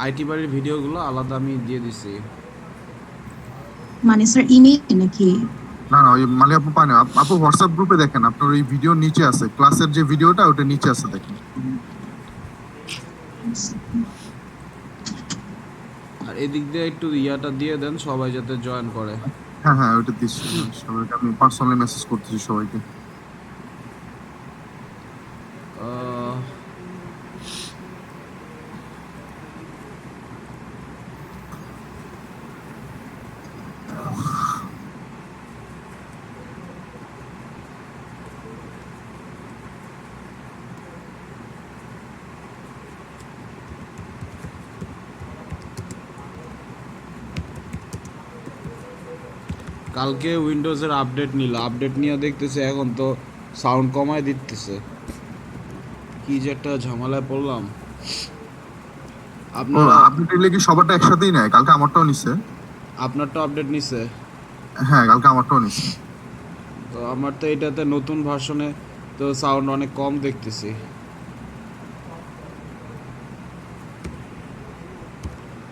IT বাড়ির ভিডিওগুলো আলাদা আমি দিয়ে দিছি। মানে স্যার ইমেইল নাকি? না না, ওই মানে আপু পায় না। আপু হোয়াটসঅ্যাপ গ্রুপে দেখেন, আপনার ওই ভিডিও নিচে আছে, ক্লাসের যে ভিডিওটা ওটা নিচে আছে, দেখেন। আর এদিক দিয়ে একটু ইয়াটা দিয়ে দেন সবাই যাতে জয়েন করে। হ্যাঁ হ্যাঁ, ওটা দিচ্ছি। সবাইকে আমি পার্সোনালি মেসেজ করতেছি সবাইকে। আহ, কালকে উইন্ডোজের আপডেট নিল, আপডেট নিয়ে দেখতেছে এখন তো সাউন্ড কমায় দিতেছে। কি যে একটা ঝামেলায় পড়লাম। ও, আপনারা আপডেট নিলে কি সবারটা একসাথেই নেয়? কালকে আমারটাও নিছে। আপনারটা আপডেট নিছে? হ্যাঁ, কালকে আমারটাও নিছে। তো আমার তো এটাতে নতুন ভার্সনে তো সাউন্ড অনেক কম দেখতেছি।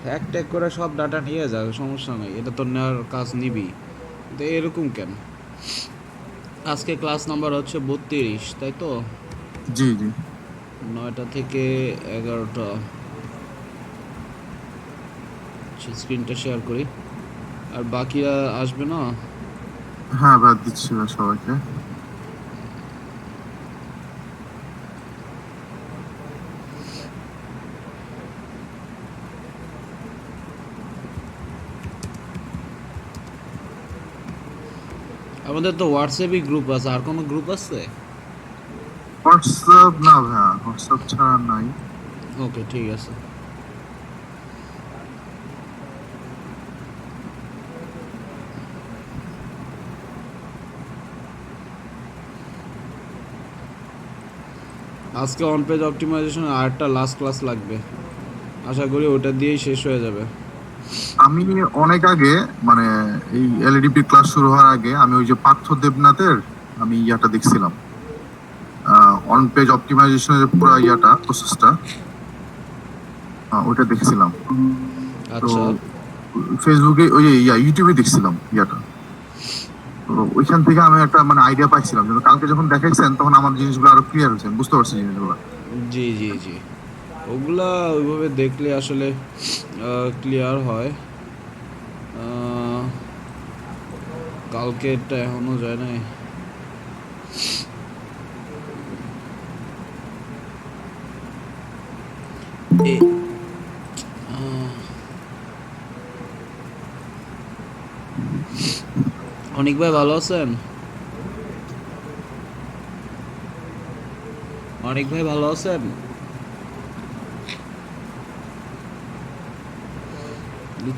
হ্যাক ট্যাক করে সব ডাটা নিয়ে যাবে, সমস্যা নেই, এটা তো নেওয়ার কাজ নিবি। তো এরকম কেন? আজকে ক্লাস নাম্বার হচ্ছে 32, তাই তো? জি জি। 9টা থেকে 11টা। স্ক্রিনটা শেয়ার করি। আর বাকিরা আসবে না? হ্যাঁ ভাই, দিচ্ছি ভাই সবাইকে। আমাদের তো হোয়াটসঅ্যাপই গ্রুপ আছে, আর কোনো গ্রুপ আছে? হোয়াটসঅ্যাপ না ভাইয়া, হোয়াটসঅ্যাপ ছাড়া নাই। ওকে, ঠিক আছে। আজকে অন পেজ অপটিমাইজেশন আর একটা লাস্ট ক্লাস লাগবে, আশা করি ওটা দিয়েই শেষ হয়ে যাবে। আমি অনেক আগে, মানে এই এলইডিপি ক্লাস শুরু হওয়ার আগে, আমি ওই যে পার্থ দেবনাথের আমি ইয়াটা দেখছিলাম, অন পেজ অপটিমাইজেশনের পুরো ইয়াটা প্রসেসটা, ওইটা দেখছিলাম। তো আচ্ছা। ফেসবুকে ওই যে ইউটিউবে দেখছিলাম ইয়াটা। তো ওইখান থেকে আমি একটা মানে আইডিয়া পাইছিলাম, কিন্তু কালকে যখন দেখাইছেন তখন আমার জিনিসগুলো আরো ক্লিয়ার হয়েছে, আমি বুঝতে পারছি জিনিসগুলো। জি জি জি, ওগুলা ওইভাবে দেখলে আসলে ক্লিয়ার হয়। আহ, কালকে এটা এখনো যায় নাই। এ আহ, অনিক ভাই ভালো আছেন? অনিক ভাই ভালো আছেন?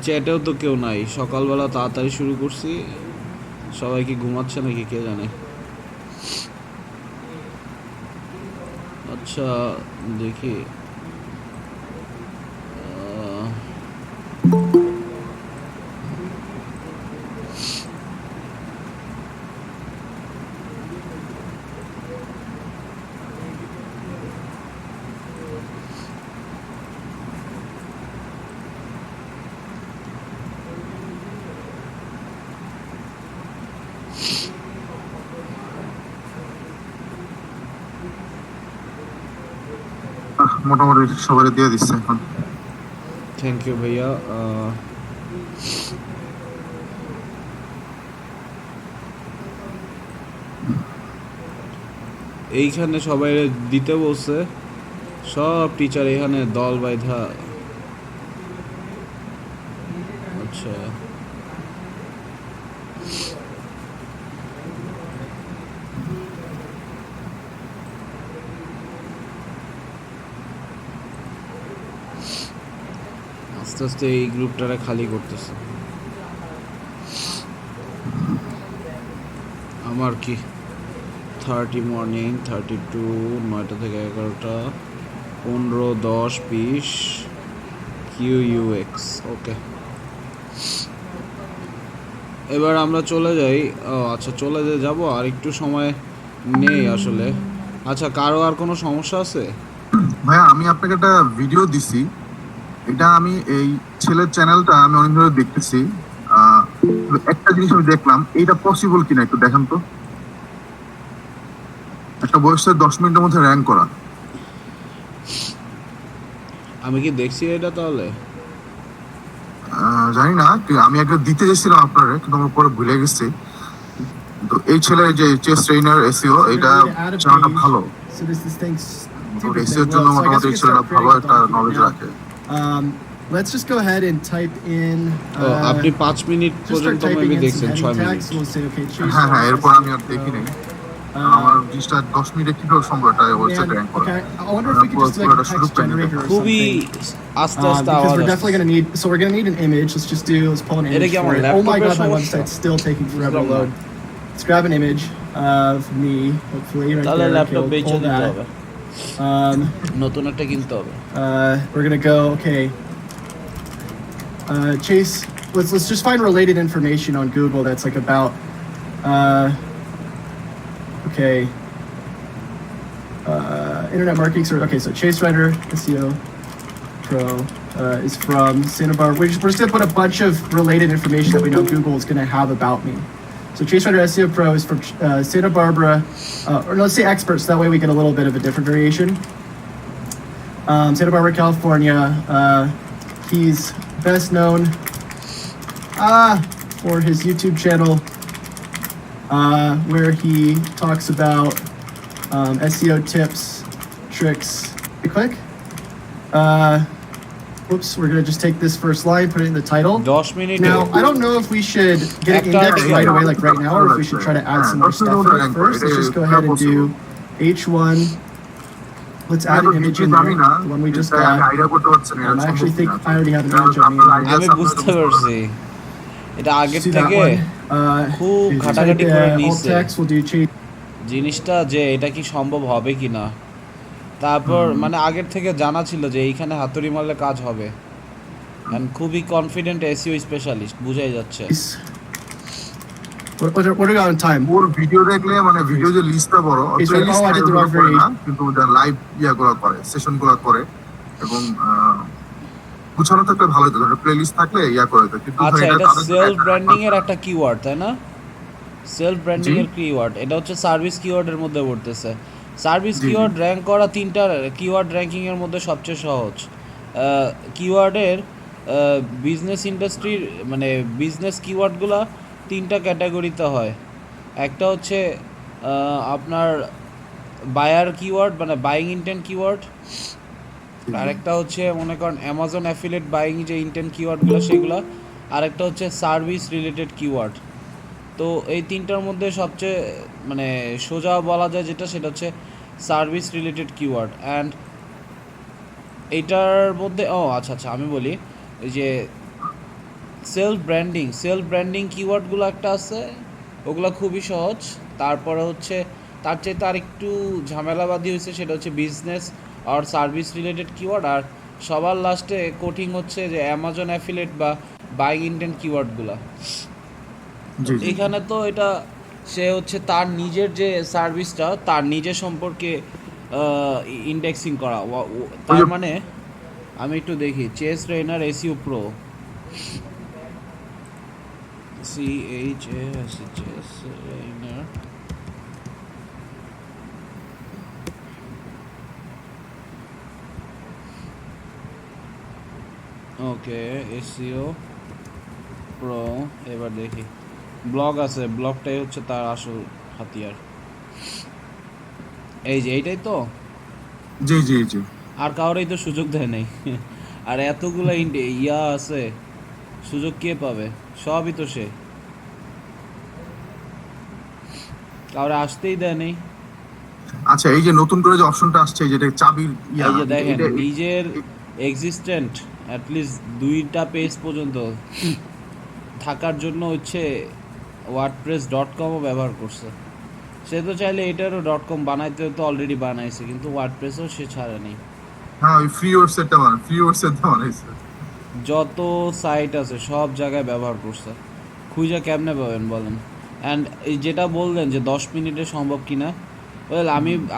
চ্যাটেও তো কেউ নাই, সকালবেলা তাড়াতাড়ি শুরু করছি, সবাই কি ঘুমাচ্ছে নাকি কে জানে। আচ্ছা, দেখি। আহ, মোটামুটি সবাই দিয়ে দিচ্ছে এখন। থ্যাংক ইউ ভাইয়া। এইখানে সবাই দিতে বলছে, সব টিচার এখানে দল বাইধা। আচ্ছা, আস্তে আস্তে এই গ্রুপটারে খালি করতেছে। আমার কি 30 মর্নিং, 32, 9টা থেকে 11টা, 15, 10, 20, QUX। ওকে, এবার আমরা চলে যাই। ও আচ্ছা, চলে যাবো, আর একটু সময় নেই আসলে। আচ্ছা, কারো আর কোনো সমস্যা আছে? ভাইয়া, আমি আপনাকে একটা ভিডিও দিছি, এটা আমি এই ছেলের চ্যানেলটা আমি অনেক ধরে দেখতেছি। আহ, একটা জিনিস আমি দেখলাম, এটা পসিবল কিনা একটু দেখান তো। একটা ওয়েবসাইট 10 মিনিটের মধ্যে র্যাঙ্ক করা। আমি কি দেখছি এটা তাহলে? জানি না, আমি একটা দিতে গেছিলাম আপনারে, কিন্তু আমার পরে ভুলে গেছি। তো এই ছেলের যে chess trainer SEO, So we're এটা gonna need to add a চ্যানেলটা page. ভালো। So this thing মোটামুটি stupid এসইওর thing. জন্য Well, so I guess মোটামুটি we এই can ছেলেটা start ভালো creating a একটা document নলেজ now. রাখে। Let's just go ahead and type in. ও আপনি 5 মিনিট Just start পর্যন্ত typing মেবি in some দেখছেন, 6 heading minute. text. We'll say, okay, Chase. হ্যাঁ হ্যাঁ, Center এরপর আমি আর SEO দেখিনি। Pro. আমার জিনিসটা 10 মিনিটে কিভাবে সম্ভব এটা ওয়েবসাইট Man, র্যাঙ্ক করা। okay. I wonder if we could just do like পুরোটা a শুরু text করে নিতে generator or খুবই something. আস্তে আস্তে Because আওয়াজ we're definitely আসছে। gonna need. So we're gonna need an image. Let's pull an এটা image কি for আমার it. Oh my ল্যাপটপের god, my সমস্যা? website's still taking forever to বুঝলাম না। load. Let's grab an image of me, hopefully right তাহলে there. Okay, laptop we'll বেচে pull দিতে that. হবে, নতুন একটা কিনতে হবে। We're gonna go. Okay. Chase. Let's just find related information on Google that's like about. Okay. Internet marketing. Okay, so Chase Writer SEO Pro is from Santa Barbara. We're just gonna put a bunch of related information that we know Google is gonna have about me. So Chase Writer SEO Pro is from Santa Barbara, or let's say experts. That way we get a little bit of a different variation. Santa Barbara, California. He's best known for his YouTube channel, where he talks about SEO tips, tricks. Click. Whoops, we're gonna just take this first line, put it in the title. 10 মিনিটে Now, I don't know if we should get it indexed right away, like right now, or if we should try to add some more stuff in it first. Let's just go ahead and do H1. Let's add an image in there, the one we just got. Idea করতে পারছেন না, I actually think I already have an Yeah, image of me. আপনার আমি বুঝতে পারছি, এটা আগের See that থেকে one? খুব If you ঘাটাঘাটি type, করে alt নিচ্ছে text, we'll do change. জিনিসটা, যে এটা কি সম্ভব হবে কিনা। তারপর মানে আগের থেকে জানা ছিল যে এইখানে হাতুড়ি মারলে কাজ হবে, and খুবই কনফিডেন্ট এসইও স্পেশালিস্ট, বুঝাই যাচ্ছে। What do we got on time? Or video দেখলে মানে ভিডিও যে লিস্টটা বড়, It's like, playlist oh, I did the wrong করে না, variation. কিন্তু ওটা লাইভ ইয়াগুলো করে, সেশনগুলো করে, এবং গুছানো থাকলে ভালো হতো। প্লেলিস্ট থাকলে ইয়া করে দিত, কিন্তু আচ্ছা, এটা এটা তাদের সেলফ একটা- ব্র্যান্ডিং এর একটা কিওয়ার্ড, তাই না? সেলফ ব্র্যান্ডিং জি। এর কিওয়ার্ড, এটা হচ্ছে সার্ভিস কিওয়ার্ডের মধ্যে পড়তেছে। সার্ভিস জি, কিওয়ার্ড র্যাঙ্ক করা 3টা কিওয়ার্ড র্যাঙ্কিং এর মধ্যে সবচেয়ে সহজ। কিওয়ার্ডের বিজনেস ইন্ডাস্ট্রির মানে বিজনেস কিওয়ার্ডগুলো 3টা ক্যাটাগরিতে হয়। একটা হচ্ছে আপনার বায়ার কিওয়ার্ড, মানে বাইং ইন্টেন্ট কিওয়ার্ড। আরেকটা হচ্ছে মনে করেন অ্যামাজন অ্যাফিলিয়েট বাইং যে ইন্টেন্ট কিওয়ার্ডগুলো সেগুলো। আরেকটা হচ্ছে সার্ভিস রিলেটেড কিওয়ার্ড। তো এই 3টার মধ্যে সবচেয়ে মানে সোজা বলা যায় যেটা, সেটা হচ্ছে সার্ভিস রিলেটেড কিওয়ার্ড। অ্যান্ড এইটার মধ্যে আচ্ছা আমি বলি, এই যে সেলফ ব্র্যান্ডিং কিওয়ার্ডগুলো একটা আছে, ওগুলো খুবই সহজ। তারপরে হচ্ছে তার চাইতে আরেকটু ঝামেলাবাদী হয়েছে, সেটা হচ্ছে বিজনেস আর সার্ভিস রিলেটেড কিওয়ার্ড। আর সবার লাস্টে কঠিন হচ্ছে যে অ্যামাজন অ্যাফিলিয়েট বা বাইং ইন্টেন্ট কিওয়ার্ডগুলো। জি, জি। এখানে তো এটা সে হচ্ছে তার নিজের যে সার্ভিসটা, তার নিজের সম্পর্কে ইন্ডেক্সিং করা। তার মানে আমি একটু দেখি, chess trainer SEO pro, CHAS chess trainer. Okay, SEO pro. এবার দেখি, ব্লগ আছে, ব্লগটাই হচ্ছে তার আসল হাতিয়ার। এই যে এইটাই তো, জি জি জি। আর কাউরেই তো সুযোগ দেয় নাই। আর এতগুলা ইয়া আছে, সুযোগ কে পাবে? সবই তো সে, কাউরে আসতেই দেয় নেই। আচ্ছা, এই যে নতুন করে যে অপশনটা আসছে, যেটা চাবির এই যে দেখেন, নিজের এক্সিস্টেন্ট অ্যাটলিস্ট 2টা পেজ পর্যন্ত থাকার জন্য হচ্ছে wordpress.com-ও ব্যবহার করছে। সে তো চাইলে এটারও .com বানাইতে তো অলরেডি বানাইছে, কিন্তু ওয়ার্ডপ্রেসও সে ছাড়েনি। হ্যাঁ, ওই ফ্রি ওয়েবসাইটটা বানাইছে। যত সাইট আছে সব জায়গায় ব্যবহার করছে, খুঁজে কেমনে পাবেন বলেন? অ্যান্ড এই যেটা বললেন যে 10 মিনিটে সম্ভব কিনা, ওয়েল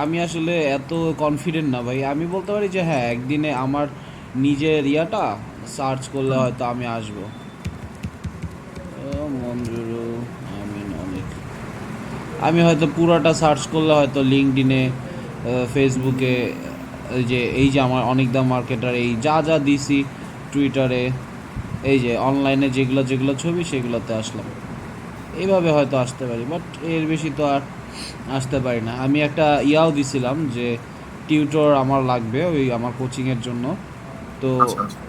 আমি আসলে এত কনফিডেন্ট না ভাই। আমি বলতে পারি যে হ্যাঁ, একদিনে আমার নিজের ইয়াটা সার্চ করলে হয়তো আমি আসবো। মঞ্জুরু আমিন অনেক, আমি হয়তো পুরোটা সার্চ করলে হয়তো লিঙ্কডিনে, ফেসবুকে, এই যে আমার অনেক দাম মার্কেটার, এই যা যা দিছি, টুইটারে, এই যে অনলাইনে যেগুলো যেগুলো ছবি সেগুলোতে আসলাম। এইভাবে হয়তো আসতে পারি, বাট এর বেশি তো আর আসতে পারি না। আমি একটা ইয়াও দিছিলাম যে টিউটর আমার লাগবে ওই আমার কোচিংয়ের জন্য। তো আচ্ছা আচ্ছা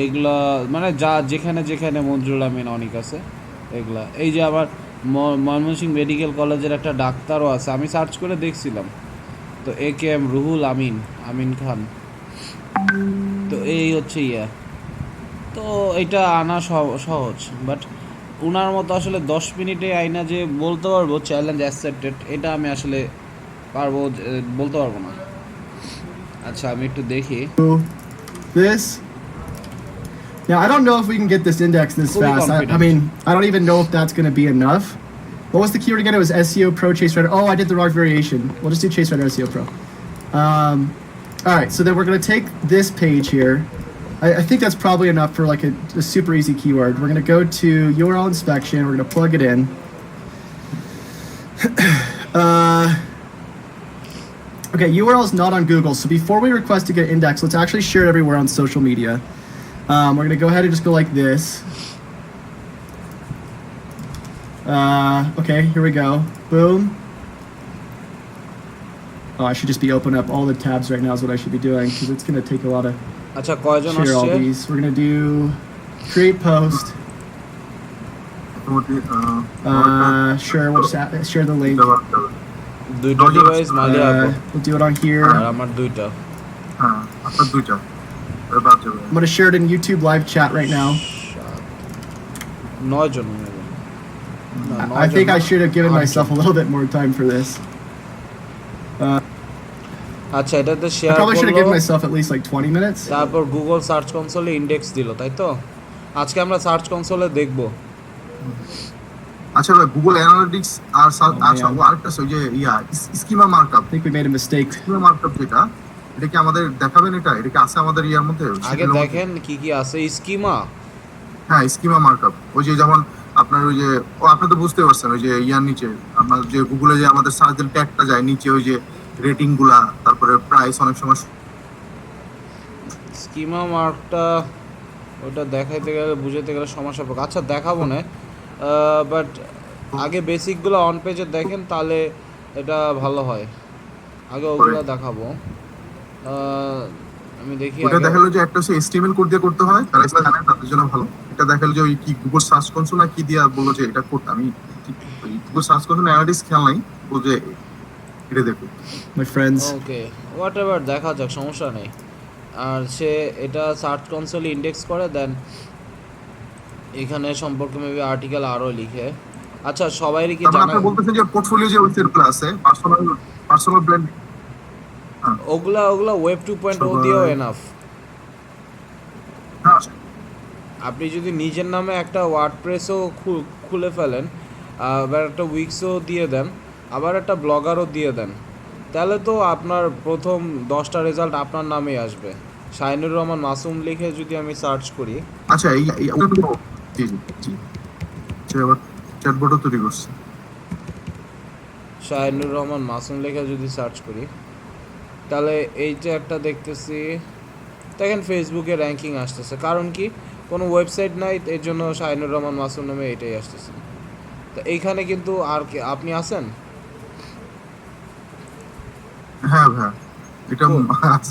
এইগুলা মানে যা যেখানে যেখানে মঞ্জুরুল আমিন অনেক আছে এগুলা, এই যে আবার ময়মনসিংহ মেডিকেল কলেজের একটা ডাক্তারও আছে, আমি সার্চ করে দেখছিলাম। তো AKM রুহুল আমিন, আমিন খান। তো এই হচ্ছে ইয়া। তো এটা আনা সহজ, বাট ওনার মতো আসলে 10 মিনিটে আইনা যে বলতে পারবো চ্যালেঞ্জ অ্যাকসেপ্টেড, এটা আমি আসলে পারবো বলতে পারবো না। আচ্ছা আমি একটু দেখি। This. Now, I don't know if we can get this index this Fully fast. I confident. mean, I don't even know if that's going to be enough. What was the keyword again? It was SEO Pro Chase Writer. Oh, I did the wrong variation. We'll just do Chase Writer SEO Pro. All right, so then we're going to take this page here. I think that's probably enough for like a super easy keyword. We're going to go to URL inspection. We're going to plug it in. Okay, URL is not on Google. So before we request to get indexed, let's actually share it everywhere on social media. We're going to go ahead and just go like this. Okay, here we go. Boom. Oh, I should just be opening up all the tabs right now is what I should be doing because it's going to take a lot of আচ্ছা কয়জন share all আসছে? these. We're going to do create post. মোটামুটি Sure, we'll just share the link. দুইটা device Malia আপু We'll do it on here. আর আমার দুইটা। হ্যাঁ আপনার দুইটা বাদ যাবে I'm going to share it in YouTube live chat right now. 9 জন মনে হয়। না, I 9 think জন I না, should have given 8 myself John. a little bit more time for this. আচ্ছা এটাতে I share probably should have করলো, given myself at least like 20 minutes. তারপর Google search কনসোলে index দিল, তাই তো? আজকে আমরা সার্চ কনসোলে দেখব। আচ্ছা ভাই গুগল অ্যানালিটিক্স আর আচ্ছা man. ও আরেকটা আছে ওই যে schema markup I think we made a mistake. Schema markup যেটা এটা কি আমাদের দেখাবেন, এটা কি আছে আমাদের ইয়ার মধ্যে আগে শিডিউলের মধ্যে? দেখেন কি কি আছে স্কিমা। হ্যাঁ স্কিমা মার্কআপ ওই যে যেমন আপনার ওই যে আপনি তো বুঝতে পারছেন ওই যে ইয়ার নিচে আমরা যে গুগলে যে আমাদের সার্চ ট্যাগটা যায় নিচে ওই যে রেটিং গুলা তারপরে প্রাইস অনেক সময় স্কিমা মার্কটা ওটা দেখাইতে গেলে বুঝাইতে গেলে সমস্যা পাবে। আচ্ছা দেখাবো না, বাট আগে বেসিকগুলো অন পেজে দেখেন তাহলে এটা ভালো হয়। আগে ওগুলো দেখাবো। আমি দেখি ওটা আগে। দেখালো যে একটা হচ্ছে HTML কোড দিয়ে করতে হয় তারা এটা জানেন তাদের জন্য ভালো। এটা দেখালো যে ওই কি গুগল সার্চ কনসোল না কি দিয়া বললো যে এটা করতে, আমি গুগল সার্চ কনসোল অ্যানালিটিক্স খেয়াল নাই ও যে এটা দেখো My friends. Okay what ever দেখা যাক, সমস্যা নেই। আর সে এটা সার্চ কনসোলে ইন্ডেক্স করে দেন এখানে সম্পর্কে মেবি আর্টিকেল আরও লিখে। আচ্ছা সবাইরই কি তারপর জানা, আপনি বলতেছেন যে পোর্টফোলিও যে ওয়েবসাইটগুলো আছে পার্সোনাল ব্র্যান্ড ওগুলা ওয়েব 2.0 দিয়েও এনাফ। আপনি যদি নিজের নামে একটা ওয়ার্ডপ্রেসও খুলে ফেলেন, আবার একটা উইক্সও দিয়ে দেন, আবার একটা ব্লগারও দিয়ে দেন, তাহলে তো আপনার প্রথম 10টা রেজাল্ট আপনার নামেই আসবে। শাহিনুর রহমান মাসুম লিখে যদি আমি সার্চ করি, আচ্ছা ওটা তো জি জি জি সে আবার চ্যাটবটও তৈরি করছে। শাহিনুর রহমান মাসুম লিখে যদি সার্চ করি তাহলে এইটা একটা দেখতেছি, দেখেন ফেসবুকে র্যাঙ্কিং আসতেছে। কারণ কি কোনো ওয়েবসাইট নাই, এর জন্য শাহিনুর রহমান মাসুম নামে এটাই আসতেছে। তো এইখানে কিন্তু আর কি আপনি আছেন? হ্যাঁ হ্যাঁ এটা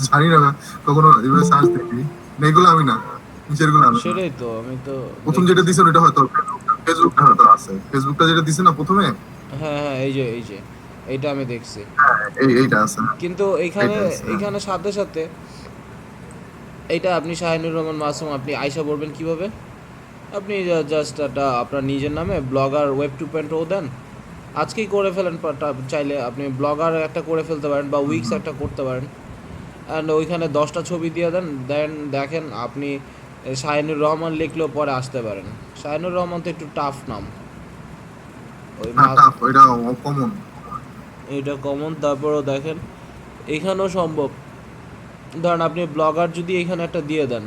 জানি না কখনো এভাবে সার্চ দেখি এগুলো আমি না নিচের গুলো আমি সেটাই তো, আমি তো প্রথম যেটা দিছেন ওটা হয়তো ফেসবুকটা হয়তো আছে, ফেসবুকটা যেটা দিছেন না প্রথমে হ্যাঁ হ্যাঁ এই যে এইটা আমি দেখছি। এইটা আছে কিন্তু এইখানে এটা আছে। এইখানে সাথে সাথে এইটা আপনি শাহিনুর রহমান মাসুম আপনি আয়শা বলবেন কিভাবে? আপনি জাস্ট একটা আপনার নিজের নামে ব্লগার ওয়েব 2.0 দেন, আজকেই করে ফেলেন। চাইলে আপনি ব্লগার একটা করে ফেলতে পারেন বা উইক্স একটা করতে পারেন, অ্যান্ড ওইখানে 10টা ছবি দিয়ে দেন দেখেন আপনি শাহিনুর রহমান লিখলেও পরে আসতে পারেন। শাহিনুর রহমান তো একটু টাফ নাম, ওই এটা কমন এটা কমন। তারপরও দেখেন এখানেও সম্ভব, ধরেন আপনি ব্লগার যদি এখানে একটা দিয়ে দেন,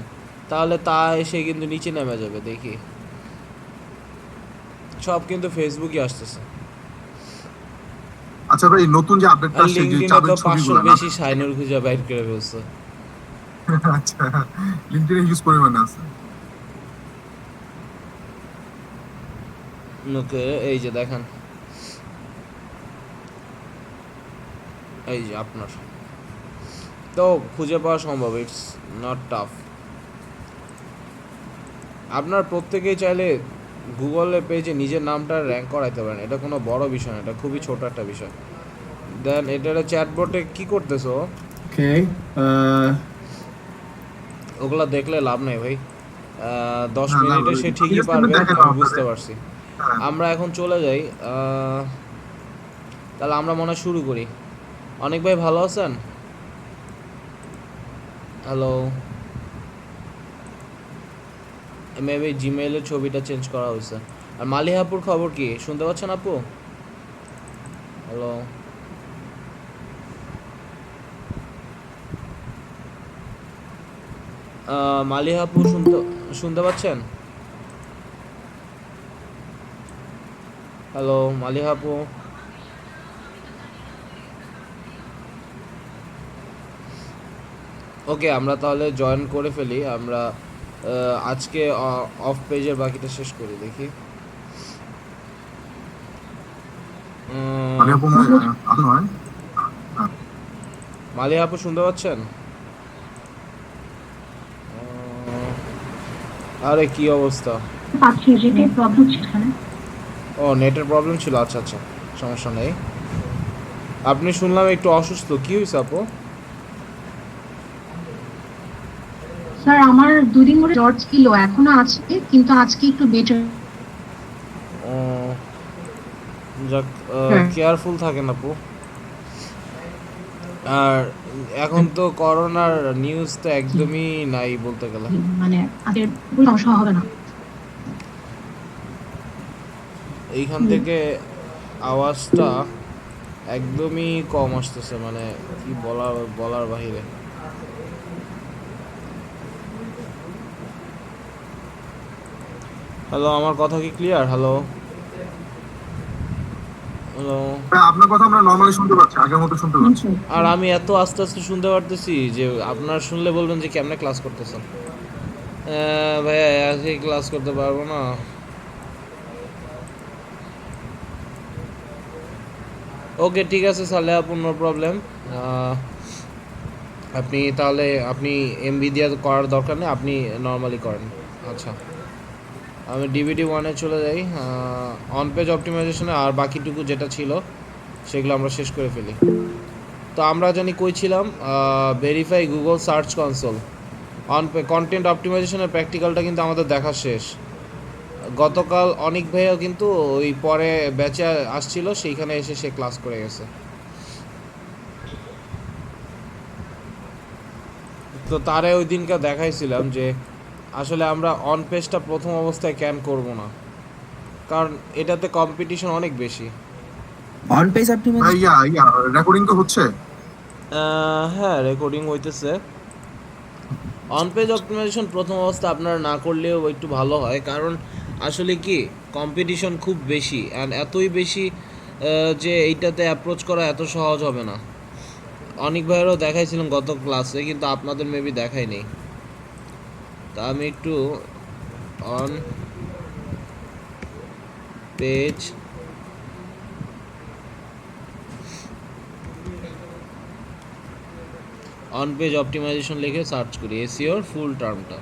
তাহলে তা এসে কিন্তু নিচে নেমে যাবে। দেখি সব কিন্তু ফেসবুকে আসতেছে। আচ্ছা ভাই, নতুন যে আপডেটটা আর আসছে যে লিঙ্কডইনে চাঁদের তো 500 ছবিগুলো না, বেশি শাইনুর খুঁজে বাইর করে ফেলছে। আচ্ছা, লিঙ্কডইনে হিউজ পরিমাণে আছে। ওকে, এই যে দেখেন, এই যে আপনার তো খুঁজে পাওয়া সম্ভব, ইটস নট টাফ। আপনার প্রত্যেকেই চাইলে গুগলের পেজে নিজের নামটা র্যাঙ্ক করাইতে পারেন, এটা কোনো বড় বিষয় না, এটা খুবই ছোট একটা বিষয়। দেন এটা চ্যাটবটে কি করতেছো? Okay. ওগুলা দেখলে লাভ নাই ভাই। 10 না না মিনিটে ভাই, সে ঠিক ঠিকই আছে, পারবে, দেখেন আমি বুঝতে আপনাদের। পারছি। হ্যাঁ। আমরা এখন চলে যাই, তাহলে আমরা মনে হয় শুরু করি। অনেক ভাই ভালো আছেন? হ্যালো, মেবি জিমেইলের ছবিটা চেঞ্জ করা হয়েছে। আর মালিহাপুর খবর কি, শুনতে পাচ্ছেন আপু? হ্যালো, মালিহাপু শুনতে শুনতে পাচ্ছেন? হ্যালো মালিহাপু। ওকে, আমরা তাহলে জয়েন করে ফেলি। আমরা আজকে অফ পেজের বাকিটা শেষ করি, দেখি। মানে আপু আসো হয়। হ্যাঁ। মালিহাপু শুনতে পাচ্ছেন? আরে কি অবস্থা! পাচ্ছি, নেটের প্রবলেম ছিল এখানে। ও, নেটের প্রবলেম ছিল, আচ্ছা আচ্ছা, সমস্যা নেই। আপনি শুনলাম একটু অসুস্থ, কি হয়েছে আপু? স্যার আমার 2 দিন ধরে জ্বর ছিল, এখনো আছে, কিন্তু আজকে একটু বেটার। ও, যাক, কেয়ারফুল থাকেন আপু। আর এখন তো করোনার নিউজ তো একদমই নাই বলতে গেলে। মানে আগের কোনো সমস্যা হবে না। এইখান থেকে আওয়াজটা একদমই কম আসতেছে, মানে কি বলার বলার বাহিরে। হ্যালো, আমার কথা কি ক্লিয়ার? Hello hello. হ্যাঁ, আপনার কথা আমরা নরমালি শুনতে পাচ্ছি, আগের মতো শুনতে পাচ্ছি। আর আমি এত আস্তে আস্তে শুনতে পারতেছি যে আপনার শুনলে বলবেন যে কেমনে ক্লাস করতেছেন। ভাইয়া আজকে ক্লাস করতে পারবো না। ওকে ঠিক আছে সালে আপু, নো প্রবলেম। আপনি তাহলে আপনি এমবি দিয়ে করার দরকার নেই, আপনি নর্মালি করেন। আচ্ছা, আমি ডিভিডি ওয়ানে চলে যাই। অন পেজ অপটিমাইজেশনে আর বাকিটুকু যেটা ছিল সেগুলো আমরা শেষ করে ফেলি। তো আমরা জানি কই ছিলাম, verify Google search console. On content অপটিমাইজেশনের প্র্যাকটিক্যালটা কিন্তু আমাদের দেখা শেষ। গতকাল অনেক ভাইও কিন্তু ওই পরে ব্যাচে আসছিল, সেইখানে এসে সে ক্লাস করে গেছে। তো তারে ওই দিনকে দেখাইছিলাম যে আসলে আমরা অন পেজটা প্রথম অবস্থায় ক্যান করব না, কারণ এটাতে কম্পিটিশন অনেক বেশি। অন পেজ ভাই অপটিমাইজেশন ইয়া রেকর্ডিং তো হচ্ছে। হ্যাঁ, রেকর্ডিং হইতেছে। অন পেজ অপটিমাইজেশন প্রথম অবস্থা আপনারা না করলেও একটু ভালো হয়, কারণ আসলে কি কম্পিটিশন খুব বেশি, অ্যান্ড এতই বেশি যে এইটাতে অ্যাপ্রোচ করা এত সহজ হবে না। অনেক ভাইয়েরও দেখাইছিলাম গত ক্লাসে, কিন্তু আপনাদের মেবি দেখাই নেই। তা আমি একটু on page on page optimization লিখে সার্চ করি, এসইওর ফুল টার্মটা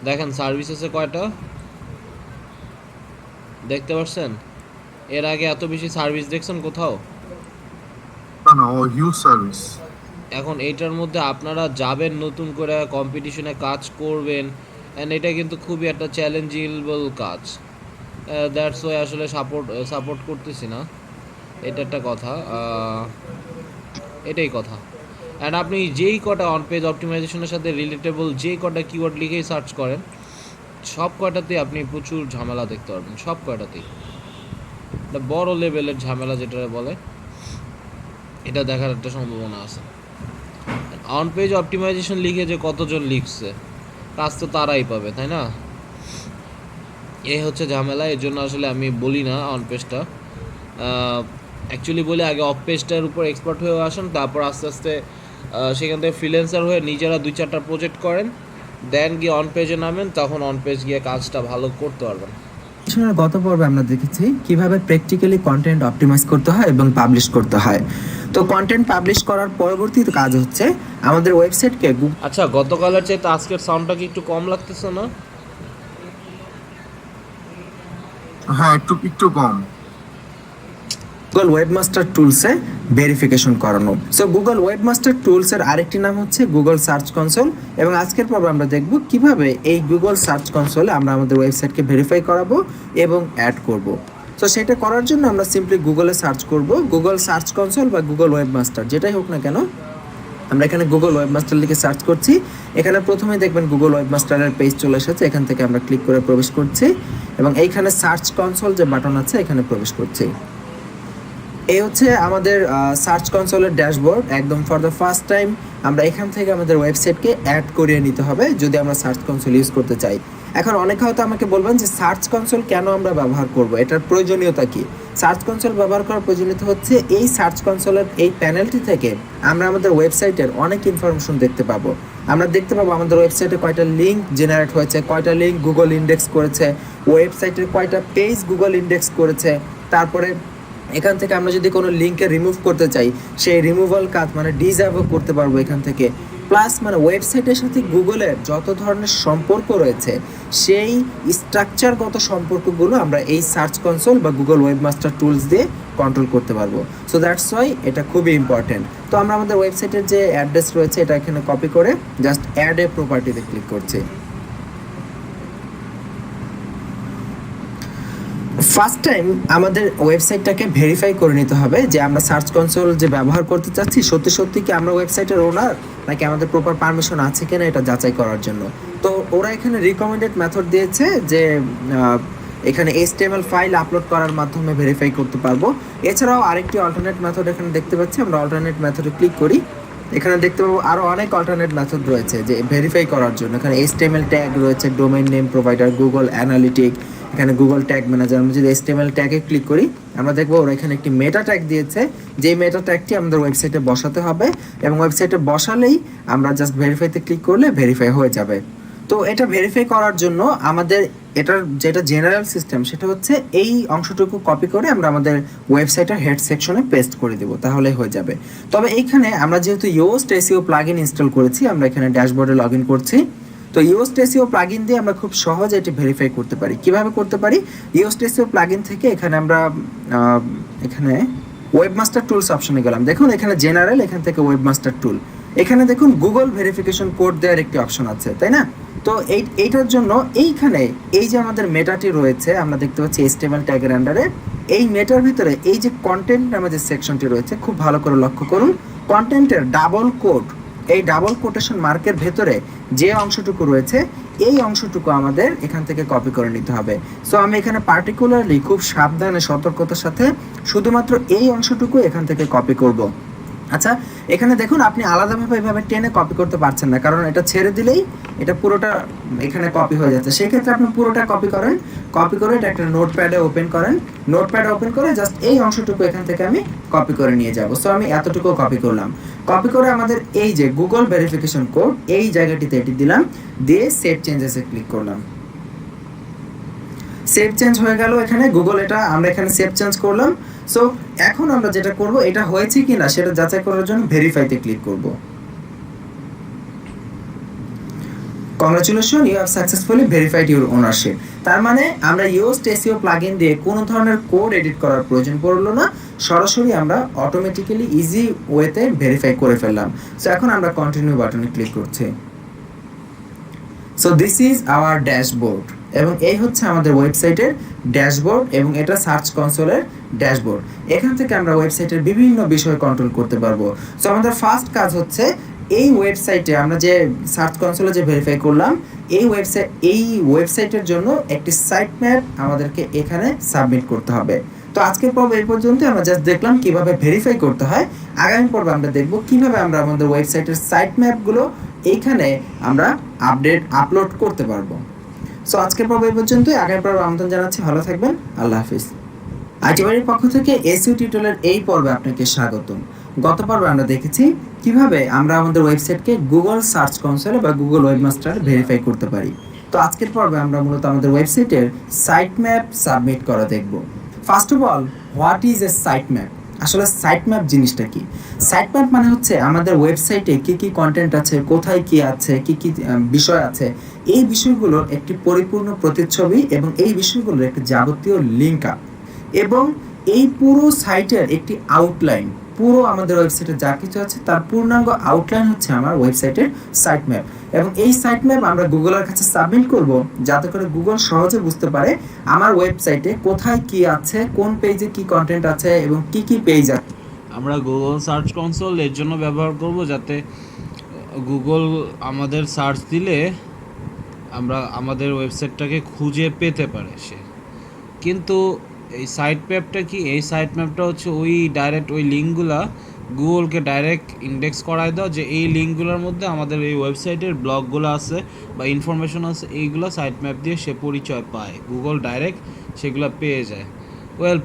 দেখেন। সার্ভিসেসে কয়টা দেখতে পাচ্ছেন? এর আগে এত বেশি সার্ভিস দেখছেন কোথাও? না না, ও হিউজ সার্ভিস। এখন এইটার মধ্যে আপনারা যাবেন, নতুন করে কম্পিটিশনে কাজ করবেন, অ্যান্ড এটা কিন্তু খুবই একটা চ্যালেঞ্জেবল কাজ। দ্যাটস ওয়াই আসলে সাপোর্ট করতেছি না, এটা একটা কথা। এটাই কথা। অ্যান্ড আপনি যেই কটা অন পেজ অপটিমাইজেশনের সাথে রিলেটেবল যেই কটা কিওয়ার্ড লিখেই সার্চ করেন, সব কয়টাতেই আপনি প্রচুর ঝামেলা দেখতে পারবেন, সব কয়টাতেই। একটা বড় লেভেলের ঝামেলা যেটা বলে, এটা দেখার একটা সম্ভাবনা আছে। অন পেজ অপটিমাইজেশন লিখে যে কতজন লিখছে, কাজ তো তারাই পাবে, তাই না? এই হচ্ছে ঝামেলা। এর জন্য আসলে আমি বলি না অন পেজটা, অ্যাকচুয়ালি বলি আগে অফ পেজটার উপর এক্সপার্ট হয়ে আসেন, তারপর আস্তে আস্তে সেখান থেকে ফ্রিল্যান্সার হয়ে নিজেরা 2-4টা প্রজেক্ট করেন, দেন গিয়ে অন পেজে নামেন, তখন অন পেজ গিয়ে কাজটা ভালো করতে পারবেন। গত পর্বে আমরা দেখেছি কিভাবে প্র্যাকটিক্যালি কন্টেন্ট অপটিমাইজ করতে হয় এবং পাবলিশ করতে হয়। তো কন্টেন্ট পাবলিশ করার পরবর্তী কাজ হচ্ছে আমাদের ওয়েবসাইটকে আচ্ছা, গতকালের চাইতে আজকের সাউন্ডটা কি একটু কম লাগতেছে না? হ্যাঁ, একটু একটু কম। গুগল ওয়েবমাস্টার টুলসে ভেরিফিকেশন করানো। সো গুগল ওয়েবমাস্টার টুলসের আরেকটি নাম হচ্ছে গুগল সার্চ কনসোল, এবং আজকের পর্বে আমরা দেখব কিভাবে এই গুগল সার্চ কনসোলে আমরা আমাদের ওয়েবসাইটকে ভেরিফাই করাবো এবং অ্যাড করব। তো সেটা করার জন্য আমরা সিম্পলি গুগলে সার্চ করব, গুগল সার্চ কনসোল বা গুগল ওয়েবমাস্টার যেটাই হোক না কেন। আমরা এখানে গুগল ওয়েবমাস্টার লিখে সার্চ করছি, এখানে প্রথমেই দেখবেন গুগল ওয়েবমাস্টারের পেজ চলে এসেছে, এখান থেকে আমরা ক্লিক করে প্রবেশ করছি এবং এইখানে সার্চ কনসোল যে বাটন আছে এখানে প্রবেশ করছি। এই হচ্ছে আমাদের সার্চ কনসোলের ড্যাশবোর্ড। একদম ফর দ্য ফার্স্ট টাইম আমরা এখান থেকে আমাদের ওয়েবসাইটকে অ্যাড করিয়ে নিতে হবে যদি আমরা সার্চ কনসোল ইউজ করতে চাই। এখন অনেকে হয়তো আমাকে বলবেন যে সার্চ কনসোল কেন আমরা ব্যবহার করব, এটার প্রয়োজনীয়তা কি? সার্চ কনসোল ব্যবহার করার প্রয়োজনীয়তা হচ্ছে এই সার্চ কনসোলের এই প্যানেলটি থেকে আমরা আমাদের ওয়েবসাইটের অনেক ইনফরমেশন দেখতে পাবো। আমরা দেখতে পাবো আমাদের ওয়েবসাইটে কয়টা লিঙ্ক জেনারেট হয়েছে, কয়টা লিঙ্ক গুগল ইন্ডেক্স করেছে, ওয়েবসাইটের কয়টা পেজ গুগল ইন্ডেক্স করেছে। তারপরে এখান থেকে আমরা যদি কোনো লিঙ্কে রিমুভ করতে চাই সেই রিমুভাল কাজ মানে ডিসঅ্যাভও করতে পারবো এখান থেকে। প্লাস মানে ওয়েবসাইটের সাথে গুগলের যত ধরনের সম্পর্ক রয়েছে সেই স্ট্রাকচারগত সম্পর্কগুলো আমরা এই সার্চ কনসোল বা গুগল ওয়েবমাস্টার টুলস দিয়ে কন্ট্রোল করতে পারবো। সো দ্যাটস ওয়াই এটা খুবই ইম্পর্টেন্ট। তো আমরা আমাদের ওয়েবসাইটের যে অ্যাড্রেস রয়েছে এটা এখানে কপি করে জাস্ট অ্যাড এ প্রপার্টিতে ক্লিক করছি। ফার্স্ট টাইম আমাদের ওয়েবসাইটটাকে ভেরিফাই করে নিতে হবে যে আমরা সার্চ কনসোল যে ব্যবহার করতে চাচ্ছি সত্যি সত্যি কি আমরা ওয়েবসাইটের ওনার নাকি আমাদের প্রপার পারমিশন আছে কিনা এটা যাচাই করার জন্য। তো ওরা এখানে রিকমেন্ডেড মেথড দিয়েছে যে এখানে HTML ফাইল আপলোড করার মাধ্যমে ভেরিফাই করতে পারবো। এছাড়াও আরেকটি অল্টারনেট মেথড এখানে দেখতে পাচ্ছি, আমরা অল্টারনেট মেথডে ক্লিক করি, এখানে দেখতে পাবো আরও অনেক অল্টারনেট মেথড রয়েছে যে ভেরিফাই করার জন্য। এখানে HTML ট্যাগ রয়েছে, domain name provider, Google analytic, এখানে গুগল ট্যাগ ম্যানেজার। আমরা যদি HTML ট্যাগে ক্লিক করি আমরা দেখবো ওরা এখানে একটি মেটা ট্যাগ দিয়েছে, যেই মেটা ট্যাগটি আমাদের ওয়েবসাইটে বসাতে হবে এবং ওয়েবসাইটে বসালেই আমরা জাস্ট ভেরিফাইতে ক্লিক করলে ভেরিফাই হয়ে যাবে। তো এটা ভেরিফাই করার জন্য আমাদের এটার যেটা জেনারেল সিস্টেম সেটা হচ্ছে এই অংশটুকু কপি করে আমরা আমাদের ওয়েবসাইটের হেড সেকশনে পেস্ট করে দেবো, তাহলে হয়ে যাবে। তবে এইখানে আমরা যেহেতু ইয়োস্ট এসইও প্লাগইন ইনস্টল করেছি, আমরা এখানে ড্যাশবোর্ডে লগ ইন করছি। তো ইয়োস্ট এসইও প্লাগইন দিয়ে আমরা খুব সহজে এটি ভেরিফাই করতে পারি। কিভাবে করতে পারি? ইয়োস্ট এসইও প্লাগইন থেকে এখানে আমরা এখানে ওয়েবমাস্টার টুলস অপশনে গেলাম, দেখুন এখানে জেনারেল, এখান থেকে ওয়েবমাস্টার টুল, এখানে দেখুন গুগল ভেরিফিকেশন কোড দেওয়ার একটি অপশন আছে, তাই না? তো এইটার জন্য এইখানে এই যে আমাদের মেটাটি রয়েছে আমরা দেখতে পাচ্ছি HTML ট্যাগের আন্ডারে, এই মেটার ভিতরে এই যে কন্টেন্ট নামে যে সেকশনটি রয়েছে খুব ভালো করে লক্ষ্য করুন, কন্টেন্টের ডাবল কোড, এই ডাবল কোটেশন মার্কের ভেতরে যে অংশটুকু রয়েছে এই অংশটুকু আমাদের এখান থেকে কপি করে নিতে হবে। সো আমি এখানে পার্টিকুলারলি খুব সাবধানে সতর্কতার সাথে শুধুমাত্র এই অংশটুকু এখান থেকে কপি করব। আচ্ছা, এখানে দেখুন আপনি আলাদাভাবে এভাবে টেনে কপি করতে পারছেন না, কারণ এটা ছেড়ে দিলেই এটা পুরোটা এখানে কপি হয়ে যাচ্ছে। সেক্ষেত্রে আপনি পুরোটা কপি করেন, কপি করে এটা একটা নোটপ্যাডে ওপেন করেন, নোটপ্যাডে ওপেন করে জাস্ট এই অংশটুকু এখান থেকে আমি কপি করে নিয়ে যাব। সো আমি এতটুকু কপি করলাম, কপি করে আমাদের এই যে গুগল ভেরিফিকেশন কোড এই জায়গাটিতে এটি দিলাম, দিয়ে সেভ চেঞ্জেসে ক্লিক করলাম। সেভ চেঞ্জ হয়ে গেল এখানে গুগল, এটা আমরা এখানে সেভ চেঞ্জ করলাম। সো এখন আমরা যেটা করব এটা হয়েছে কিনা সেটা যাচাই করার জন্য ভেরিফাইতে ক্লিক করব। Congratulation, you have successfully verified your ownership. তার মানে আমরা ইয়োস্ট এসইও প্লাগইন দিয়ে কোনো ধরনের কোড এডিট করার প্রয়োজন পড়লো না, সরাসরি আমরা অটোমেটিক্যালি ইজি ওয়েতে ভেরিফাই করে ফেললাম। সো এখন আমরা কন্টিনিউ বাটনে ক্লিক করছি। So this is our dashboard, এবং এই হচ্ছে আমাদের ওয়েবসাইটের ড্যাশবোর্ড এবং এটা সার্চ কনসোলের ড্যাশবোর্ড। এখান থেকে আমরা ওয়েবসাইটের বিভিন্ন বিষয় কন্ট্রোল করতে পারবো। সো আমাদের ফার্স্ট কাজ হচ্ছে এই ওয়েবসাইটে আমরা যে সার্চ কনসোলে যে ভেরিফাই করলাম এই ওয়েবসাইটের জন্য একটি সাইট ম্যাপ আমাদেরকে এখানে সাবমিট করতে হবে। তো আজকের পর্ব এই পর্যন্ত। আমরা জাস্ট দেখলাম কিভাবে ভেরিফাই করতে হয়। আগামী পর্বে আমরা দেখব কিভাবে আমরা আমাদের ওয়েবসাইটের সাইট ম্যাপগুলো এইখানে আমরা আপলোড করতে পারবো। সো আজকের পর্ব এই পর্যন্তই। আগামী পর্বে আমন্ত্রণ জানাচ্ছি। ভালো থাকবেন। আল্লাহ হাফিজ। আইটিবাড়ির পক্ষ থেকে এসইও টিউটোরিয়ালের এই পর্বে আপনাকে স্বাগতম। গত পর্বে আমরা দেখেছি কিভাবে আমরা আমাদের ওয়েবসাইটকে গুগল সার্চ কনসোলে বা গুগল ওয়েবমাস্টারে ভেরিফাই করতে পারি। তো আজকের পর্বে আমরা মূলত আমাদের ওয়েবসাইটের সাইট ম্যাপ সাবমিট করা দেখব। First of all, what is a site map? আসলে সাইট ম্যাপ জিনিসটা কি? সাইট ম্যাপ মানে হচ্ছে আমাদের ওয়েবসাইটে কি কি কন্টেন্ট আছে, কোথায় কি আছে, কি কি বিষয় আছে, এই বিষয়গুলোর একটি পরিপূর্ণ প্রতিচ্ছবি এবং এই বিষয়গুলোর একটি যাবতীয় লিঙ্ক আপ এবং এই পুরো সাইটের একটি আউটলাইন। পুরো আমাদের ওয়েবসাইটে যা কিছু আছে তার পূর্ণাঙ্গ আউটলাইন হচ্ছে আমার ওয়েবসাইটের সাইট ম্যাপ। এবং এই সাইট ম্যাপ আমরা গুগলের কাছে সাবমিট করব, যাতে করে গুগল সহজে বুঝতে পারে আমার ওয়েবসাইটে কোথায় কি আছে, কোন পেজে কি কন্টেন্ট আছে এবং কি কি পেজ আছে। আমরা গুগল সার্চ কনসোল এর জন্য ব্যবহার করব, যাতে গুগল আমাদের সার্চ দিলে আমরা আমাদের ওয়েবসাইটটাকে খুঁজে পেতে পারে সে। কিন্তু এই সাইট ম্যাপটা কি? এই সাইট ম্যাপটা হচ্ছে ওই ডাইরেক্ট ওই লিঙ্কগুলা গুগলকে ডাইরেক্ট ইন্ডেক্স করায় দাও, যে এই লিঙ্কগুলোর মধ্যে আমাদের এই ওয়েবসাইটের ব্লগগুলো আছে বা ইনফরমেশন আছে, এইগুলো সাইট ম্যাপ দিয়ে সে পরিচয় পায়, গুগল ডাইরেক্ট সেগুলো পেয়ে যায়।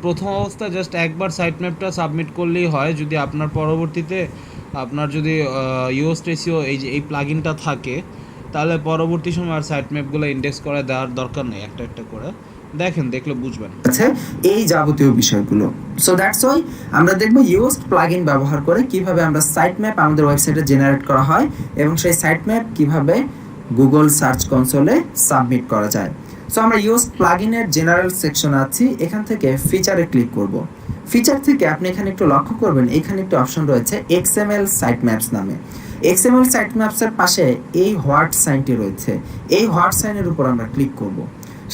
প্রথম অবস্থায় জাস্ট একবার সাইট ম্যাপটা সাবমিট করলেই হয়। যদি আপনার পরবর্তীতে আপনার যদি ইউএস টেসিও এই প্লাগইনটা থাকে, তাহলে পরবর্তী সময় আর সাইট ম্যাপগুলো ইন্ডেক্স করে দেওয়ার দরকার নেই। একটা একটা করে দেখেন, দেখলে বুঝবেন আছে এই যাবতীয় বিষয়গুলো। সো দ্যাটস ওয়াই আমরা দেখব ইউজড প্লাগইন ব্যবহার করে কিভাবে আমরা সাইট ম্যাপ আমাদের ওয়েবসাইটে জেনারেট করা হয় এবং সেই সাইট ম্যাপ কিভাবে গুগল সার্চ কনসোলে সাবমিট করা যায়। সো আমরা ইউজড প্লাগইনের জেনারেল সেকশন আছি, এখান থেকে ফিচারে ক্লিক করব। ফিচার থেকে আপনি এখানে একটু লক্ষ্য করবেন, এখানে একটি অপশন রয়েছে এক্সএমএল সাইট ম্যাপস নামে। এক্সএমএল সাইট ম্যাপসের পাশে এই হোয়াট সাইনটি রয়েছে, এই হোয়াট সাইনের উপর আমরা ক্লিক করব।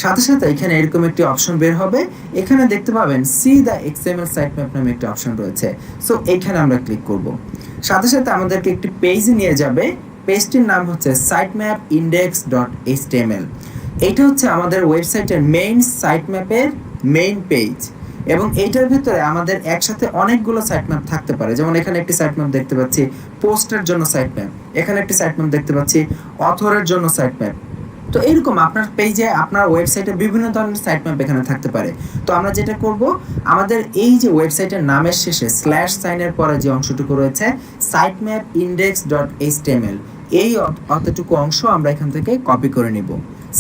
সাথে সাথে এখানে এরকম একটি অপশন বের হবে, এখানে দেখতে পাবেন see the XML site map নামে একটি অপশন রয়েছে। সো এইখানে আমরা ক্লিক করব। সাথে সাথে আমাদেরকে একটি পেজে নিয়ে যাবে, পেজটির নাম হচ্ছে sitemappindex.html। এইটা হচ্ছে আমাদের ওয়েবসাইটের মেইন সাইট ম্যাপের মেইন পেজ এবং এইটার ভিতরে আমাদের একসাথে অনেকগুলো সাইট ম্যাপ থাকতে পারে। যেমন এখানে একটি সাইট ম্যাপ দেখতে পাচ্ছি পোস্টের জন্য সাইট ম্যাপ, এখানে একটি সাইট ম্যাপ দেখতে পাচ্ছি অথরের জন্য সাইট ম্যাপ। তো এরকম আপনার পেজে আপনার ওয়েবসাইটে বিভিন্ন ধরনের সাইট ম্যাপ এখানে থাকতে পারে। তো আমরা যেটা করব, আমাদের এই যে ওয়েবসাইটের নামের শেষে স্ল্যাশ সাইনের পরে যে অংশটুকু রয়েছে sitemappindex.html, এই অতটুকু অংশ আমরা এখান থেকে কপি করে নিব।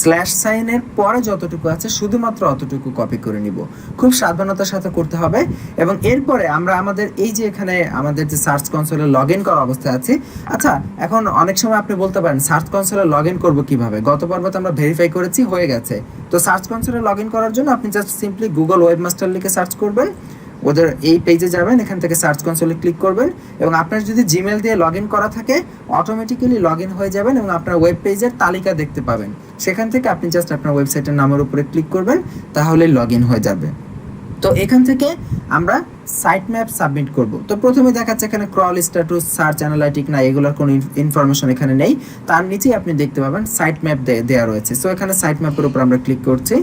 স্ল্যাশ সাইনের পরে যতটুকু আছে শুধুমাত্র অতটুকু কপি করে নিব। খুব সাবধানতার সাথে করতে হবে। এবং এরপরে আমরা আমাদের এই যে এখানে আমাদের যে সার্চ কনসোলে লগ ইন করা অবস্থায় আছি। আচ্ছা, এখন অনেক সময় আপনি বলতে পারেন সার্চ কনসোলে লগ ইন করবো কিভাবে? গত পর্বে আমরা ভেরিফাই করেছি, হয়ে গেছে। তো সার্চ কনসোলে লগ ইন করার জন্য আপনি জাস্ট সিম্পলি গুগল ওয়েবমাস্টার লিখে সার্চ করবেন, ওদের এই পেজে যাবেন, এখান থেকে সার্চ কনসোলে ক্লিক করবেন এবং আপনার যদি জিমেল দিয়ে লগ ইন করা থাকে অটোমেটিক্যালি লগ ইন হয়ে যাবেন এবং আপনার ওয়েব পেজের তালিকা দেখতে পাবেন। সেখান থেকে আপনি জাস্ট আপনার ওয়েবসাইটের নামের উপরে ক্লিক করবেন, তাহলে লগ ইন হয়ে যাবে। তো এখান থেকে আমরা সাইট ম্যাপ সাবমিট করব। তো প্রথমে দেখাচ্ছে এখানে ক্রল স্ট্যাটাস, সার্চ অ্যানালাইটিক না, এগুলোর কোনো ইনফরমেশন এখানে নেই। তার নিচেই আপনি দেখতে পাবেন সাইট ম্যাপ দেওয়া রয়েছে। সো এখানে সাইট ম্যাপের উপর আমরা ক্লিক করছি,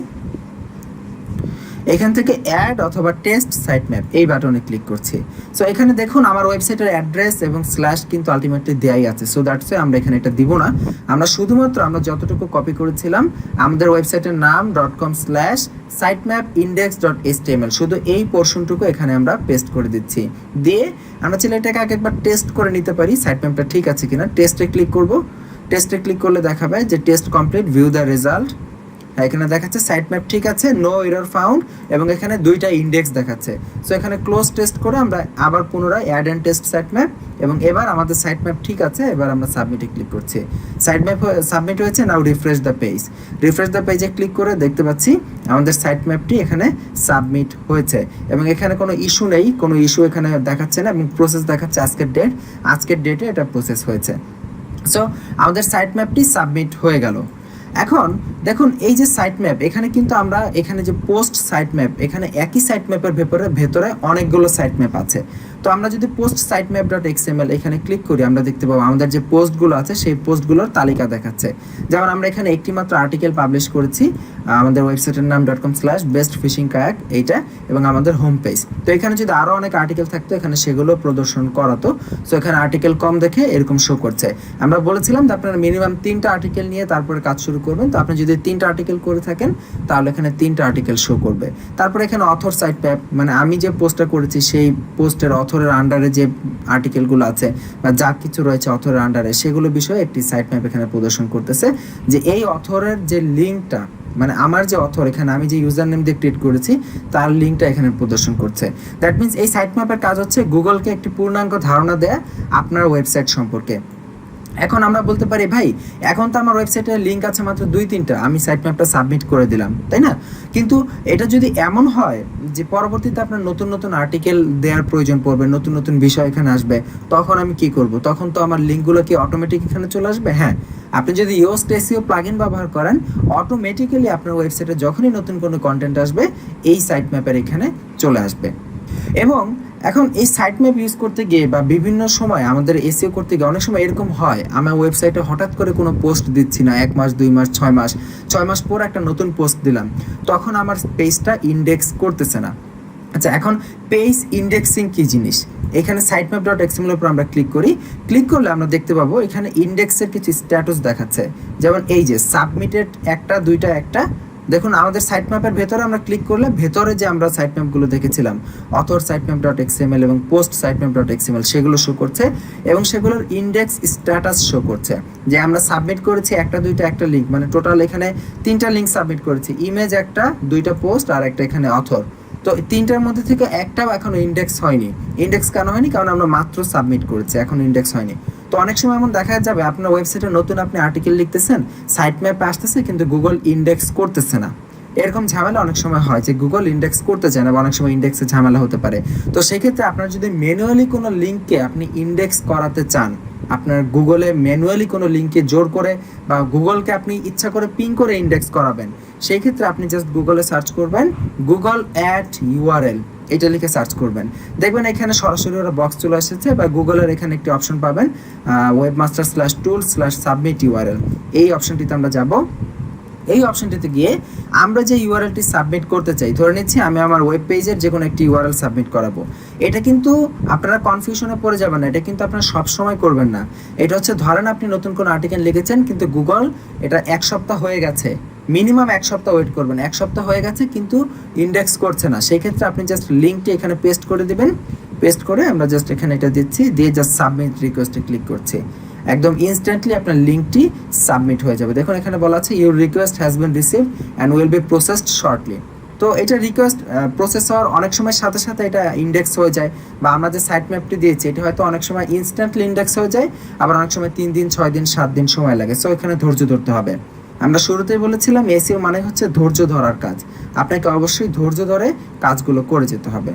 এখান থেকে অ্যাড অথবা টেস্ট সাইট ম্যাপ এই বাটনে ক্লিক করছি। সো এখানে দেখুন আমার ওয়েবসাইটের অ্যাড্রেস এবং স্ল্যাশ কিন্তু আলটিমেটলি দেয়াই আছে। সো দ্যাটস ওয়াই আমরা এখানে এটা দিব না। আমরা শুধুমাত্র আমরা যতটুকু কপি করেছিলাম আমাদের ওয়েবসাইটের নাম .com/sitemappindex.html, শুধু এই পোর্শনটুকু এখানে আমরা পেস্ট করে দিচ্ছি। দিয়ে আমরা চাইলে এটাকে আগে একবার টেস্ট করে নিতে পারি সাইট ম্যাপটা ঠিক আছে কিনা। টেস্টে ক্লিক করব। টেস্টে ক্লিক করলে দেখাবে যে test complete, view the result. এখানে দেখাচ্ছে সাইট ম্যাপ ঠিক আছে, নো এরর ফাউন্ড, এবং এখানে দুইটা ইন্ডেক্স দেখাচ্ছে। সো এখানে ক্লোজ টেস্ট করে আমরা আবার পুনরায় add and test site map, এবং এবার আমাদের সাইট ম্যাপ ঠিক আছে। এবার আমরা সাবমিটে ক্লিক করছি, সাইট ম্যাপ সাবমিট হয়েছে। Now refresh the page. Refresh the পেজে ক্লিক করে দেখতে পাচ্ছি আমাদের সাইট ম্যাপটি এখানে সাবমিট হয়েছে এবং এখানে কোনো ইস্যু নেই, কোনো ইস্যু এখানে দেখাচ্ছে না এবং প্রসেস দেখাচ্ছে আজকের ডেট, আজকের ডেটে এটা প্রসেস হয়েছে। সো আমাদের সাইট ম্যাপটি সাবমিট হয়ে গেল। এখন দেখুন এই যে সাইট ম্যাপ, এখানে কিন্তু আমরা এখানে যে পোস্ট সাইট ম্যাপ, এখানে একই সাইট ম্যাপের ভেতরে অনেকগুলো সাইট ম্যাপ আছে। তো আমরা যদি পোস্ট সাইটম্যাপ ডট এক্সএমএল এখানে ক্লিক করি, আমরা দেখতে পাবো আমাদের যে পোস্টগুলো আছে সেই পোস্টগুলোর তালিকা দেখাচ্ছে। যেমন আমরা এখানে একটি মাত্র আর্টিকেল পাবলিশ করেছি, আমাদের ওয়েবসাইটের নাম .com/bestfishingkayak এইটা, এবং আমাদের হোম পেজ। তো এখানে যদি আরও অনেক আর্টিকেল থাকতো এখানে সেগুলো প্রদর্শন করাতো। সো এখানে আর্টিকেল কম দেখে এরকম শো করছে। আমরা বলেছিলাম যে আপনারা মিনিমাম 3টা আর্টিকেল নিয়ে তারপরে কাজ শুরু করবেন। তো আপনি যদি 3টা আর্টিকেল করে থাকেন তাহলে এখানে 3টা আর্টিকেল শো করবে। তারপরে এখানে অথর সাইট ম্যাপ, মানে আমি যে পোস্টটা করেছি সেই পোস্টের অথরের আন্ডারে যে আর্টিকেলগুলো আছে বা যা কিছু রয়েছে অথরের আন্ডারে সেগুলো বিষয়ে একটি সাইট ম্যাপ এখানে প্রদর্শন করতেছে, যে এই অথরের যে লিঙ্কটা, মানে আমার যে অথর এখানে আমি যে ইউজার নেম দিয়ে ক্রিয়েট করেছি তার লিঙ্কটা এখানে প্রদর্শন করছে। দ্যাট মিনস এই সাইট ম্যাপের কাজ হচ্ছে গুগলকে একটি পূর্ণাঙ্গ ধারণা দেয়া আপনার ওয়েবসাইট সম্পর্কে। এখন আমরা বলতে পারি ভাই এখন তো আমার ওয়েবসাইটের লিঙ্ক আছে মাত্র 2-3টা, আমি সাইট ম্যাপটা সাবমিট করে দিলাম, তাই না? কিন্তু এটা যদি এমন হয় যে পরবর্তীতে আপনার নতুন নতুন আর্টিকেল দেওয়ার প্রয়োজন পড়বে, নতুন নতুন বিষয় এখানে আসবে, তখন আমি কি করব? তখন তো আমার লিঙ্কগুলো কি অটোমেটিক এখানে চলে আসবে? হ্যাঁ, আপনি যদি ইয়োস্ট এসইও প্লাগইন ব্যবহার করেন অটোমেটিক্যালি আপনার ওয়েবসাইটে যখনই নতুন কোনো কন্টেন্ট আসবে এই সাইট ম্যাপের এখানে চলে আসবে। এবং এখন এই সাইট ম্যাপ ইউজ করতে গিয়ে বা বিভিন্ন সময় আমাদের এসইও করতে গিয়ে অনেক সময় এরকম হয় আমার ওয়েবসাইটে হঠাৎ করে কোনো পোস্ট দিচ্ছি না, 1 মাস 2 মাস 6 মাস পর একটা নতুন পোস্ট দিলাম, তখন আমার পেজটা ইন্ডেক্স করতেছে না। আচ্ছা, এখন পেজ ইন্ডেক্সিং কি জিনিস? এখানে সাইটম্যাপ ডট এক্সএমএল উপর আমরা ক্লিক করি, ক্লিক করলে আমরা দেখতে পাবো এখানে ইন্ডেক্সের কিছু স্ট্যাটাস দেখাচ্ছে, যেমন এই যে সাবমিটেড 1টা 2টা 1টা। দেখুন আমাদের সাইট ম্যাপের ভেতরে আমরা ক্লিক করলে ভেতরে যে আমরা সাইট ম্যাপগুলো দেখেছিলাম অথর সাইটম্যাপ ডট এক্সএমএল এবং পোস্ট সাইটম্যাপ ডট এক্সএমএল সেগুলো শো করছে এবং সেগুলোর ইন্ডেক্স স্ট্যাটাস শো করছে, যে আমরা সাবমিট করেছি 1টা 2টা 1টা লিঙ্ক, মানে টোটাল এখানে 3টা লিঙ্ক সাবমিট করেছি, ইমেজ 1টা 2টা পোস্ট আর একটা এখানে অথর। তো 3টার মধ্যে থেকে একটাও এখনো ইন্ডেক্স হয়নি। ইন্ডেক্স কেন হয়নি? কারণ আমরা মাত্র সাবমিট করেছি, এখন ইন্ডেক্স হয়নি। তো অনেক সময় এমন দেখা যাবে আপনার ওয়েবসাইটে নতুন আপনি আর্টিকেল লিখতেছেন, সাইট ম্যাপে আসতেছে কিন্তু গুগল ইন্ডেক্স করতেছে না। এরকম ঝামেলা অনেক সময় হয় যে গুগল ইন্ডেক্স করতে চায় না বা অনেক সময় ইন্ডেক্সে ঝামেলা হতে পারে। তো সেক্ষেত্রে আপনার যদি ম্যানুয়ালি কোনো লিঙ্ককে আপনি ইন্ডেক্স করাতে চান, আপনার গুগলে ম্যানুয়ালি কোনো লিঙ্কে জোর করে বা গুগলকে আপনি ইচ্ছা করে পিং করে ইন্ডেক্স করাবেন, সেই ক্ষেত্রে আপনি জাস্ট গুগলে সার্চ করবেন গুগল @URL, এটা লিখে সার্চ করবেন, দেখবেন এখানে সরাসরি ওরা বক্স চলে এসেছে বা গুগলের এখানে একটি অপশন পাবেন webmaster/tools/submit URL, এই অপশনটিতে আমরা যাব। এই অপশনটিতে গিয়ে আমরা যে ইউআরএলটি সাবমিট করতে চাই, ধরে নিচ্ছি আমি আমার ওয়েব পেজের যে কোনো একটি ইউআরএল সাবমিট করাবো, এটা কিন্তু আপনারা কনফিউশনে পড়ে যাবেন না, এটা কিন্তু আপনারা সব সময় করবেন না। এটা হচ্ছে ধরেন আপনি নতুন কোনো আর্টিকেল লিখেছেন কিন্তু গুগল এটা 1 সপ্তাহ হয়ে গেছে, মিনিমাম 1 সপ্তাহ ওয়েট করবেন, 1 সপ্তাহ হয়ে গেছে কিন্তু ইন্ডেক্স করছে না, সেই ক্ষেত্রে আপনি জাস্ট লিঙ্কটি এখানে পেস্ট করে দিবেন, পেস্ট করে আমরা জাস্ট এখানে এটা দিচ্ছি, দিয়ে জাস্ট সাবমিট রিকোয়েস্টে ক্লিক করছি, একদম ইনস্ট্যান্টলি আপনার লিঙ্কটি সাবমিট হয়ে যাবে। দেখুন এখানে বলা আছে your request has been received and will be processed shortly. তো এটা রিকোয়েস্ট প্রসেস হওয়ার অনেক সময় সাথে সাথে এটা ইন্ডেক্স হয়ে যায়, বা আমরা যে সাইট ম্যাপটি দিয়েছি এটা হয়তো অনেক সময় ইনস্ট্যান্টলি ইন্ডেক্স হয়ে যায়, আবার অনেক সময় 3 দিন 6 দিন 7 দিন সময় লাগে। সো এখানে ধৈর্য ধরতে হবে। আমরা শুরুতেই বলেছিলাম এসইও মানে হচ্ছে ধৈর্য ধরার কাজ, আপনাকে অবশ্যই ধৈর্য ধরে কাজগুলো করে যেতে হবে।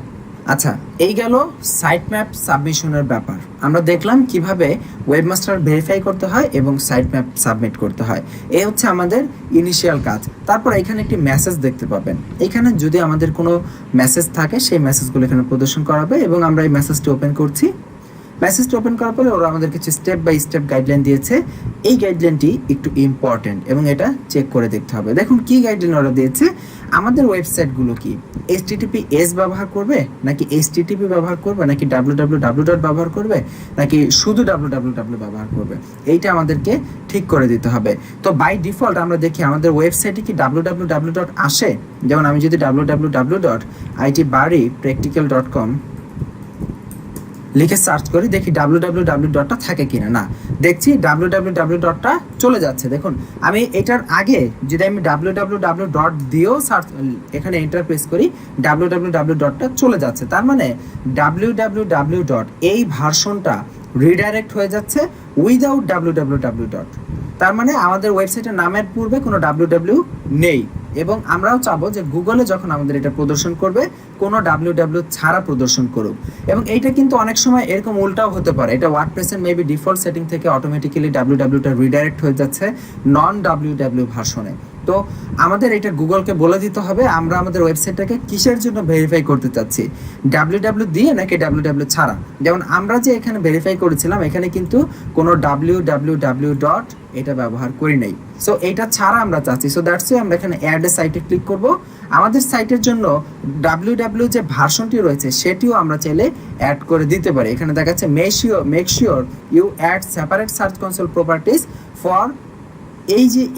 আচ্ছা, এই গেল সাইট ম্যাপ সাবমিশনের ব্যাপার। আমরা দেখলাম কিভাবে ওয়েবমাস্টার ভেরিফাই করতে হয় এবং সাইট ম্যাপ সাবমিট করতে হয়, এই হচ্ছে আমাদের ইনিশিয়াল কাজ। তারপর এখানে একটি মেসেজ দেখতে পাবেন, এখানে যদি আমাদের কোনো মেসেজ থাকে সেই মেসেজগুলো এখানে প্রদর্শন করাবে এবং আমরা এই মেসেজটি ওপেন করছি। মেসেজটি ওপেন করার পরে ওরা আমাদের কিছু স্টেপ বাই স্টেপ গাইডলাইন দিয়েছে, এই গাইডলাইনটি একটু ইম্পর্টেন্ট এবং এটা চেক করে দেখতে হবে। দেখুন কি গাইডলাইন ওরা দিয়েছে, আমাদের ওয়েবসাইটগুলো কি HTTPS ব্যবহার করবে নাকি HTTP ব্যবহার করবে নাকি www ব্যবহার করবে নাকি শুধু www ব্যবহার করবে, এইটা আমাদেরকে ঠিক করে দিতে হবে। তো বাই ডিফল্ট আমরা দেখি আমাদের ওয়েবসাইটে কি www আসে, যেমন আমি যদি www.itbaripractical.com লিখে সার্চ করি, দেখি www থাকে কিনা, না দেখছি www চলে যাচ্ছে। দেখুন আমি এটার আগে যদি আমি www দিয়েও সার্চ এখানে এন্টার প্রেস করি www চলে যাচ্ছে, তার মানে www এই ভার্সনটা রিডাইরেক্ট হয়ে যাচ্ছে উইদাউট www। তার মানে আমাদের ওয়েবসাইটের নামের পূর্বে কোনো www নেই, এবং আমরাও চাবো যে গুগলে যখন আমাদের এটা প্রদর্শন করবে কোনো www ছাড়া প্রদর্শন করুক। এবং এইটা কিন্তু অনেক সময় এরকম উল্টাও হতে পারে, এটা ওয়ার্ডপ্রেসের মেবি ডিফল্ট সেটিং থেকে অটোমেটিক্যালি www রিডাইরেক্ট হয়ে যাচ্ছে নন www ভার্সনে, তো আমাদের এটা গুগলকে বলে দিতে হবে আমরা আমাদের ওয়েবসাইটটাকে কিসের জন্য ভেরিফাই করতে চাচ্ছি, ডাব্লিউ দিয়ে নাকি ডাব্লিউ ছাড়া। যেমন আমরা যে এখানে ভেরিফাই করেছিলাম এখানে কিন্তু কোনো ডাব্লিউ ডট এটা ব্যবহার করি নাই, সো এটা ছাড়া আমরা চাচ্ছি। সো দ্যাটস ওয়াই আমরা এখানে অ্যাড এ সাইটে ক্লিক করব। আমাদের সাইটের জন্য ডাব্লিউ যে ভার্সনটি রয়েছে সেটিও আমরা চাইলে অ্যাড করে দিতে পারি। এখানে দেখাচ্ছে make sure you add separate search console properties for,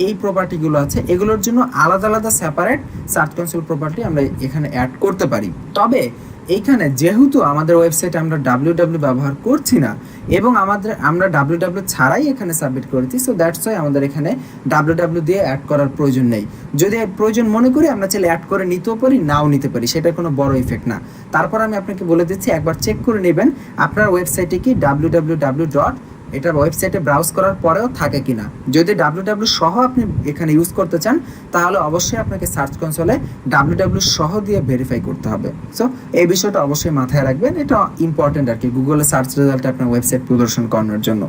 এই প্রপার্টিগুলো আছে এগুলোর জন্য আলাদা আলাদা সেপারেট সার্চ কনসোল প্রপার্টি আমরা এখানে অ্যাড করতে পারি। তবে এইখানে যেহেতু আমাদের ওয়েবসাইটে আমরা ডাব্লিউ ব্যবহার করছি না এবং আমরা ডাব্লিউ ছাড়াই এখানে সাবমিট করেছি, সো দ্যাটস ওয়াই আমাদের এখানে ডাব্লিউ দিয়ে অ্যাড করার প্রয়োজন নেই। যদি প্রয়োজন মনে করি আমরা চাইলে অ্যাড করে নিতেও পারি, নাও নিতে পারি, সেটা কোনো বড় ইফেক্ট না। তারপর আমি আপনাকে বলে দিচ্ছি একবার চেক করে নেবেন আপনার ওয়েবসাইটে কি ডাব্লিউ এটা ওয়েবসাইটে ব্রাউজ করার পরেও থাকে কিনা। যদি ডাব্লিউ সহ আপনি এখানে ইউজ করতে চান তাহলে অবশ্যই আপনাকে সার্চ কনসোলে ডাব্লিউ সহ দিয়ে ভেরিফাই করতে হবে। সো এই বিষয়টা অবশ্যই মাথায় রাখবেন, এটা ইম্পর্টেন্ট আর কি গুগলে সার্চ রেজাল্ট আপনার ওয়েবসাইট প্রদর্শন করানোর জন্য।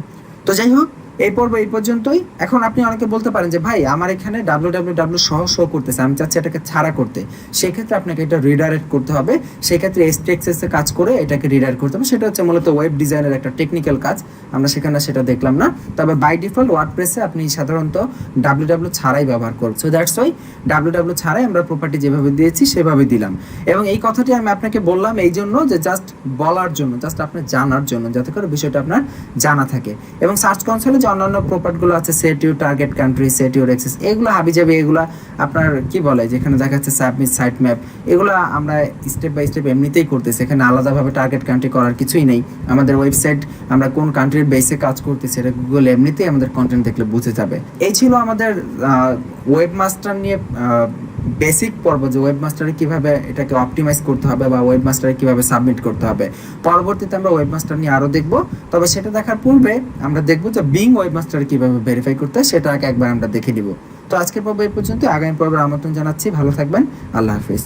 তো যাই হোক এই পর্ব এই পর্যন্তই। এখন আপনি অনেকে বলতে পারেন যে ভাই আমার এখানে ডাব্লিউ সহ শো করতেছে, আমি চাচ্ছি এটাকে ছাড়া করতে, সেক্ষেত্রে আপনাকে এটা রিডাইরেক্ট করতে হবে। সেক্ষেত্রে SPXS এ কাজ করে এটাকে রিডাইরেক্ট করতে হবে, সেটা হচ্ছে মূলত ওয়েব ডিজাইনের একটা টেকনিক্যাল কাজ, আমরা সেখানে সেটা দেখলাম না। তবে বাই ডিফল্ট ওয়ার্ডপ্রেসে আপনি সাধারণত ডাব্লিউ ছাড়াই ব্যবহার করবেন। সো দ্যাটস ওয়াই ডাব্লিউ ছাড়াই আমরা প্রপার্টি যেভাবে দিয়েছি সেভাবে দিলাম। এবং এই কথাটি আমি আপনাকে বললাম এই জন্য যে জাস্ট বলার জন্য, জাস্ট আপনি জানার জন্য, যাতে করে বিষয়টা আপনার জানা থাকে। এবং সার্চ কনসোলে অন্যান্য প্রপার্টগুলো আছে set your target country, set your access, এগুলো হাবিজাবি, এগুলো আপনার কি বলে যেখানে দেখাচ্ছে সাবমিট সাইট ম্যাপ, এগুলো আমরা স্টেপ বাই স্টেপ এমনিতেই করতেছি, এখানে আলাদাভাবে টার্গেট কান্ট্রি করার কিছুই নেই। আমাদের ওয়েবসাইট আমরা কোন কান্ট্রির বেসে কাজ করতেছি এটা গুগল এমনিতেই আমাদের কন্টেন্ট দেখলে বুঝে যাবে। এই ছিল আমাদের ওয়েবমাস্টার নিয়ে বেসিক পর্ব, যে ওয়েবমাস্টারে কিভাবে এটাকে অপটিমাইজ করতে হবে বা ওয়েবমাস্টারে কিভাবে সাবমিট করতে হবে। পরবর্তীতে আমরা ওয়েবমাস্টার নিয়ে আরও দেখব, তবে সেটা দেখার পূর্বে আমরা দেখব যে বিং ওয়েবমাস্টারে কিভাবে ভেরিফাই করতে হয় সেটা একবার আমরা দেখে নিব। তো আজকের পর্ব এই পর্যন্ত, আগামী পর্বের আমন্ত্রণ জানাচ্ছি, ভালো থাকবেন, আল্লাহ হাফিজ।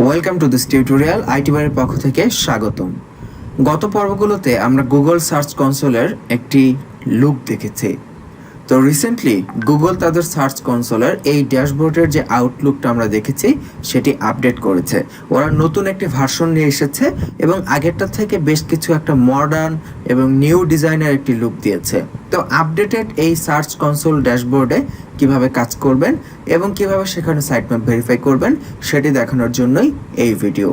ওয়েলকাম টু দিস টিউটোরিয়াল, আইটিবারের পক্ষ থেকে স্বাগতম। গত পর্বগুলোতে আমরা গুগল সার্চ কনসোলের একটি লুক দেখেছি। তো রিসেন্টলি গুগল তাদের সার্চ কনসোলের এই ড্যাশবোর্ডের যে আউটলুকটা আমরা দেখেছি সেটি আপডেট করেছে। ওরা নতুন একটি ভার্সন নিয়ে এসেছে এবং আগেরটা থেকে বেশ কিছু একটা মডার্ন এবং নিউ ডিজাইনের একটি লুক দিয়েছে। তো আপডেটেড এই সার্চ কনসোল ড্যাশবোর্ডে কিভাবে কাজ করবেন এবং কিভাবে সেখানে সাইট ম্যাপ ভেরিফাই করবেন সেটি দেখানোর জন্যই এই ভিডিও।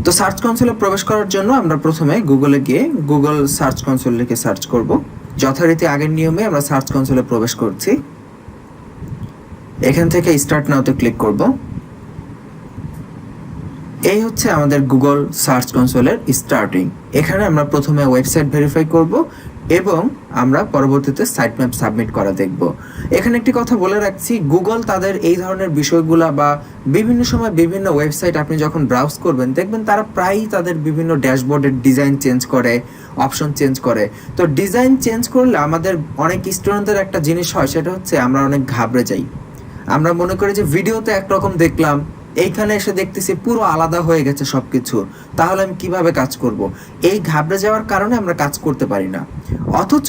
তো সার্চ কনসোলে প্রবেশ করার জন্য আমরা প্রথমে গুগলে গিয়ে গুগল সার্চ কনসোল লিখে সার্চ করব। যথারীতি আগের নিয়মে আমরা সার্চ কনসোলে প্রবেশ করছি। এখান থেকে স্টার্ট নাওতে ক্লিক করব। এই হচ্ছে আমাদের গুগল সার্চ কনসোলের স্টার্টিং। এখানে আমরা প্রথমে ওয়েবসাইট ভেরিফাই করব এবং আমরা পরবর্তীতে সাইট ম্যাপ সাবমিট করা দেখব। এখানে একটি কথা বলে রাখছি, গুগল তাদের এই ধরনের বিষয়গুলা বা বিভিন্ন সময় বিভিন্ন ওয়েবসাইট আপনি যখন ব্রাউজ করবেন দেখবেন তারা প্রায়ই তাদের বিভিন্ন ড্যাশবোর্ডের ডিজাইন চেঞ্জ করে, অপশন চেঞ্জ করে। তো ডিজাইন চেঞ্জ করলে আমাদের অনেক স্টুডেন্টদের একটা জিনিস হয়, সেটা হচ্ছে আমরা অনেক ঘাবড়ে যাই। আমরা মনে করি যে ভিডিওতে একরকম দেখলাম, এইখানে এসে দেখতেছি পুরো আলাদা হয়ে গেছে সবকিছু, তাহলে আমি কিভাবে কাজ করব? এই ঘাবড়ে যাওয়ার কারণে আমরা কাজ করতে পারি না। অথচ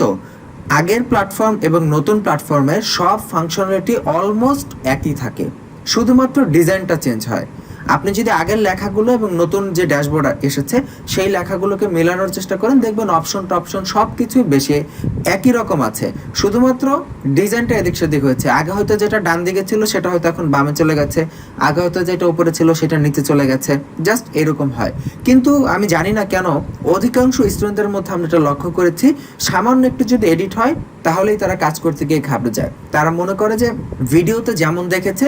আগের প্ল্যাটফর্ম এবং নতুন প্ল্যাটফর্মের সব ফাংশনালিটি অলমোস্ট একই থাকে, শুধুমাত্র ডিজাইনটা চেঞ্জ হয়। আপনি যদি আগের লেখাগুলো এবং নতুন যে ড্যাশবোর্ড এসেছে সেই লেখাগুলোকে মেলানোর চেষ্টা করেন, দেখবেন অপশন সব কিছুই বেশি একই রকম আছে, শুধুমাত্র ডিজাইনটা এদিক সেদিক হয়েছে। আগে হয়তো যেটা ডান দিকে ছিল সেটা হয়তো এখন বামে চলে গেছে, আগে হয়তো যেটা উপরে ছিল সেটা নিচে চলে গেছে, জাস্ট এরকম হয়। কিন্তু আমি জানি না কেন অধিকাংশ স্টুডেন্টদের মধ্যে আমরা এটা লক্ষ্য করেছি, সামান্য একটু যদি এডিট হয় তাহলেই তারা কাজ করতে গিয়ে ঘাবড়ে যায়। তারা মনে করে যে ভিডিওতে যেমন দেখেছে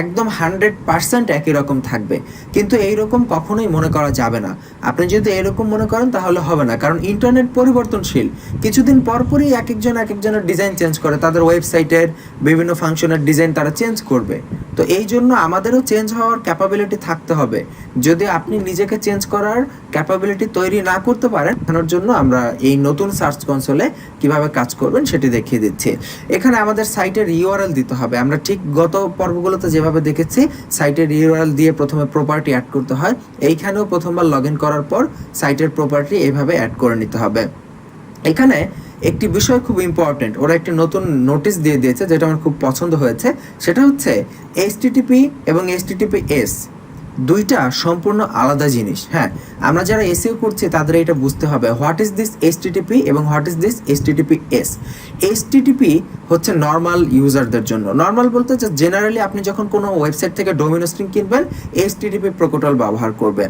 একদম 100% একই রকম থাকবে, কিন্তু এইরকম কখনোই মনে করা যাবে না। আপনি যদি এরকম মনে করেন তাহলে হবে না, কারণ ইন্টারনেট পরিবর্তনশীল। কিছুদিন পরপরই এক একজনের ডিজাইন চেঞ্জ করে, তাদের ওয়েবসাইটের বিভিন্ন ফাংশনের ডিজাইন তারা চেঞ্জ করবে। তো এই জন্য আমাদেরও চেঞ্জ হওয়ার ক্যাপাবিলিটি থাকতে হবে। যদি আপনি নিজেকে চেঞ্জ করার ক্যাপাবিলিটি তৈরি না করতে পারেন, তার জন্য আমরা এই নতুন সার্চ কনসোলে কিভাবে কাজ করবেন সেটি দেখিয়ে দিচ্ছি। এখানে আমাদের সাইটের ইউআরএল দিতে হবে। আমরা ঠিক গত পর্বগুলোতে যেভাবে দেখেছি সাইটের ইউআরএল দিয়ে প্রথমে প্রপার্টি অ্যাড করতে হয়, এইখানেও প্রথমবার লগ ইন করার পর সাইটের প্রপার্টি এইভাবে অ্যাড করে নিতে হবে। এখানে একটি বিষয় খুব ইম্পর্টেন্ট, ওরা একটি নতুন নোটিশ দিয়ে দিয়েছে যেটা আমার খুব পছন্দ হয়েছে, সেটা হচ্ছে HTTP এবং HTTPS দুইটা সম্পূর্ণ আলাদা জিনিস। হ্যাঁ, আমরা যারা এসইও করছি তাদের এটা বুঝতে হবে হোয়াট ইজ দিস HTTP এবং what is this HTTPS। HTTP হচ্ছে নর্মাল ইউজারদের জন্য, নর্মাল বলতে যে জেনারেলি আপনি যখন কোনো ওয়েবসাইট থেকে ডোমেইন হোস্টিং কিনবেন HTTP প্রোটোকল ব্যবহার করবে,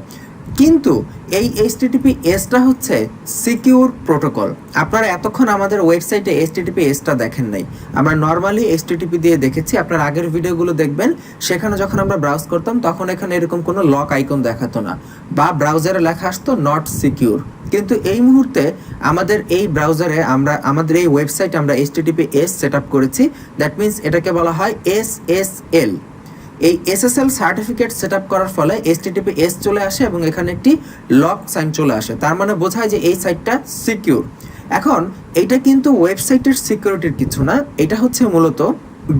কিন্তু এই HTTPSটা হচ্ছে সিকিউর প্রোটোকল। আপনারা এতক্ষণ আমাদের ওয়েবসাইটে HTTPSটা দেখেন নাই, আমরা নর্মালি HTTP দিয়ে দেখেছি। আপনার আগের ভিডিওগুলো দেখবেন, সেখানে যখন আমরা ব্রাউজ করতাম তখন এখানে এরকম কোনো লক আইকন দেখাতো না, বা ব্রাউজারে লেখা আসতো নট সিকিউর। কিন্তু এই মুহূর্তে আমাদের এই ব্রাউজারে আমাদের এই ওয়েবসাইটে আমরা HTTPS সেট আপ করেছি, দ্যাট মিনস এটাকে বলা হয় SSL। এই SSL সার্টিফিকেট সেট আপ করার ফলে HTTPS চলে আসে এবং এখানে একটি লক সাইন চলে আসে, তার মানে বোঝায় যে এই সাইটটা সিকিউর। এখন এটা কিন্তু ওয়েবসাইটের সিকিউরিটির কিছু না, এটা হচ্ছে মূলত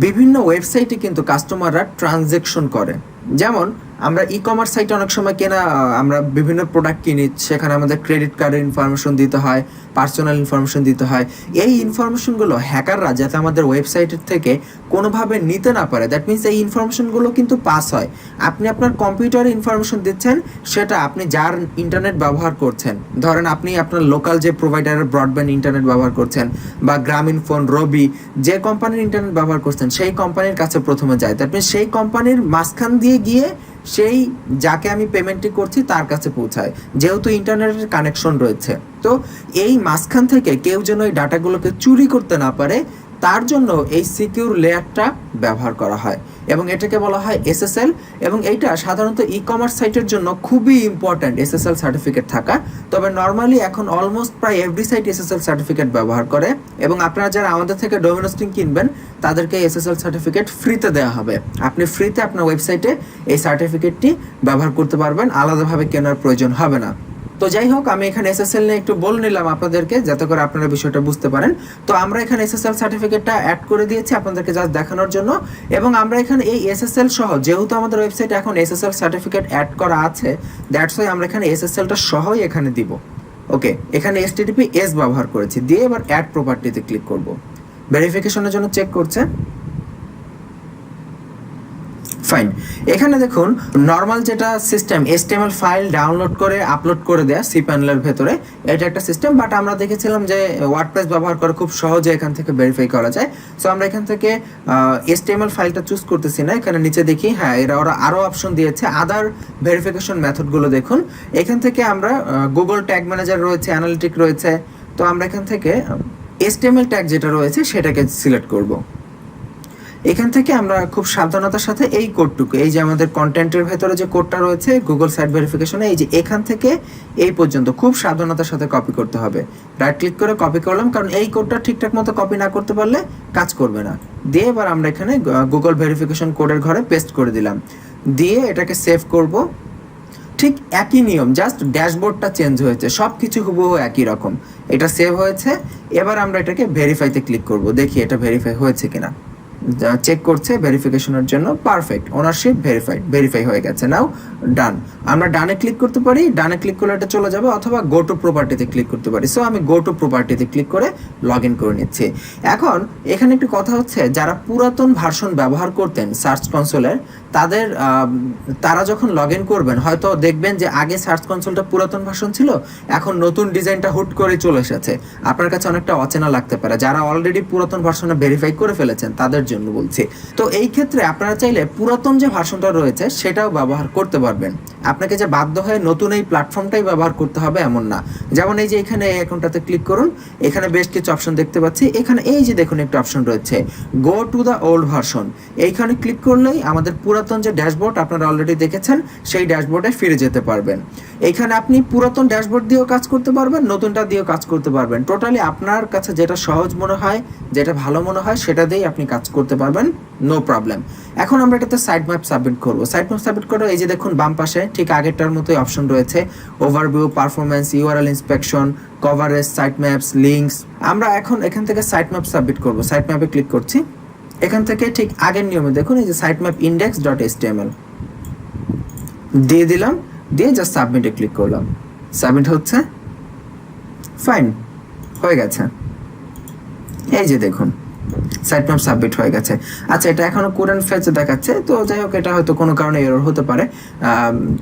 বিভিন্ন ওয়েবসাইটে কিন্তু কাস্টমাররা ট্রানজ্যাকশন করে। যেমন আমরা ই-কমার্স সাইটে অনেক সময় আমরা বিভিন্ন প্রোডাক্ট কিনি, সেখানে আমাদের ক্রেডিট কার্ডের ইনফরমেশন দিতে হয়, পার্সোনাল ইনফরমেশন দিতে হয়। এই ইনফরমেশনগুলো হ্যাকাররা যাতে আমাদের ওয়েবসাইটের থেকে কোনোভাবে নিতে না পারে, দ্যাট মিনস এই ইনফরমেশনগুলো কিন্তু পাস হয়। আপনি আপনার কম্পিউটারে ইনফরমেশন দিচ্ছেন, সেটা আপনি যার ইন্টারনেট ব্যবহার করছেন, ধরেন আপনি আপনার লোকাল যে প্রোভাইডারের ব্রডব্যান্ড ইন্টারনেট ব্যবহার করছেন, বা গ্রামীণ ফোন, রবি, যে কোম্পানির ইন্টারনেট ব্যবহার করছেন সেই কোম্পানির কাছে প্রথমে যায়, দ্যাট মিনস সেই কোম্পানির মাঝখান দিয়ে গিয়ে সেই যাকে আমি পেমেন্টটি করছি তার কাছে পৌঁছায়, যেহেতু ইন্টারনেটের কানেকশন রয়েছে। তো এই মাঝখান থেকে কেউ যেন এই ডাটাগুলোকে চুরি করতে না পারে, তার জন্য এই সিকিউর লেয়ারটা ব্যবহার করা হয় এবং এটাকে বলা হয় SSL। এবং এইটা সাধারণত ই-কমার্স সাইটের জন্য খুবই ইম্পর্ট্যান্ট SSL সার্টিফিকেট থাকা। তবে নর্মালি এখন অলমোস্ট প্রায় এভরি সাইট SSL সার্টিফিকেট ব্যবহার করে, এবং আপনারা যারা আমাদের থেকে ডোমেইন হোস্টিং কিনবেন তাদেরকে SSL সার্টিফিকেট ফ্রিতে দেওয়া হবে। আপনি ফ্রিতে আপনার ওয়েবসাইটে এই সার্টিফিকেটটি ব্যবহার করতে পারবেন, আলাদাভাবে কেনার প্রয়োজন হবে না। তো যাই হোক, আমি এখানে SSL নিয়ে একটু বলে নিলাম আপনাদেরকে, যাতে করে আপনারা বিষয়টা বুঝতে পারেন। তো আমরা এখানে SSL সার্টিফিকেটটা অ্যাড করে দিয়েছি আপনাদেরকে জাস্ট দেখানোর জন্য, এবং আমরা এখানে এই SSL সহ, যেহেতু আমাদের ওয়েবসাইটে এখন SSL সার্টিফিকেট অ্যাড করা আছে, দ্যাটস ওয়াই আমরা এখানে SSLটা সহই এখানে দিব। ওকে, এখানে HTTPS ব্যবহার করেছি, দিয়ে এবার অ্যাড প্রপার্টিতে ক্লিক করব। ভেরিফিকেশনের জন্য চেক করছে, ফাইন। এখানে দেখুন নর্মাল যেটা সিস্টেম, HTML ফাইল ডাউনলোড করে আপলোড করে দেয়া cPanel-এর ভেতরে, এটা একটা সিস্টেম। বাট আমরা দেখেছিলাম যে ওয়ার্ডপ্রেস ব্যবহার করে খুব সহজে এখান থেকে ভেরিফাই করা যায়। সো আমরা এখান থেকে HTML ফাইলটা চুজ করতেছি না, এখানে নিচে দেখি হ্যাঁ ওরা আরও অপশন দিয়েছে, আদার ভেরিফিকেশন মেথডগুলো দেখুন। এখান থেকে আমরা গুগল ট্যাগ ম্যানেজার রয়েছে, অ্যানালিটিক রয়েছে, তো আমরা এখান থেকে HTML ট্যাগ যেটা রয়েছে সেটাকে সিলেক্ট করব। এখান থেকে আমরা খুব সাবধানতার সাথে এই কোডটুকু, এই যে আমাদের কন্টেন্টের ভেতরে যে কোডটা রয়েছে গুগল সাইট ভেরিফিকেশনে, এই যে এখান থেকে এই পর্যন্ত খুব সাবধানতার সাথে কপি করতে হবে। রাইট ক্লিক করে কপি করলাম, কারণ এই কোডটা ঠিকঠাক মতো কপি না করতে পারলে কাজ করবে না। দিয়ে এবার আমরা এখানে গুগল ভেরিফিকেশন কোডের ঘরে পেস্ট করে দিলাম, দিয়ে এটাকে সেভ করব। ঠিক একই নিয়ম, জাস্ট ড্যাশবোর্ডটা চেঞ্জ হয়েছে, সব কিছু হুবহু একই রকম। এটা সেভ হয়েছে, এবার আমরা এটাকে ভেরিফাইতে ক্লিক করব, দেখি এটা ভেরিফাই হয়েছে কিনা। চেক করছে ভেরিফিকেশনের জন্য, পারফেক্ট, ওনারশিপ ভেরিফাই হয়ে গেছে। নাও ডান, আমরা ডানে ক্লিক করতে পারি, ডানে ক্লিক করলে এটা চলে যাবে, অথবা গো টু প্রপার্টিতে ক্লিক করতে পারি। সো আমি গো টু প্রপার্টিতে ক্লিক করে লগ ইন করে নিচ্ছি। এখন এখানে একটি কথা হচ্ছে, যারা পুরাতন ভার্সন ব্যবহার করতেন সার্চ কনসোলের, তারা যখন লগ ইন করবেন হয়তো দেখবেন যে আগে সার্চ কনসোলটা পুরাতন ভার্সন ছিল, এখন নতুন ডিজাইনটা হুট করে চলে এসেছে, আপনার কাছে অনেকটা অচেনা লাগতে পারে। যারা অলরেডি পুরাতন ভার্সনে ভেরিফাই করে ফেলেছেন তাদের জন্য বলছি। তো এই ক্ষেত্রে আপনারা চাইলে পুরাতন যে ভার্সনটা রয়েছে সেটাও ব্যবহার করতে পারবেন, আপনাকে যে বাধ্য হয়ে নতুন এই প্ল্যাটফর্মটাই ব্যবহার করতে হবে এমন না। যেমন এই যে এখানে এই অ্যাকাউন্টটাতে ক্লিক করুন, এখানে বেশ কিছু অপশন দেখতে পাচ্ছি। এখানে এই যে দেখুন একটা অপশন রয়েছে go to the old version, এইখানে ক্লিক করলেই আমাদের পুরাতন যে ড্যাশবোর্ড আপনারা অলরেডি দেখেছেন সেই ড্যাশবোর্ডে ফিরে যেতে পারবেন। এইখানে আপনি পুরাতন ড্যাশবোর্ড দিয়েও কাজ করতে পারবেন, নতুনটা দিয়েও কাজ করতে পারবেন। টোটালি আপনার কাছে যেটা সহজ মনে হয়, যেটা ভালো মনে হয় সেটা দিয়েই আপনি কাজ করতে পারবেন, নো প্রবলেম। এখন আমরা এটাতে সাইট ম্যাপ সাবমিট করব। সাইট ম্যাপ সাবমিট করে এই যে দেখুন বাম পাশে ঠিক আগেরটার মতোই অপশন রয়েছে, overview, performance, URL inspection, coverage, site maps, links. আমরা এখন এখান থেকে সাইট ম্যাপ সাবমিট করব। সাইট ম্যাপে ক্লিক করছি, এখান থেকে ঠিক আগের নিয়মে দেখুন এই যে সাইট ম্যাপ index.html দিয়ে দিলাম, দিয়ে জাস্ট সাবমিটে ক্লিক করলাম, সাবমিট হচ্ছে, ফাইন হয়ে গেছে। এই যে দেখুন সাইট ম্যাপ সাবমিট হয়ে গেছে। আচ্ছা, এটা এখনো কোরেন্ট ফেজে দেখাচ্ছে, তো যাই হোক এটা হয়তো কোনো কারণে এরর হতে পারে।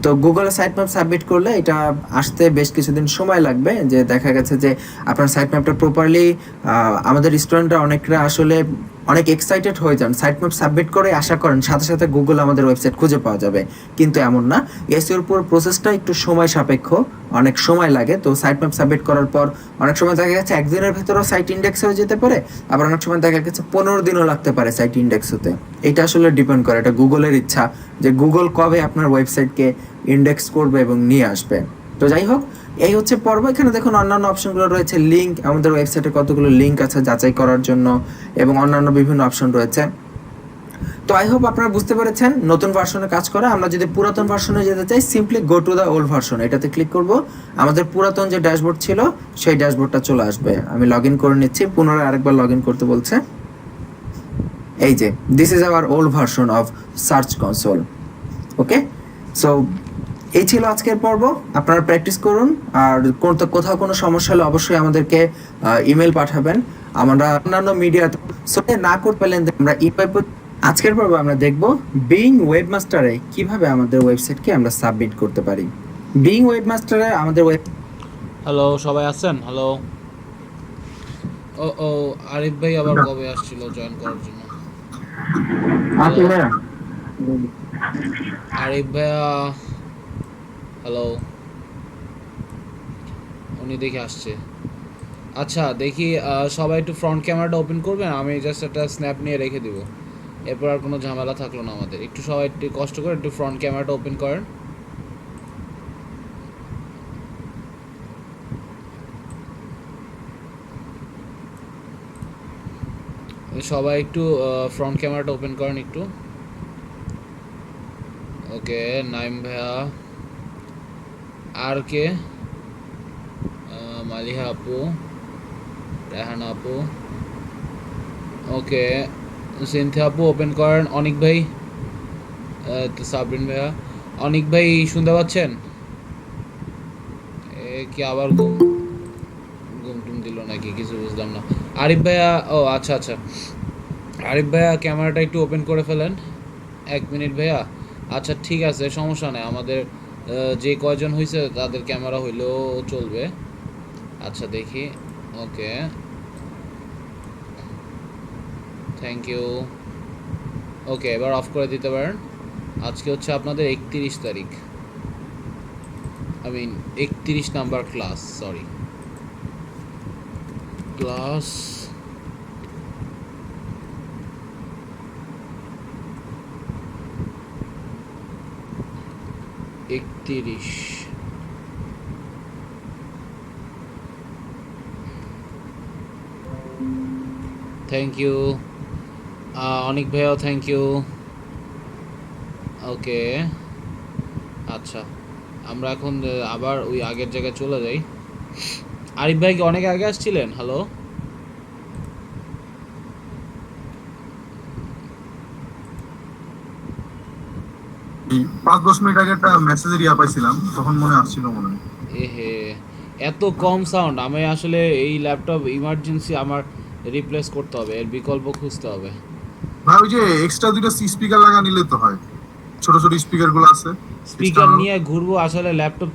তো গুগলে সাইট ম্যাপ সাবমিট করলে এটা আসতে বেশ কিছুদিন সময় লাগবে। যে দেখা গেছে যে আপনার সাইট ম্যাপটা প্রপারলি, আমাদের স্টুডেন্টরা অনেকরা আসলে অনেক এক্সাইটেড হয়ে যান, সাইট ম্যাপ সাবমিট করে আশা করেন সাথে সাথে গুগল আমাদের ওয়েবসাইট খুঁজে পাওয়া যাবে, কিন্তু এমন না। এসইওর পুরো প্রসেসটা একটু সময় সাপেক্ষ, অনেক সময় লাগে। তো সাইট ম্যাপ সাবমিট করার পর অনেক সময় দেখা গেছে একদিনের ভেতরেও সাইট ইন্ডেক্স হয়ে যেতে পারে, আবার অনেক সময় দেখা গেছে 15 দিনও লাগতে পারে সাইট ইন্ডেক্স হতে। এটা আসলে ডিপেন্ড করে, এটা গুগলের ইচ্ছা যে গুগল কবে আপনার ওয়েবসাইটকে ইন্ডেক্স করবে এবং নিয়ে আসবে। তো যাই হোক, এই হচ্ছে পর্ব। এখানে দেখুন অন্যান্য অপশনগুলো রয়েছে, লিঙ্ক, আমাদের ওয়েবসাইটে কতগুলো লিঙ্ক আছে যাচাই করার জন্য, এবং অন্যান্য বিভিন্ন অপশন রয়েছে। তো আই হোপ আপনারা বুঝতে পেরেছেন নতুন ভার্সনে কাজ করা। আমরা যদি পুরাতন ভার্সনে যেতে চাই, simply go to the old version, এটাতে ক্লিক করব। আমাদের পুরাতন যে ড্যাশবোর্ড ছিল সেই ড্যাশবোর্ডটা চলে আসবে। আমি লগ ইন করে নিচ্ছি, পুনরায় আরেকবার লগ ইন করতে বলছে। এই যে this is our old version of search console. Okay, so এই ছিল আজকের পর্ব। আপনারা প্র্যাকটিস করুন, আর কোথাও কোনো সমস্যা হলে অবশ্যই আমাদেরকে ইমেল পাঠাবেন। আমরা অন্যান্য মিডিয়া না করতে পারলেন আমরা আজকের পর্ব আমরা দেখব বিং ওয়েবমাস্টারে কিভাবে আমাদের ওয়েবসাইটকে আমরা সাবমিট করতে পারি। বিং ওয়েবমাস্টারে আমাদের হ্যালো, সবাই আছেন? হ্যালো। ও ও আরিফ ভাই আবার কবে আসছিল জয়েন করার জন্য? আরিফ ভাইয়া, হ্যালো, উনি দেখে আসছে। আচ্ছা দেখি, সবাই একটু ফ্রন্ট ক্যামেরাটা ওপেন করবেন, আমি জাস্ট একটা স্ন্যাপ নিয়ে রেখে দিব, এরপর আর কোনো ঝামেলা থাকলো না আমাদের। একটু সবাই একটু কষ্ট করে একটু ফ্রন্ট ক্যামেরাটা ওপেন করেন। সবাই একটু ফ্রন্ট ক্যামেরাটা ওপেন করেন একটু। ওকে, নাইম ভাইয়া, আর কে, মালিহা আপু, রেহানা আপু, ওকে, সিনথিয়া আপু ওপেন করেন। অনিক ভাই, তো সাবরিন ভাইয়া, অনিক ভাই শুনতে পাচ্ছেন? কি আবার ঘুম টুম দিল নাকি, কিছু বুঝলাম না। আরিফ ভাইয়া, ও আচ্ছা আচ্ছা, আরিফ ভাইয়া ক্যামেরাটা একটু ওপেন করে ফেলেন। 1 মিনিট ভাইয়া। আচ্ছা ঠিক আছে, সমস্যা নেই, আমাদের যে কয়জন হয়েছে তাদের ক্যামেরা হইলেও চলবে। আচ্ছা দেখি, ওকে, থ্যাংক ইউ। ওকে, এবার অফ করে দিতে পারেন। আজকে হচ্ছে আপনাদের 31 তারিখ, I mean 31 number class, sorry, class একত্রিশ। থ্যাংক ইউ অনিক ভাইয়াও, থ্যাংক ইউ। ওকে, আচ্ছা আমরা এখন আবার ওই আগের জায়গায় চলে যাই। আরিফ ভাই কি অনেক আগে আসছিলেন? হ্যালো, 5-10 মিনিট আগে একটা মেসেজের ইয়া পাইছিলাম, তখন মনে আসছিল মনে হয়। এহে, এত কম সাউন্ড। আমি আসলে এই ল্যাপটপ ইমার্জেন্সি আমার রিপ্লেস করতে হবে, এর বিকল্প খুঁজতে হবে। ভাই ওই যে এক্সট্রা দুটো স্পিকার লাগা নিলে তো হয়, ছোট ছোট স্পিকার গুলো আছে। স্পিকার নিয়ে ঘুরবো আসলে, ল্যাপটপ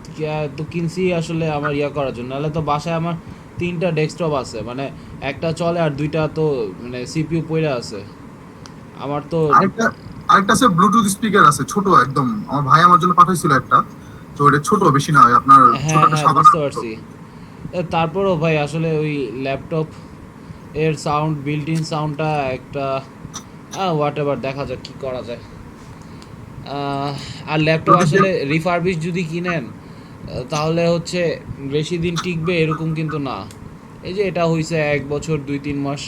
তো কিনছি আসলে আমার ইয়া করার জন্য, নাহলে তো বাসায় আমার 3টা ডেস্কটপ আছে, মানে একটা চলে আর 2টা তো মানে সিপিইউ পড়ে আছে আমার তো। আরেকটা আছে ব্লুটুথ স্পিকার আছে ছোট একদম, আমার ভাই আমার জন্য পাঠাইছিল একটা, তো এটা ছোট, বেশি না, আপনার ছোট হ্যাঁ একটা হ্যাঁ, সাদা। বুঝতে পারছি। তারপরও ভাই আসলে ওই ল্যাপটপ এর সাউন্ড, বিল্ট ইন সাউন্ডটা একটা হোয়াট এভার, দেখা যাক কি করা যায়। আর ল্যাপটপ আসলে রিফারবিশ যদি কিনেন তাহলে হচ্ছে বেশি দিন টিকবে এরকম কিন্তু না। এই যে এটা হয়েছে 1 বছর 2-3 মাস,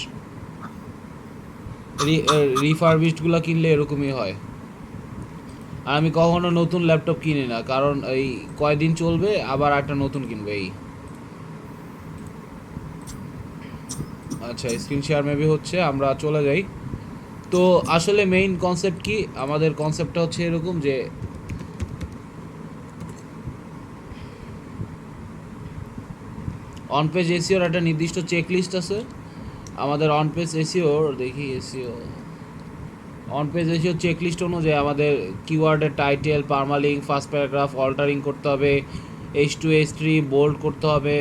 রিফারবিশডগুলো কিনলে এরকমই হয়। আর আমি কখনো নতুন ল্যাপটপ কিনি না, কারণ এই কয়দিন চলবে আবার একটা নতুন কিনবে এই। আচ্ছা, স্ক্রিন শেয়ার মেবি হচ্ছে, আমরা চলে যাই। তো আসলে মেইন কনসেপ্ট কি, আমাদের কনসেপ্টটা হচ্ছে এরকম যে অন পেজ এসইওর একটা নির্দিষ্ট চেক লিস্ট আছে, আমাদের অন পেজ এসিও দেখি SEO on page SEO checklist অনুযায়ী আমাদের কিওয়ার্ডের title, permalink, first paragraph altering করতে হবে, H2 H3 বোল্ড করতে হবে,